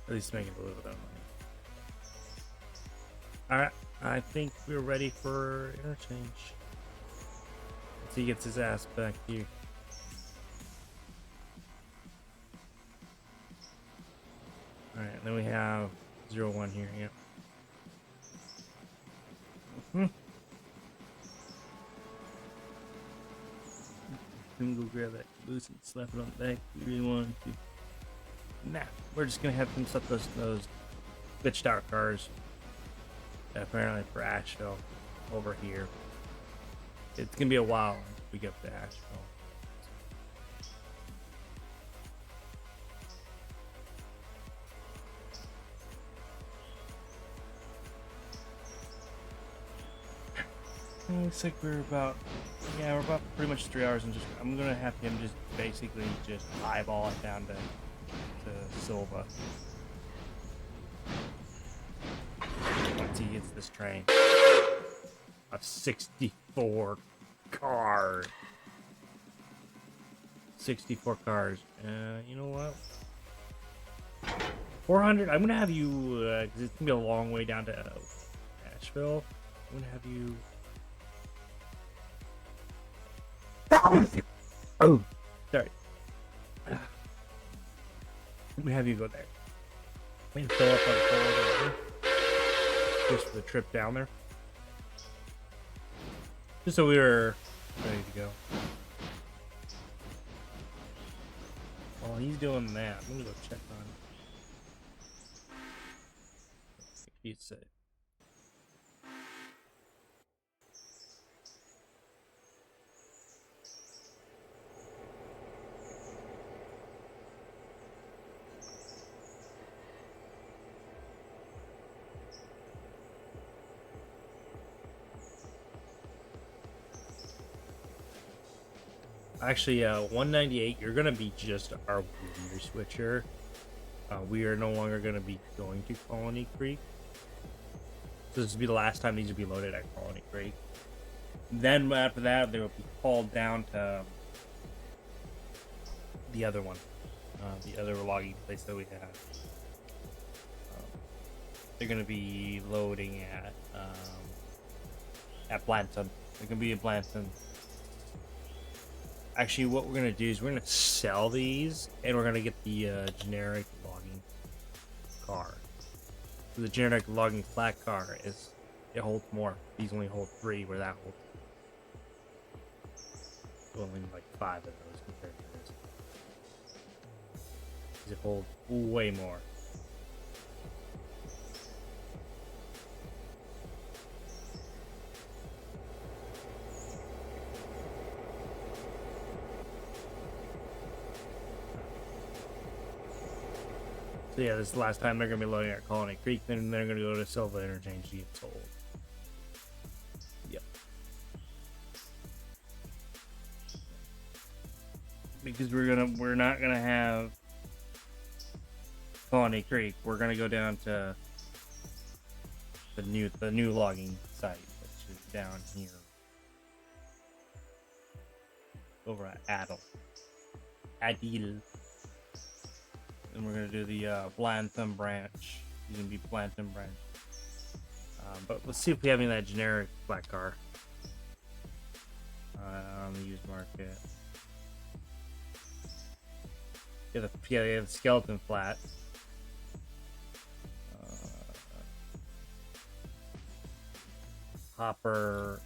At least making a little bit of money. Alright, I think we're ready for interchange. Once he gets his ass back here. Alright, and then we have 01 here, yep. Go grab that caboose and slap it on the back if you really want to. Nah, we're just gonna have him set those glitched out cars. Apparently for Asheville over here. It's gonna be a while until we get to Asheville. Looks like we're about pretty much 3 hours, and just I'm gonna have him just basically just eyeball it down to Silva once he gets this train of 64 cars. 64 cars. You know what? 400. I'm gonna have you because it's gonna be a long way down to Asheville. I'm gonna have you. Oh, sorry. We have you go there. We can fill up on forward just for the trip down there. Just so we were ready to go. While he's doing that, I'm gonna go check on. He's safe. Actually, 198, you're going to be just our leader switcher. We are no longer going to be going to Colony Creek. So this will be the last time these will be loaded at Colony Creek. Then after that, they will be called down to the other one. The other logging place that we have. They're going to be loading at Blanton. They're going to be at Blanton. Actually, what we're going to do is we're going to sell these, and we're going to get the generic logging car. So the generic logging flat car it holds more. These only hold 3, where that holds only like 5 of those compared to this. It holds way more. So yeah, this is the last time they're going to be loading at Colony Creek, then they're going to go to Silva Interchange to get sold. Yep. Because we're not gonna have Colony Creek. We're gonna go down to the new logging site, which is down here over at Adel. And we're gonna do the Blanton branch. It's gonna be Blanton branch. But let's see if we have any of that generic black car on the used market. Yeah, they have the skeleton flat. Hopper.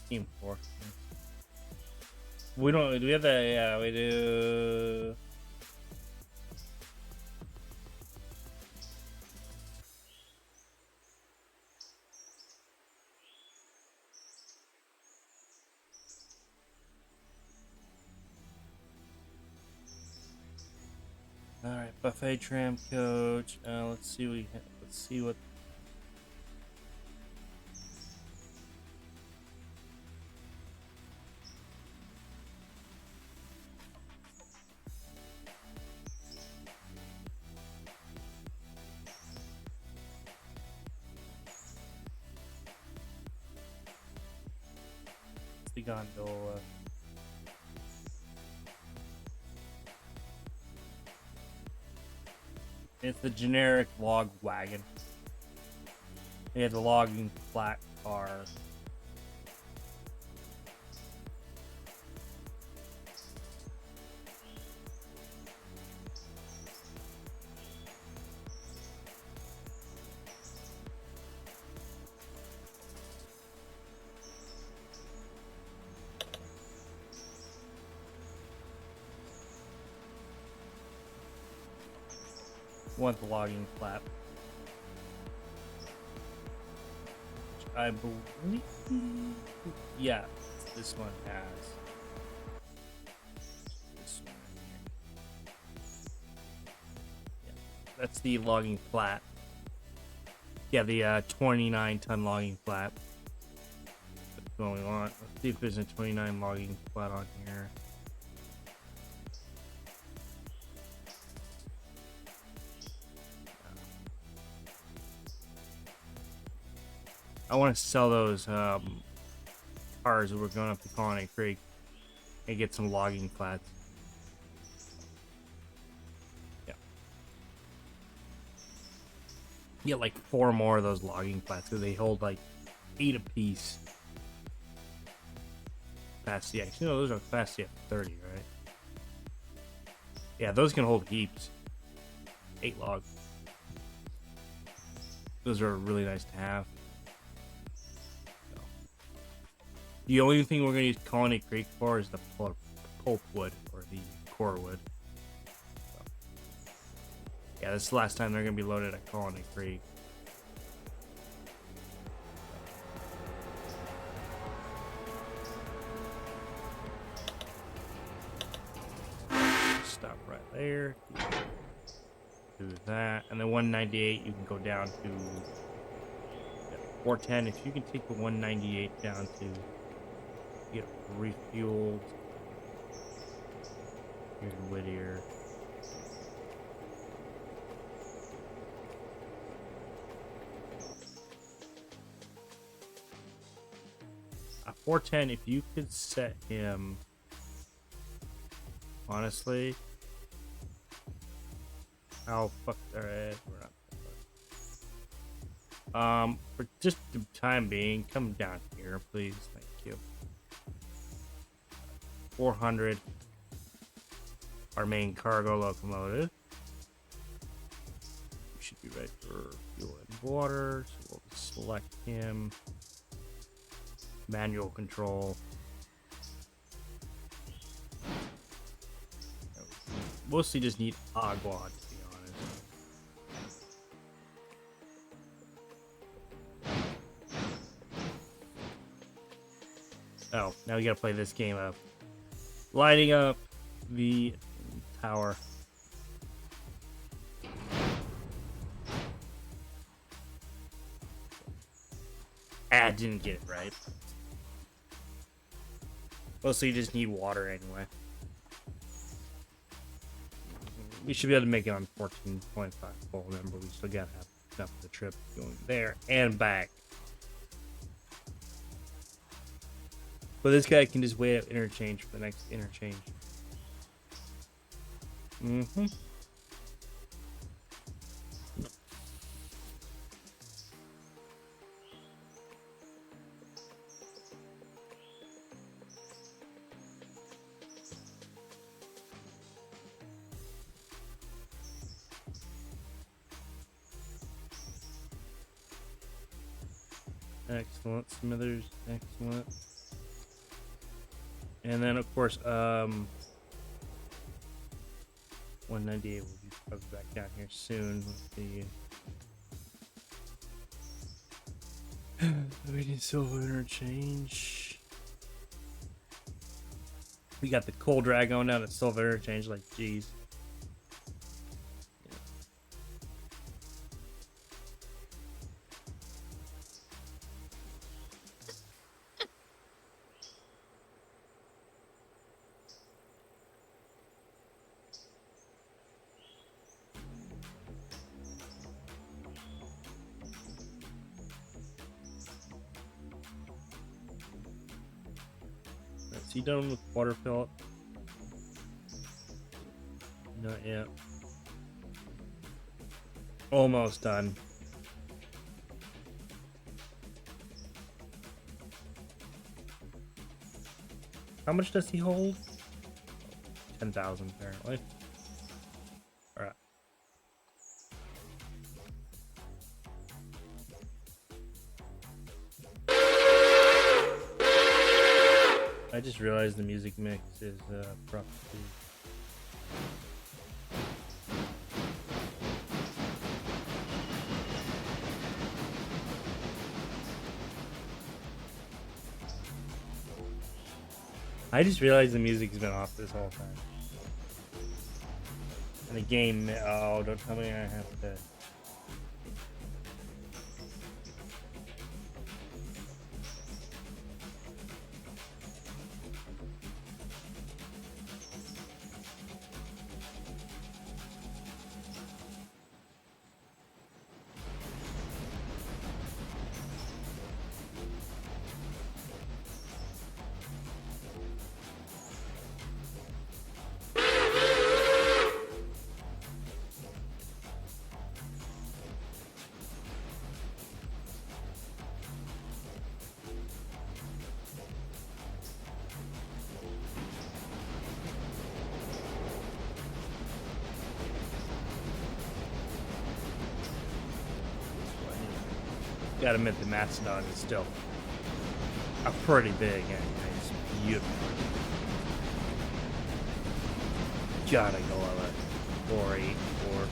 Team 4. We don't. Do we have that? Yeah, we do. All right, buffet tram coach. Let's see. Let's see what. The gondola. It's the generic log wagon. They have the logging flat car. Want the logging flat, which I believe, yeah, this one has. This one. Yeah, that's the logging flat. Yeah, the 29-ton logging flat. That's what we want. Let's see if there's a 29 logging flat on here. I want to sell those cars that were going up to Colony Creek and get some logging flats. Yeah. Get like 4 more of those logging flats because they hold like 8 apiece. capacity. Actually, no, those are capacity at 30, right? Yeah, those can hold heaps. 8 log. Those are really nice to have. So. The only thing we're going to use Colony Creek for is the pulp wood, or the core wood. So. Yeah, this is the last time they're going to be loaded at Colony Creek. Stop right there. Do that, and then 198 you can go down to 410. If you can take the 198 down to get refueled. Here's Whittier. A 410, if you could set him, honestly. Oh fuck! Alright, we're not. For just the time being, come down here, please. Thank you. 400. Our main cargo locomotive. We should be ready for fuel and water. So we'll select him. Manual control. Mostly just need agua. Oh, now we gotta play this game of lighting up the tower. I didn't get it right. Mostly you just need water anyway. We should be able to make it on 14.5 full. Remember, we still gotta have enough of the trip going there and back. But this guy can just wait at interchange for the next interchange. Mm-hmm. Excellent, Smithers. Excellent. And then, of course, 198 will be probably back down here soon with the we need silver interchange. We got the coal drag going down at silver interchange, like geez. Is he done with water pellet? Not yet. Almost done. How much does he hold? 10,000 apparently. Alright. I just realized the music mix is proper. I just realized the music's been off this whole time. And the game, oh, don't tell me I have to. Gotta admit, the Mastodon is still a pretty big and it's beautiful. Gotta go on a 484.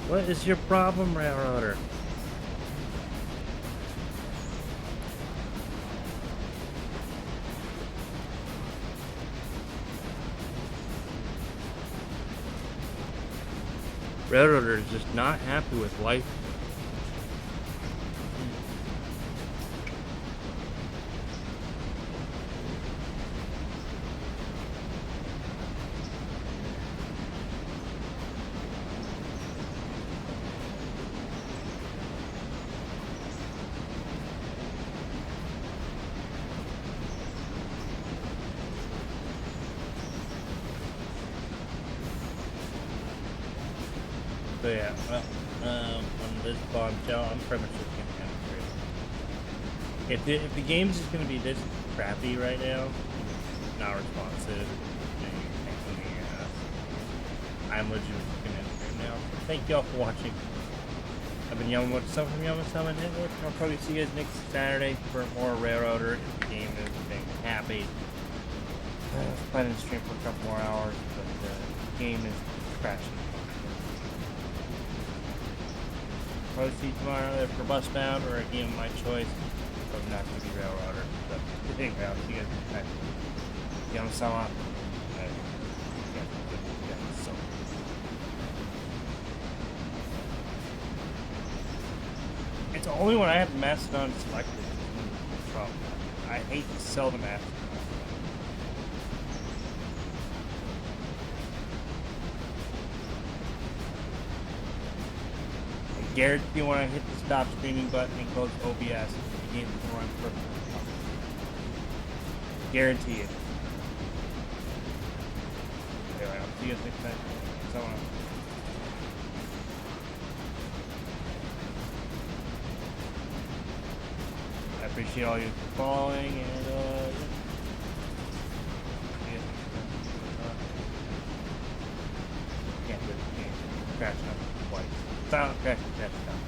What is your problem, Railroader? Railroader is just not happy with life. So yeah, well, on this bombshell, I'm pretty much just gonna have to. If the game's just gonna be this crappy right now, not responsive, I'm legitimately gonna end it right now. So thank y'all for watching. I've been Yellow Stuff from Yellow Summon Network. I'll probably see you guys next Saturday for more Railroader. If the game is being happy. I was planning to stream for a couple more hours, but the game is crashing. Probably see you tomorrow either for Busbound or a game of my choice. But not going to be Railroader. But anyway, I'll see you guys next time. Yellow Summon. It's the only one I have the Mastodon selected. I hate to sell the Mastodon. I guarantee when I hit the stop streaming button and close OBS, the game will run perfectly. Guarantee it. Anyway, I'll see you next time. So I appreciate all you following and can't do it. Crash out twice. Silent crash and crash down.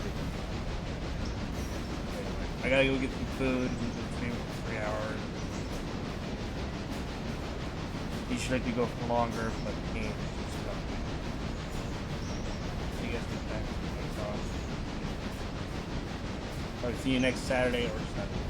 Anyway, I gotta go get some food. We've been streaming for 3 hours. Usually I could go for longer, but the game is just done. See you guys next time. Thanks all. Probably see you next Saturday or Sunday.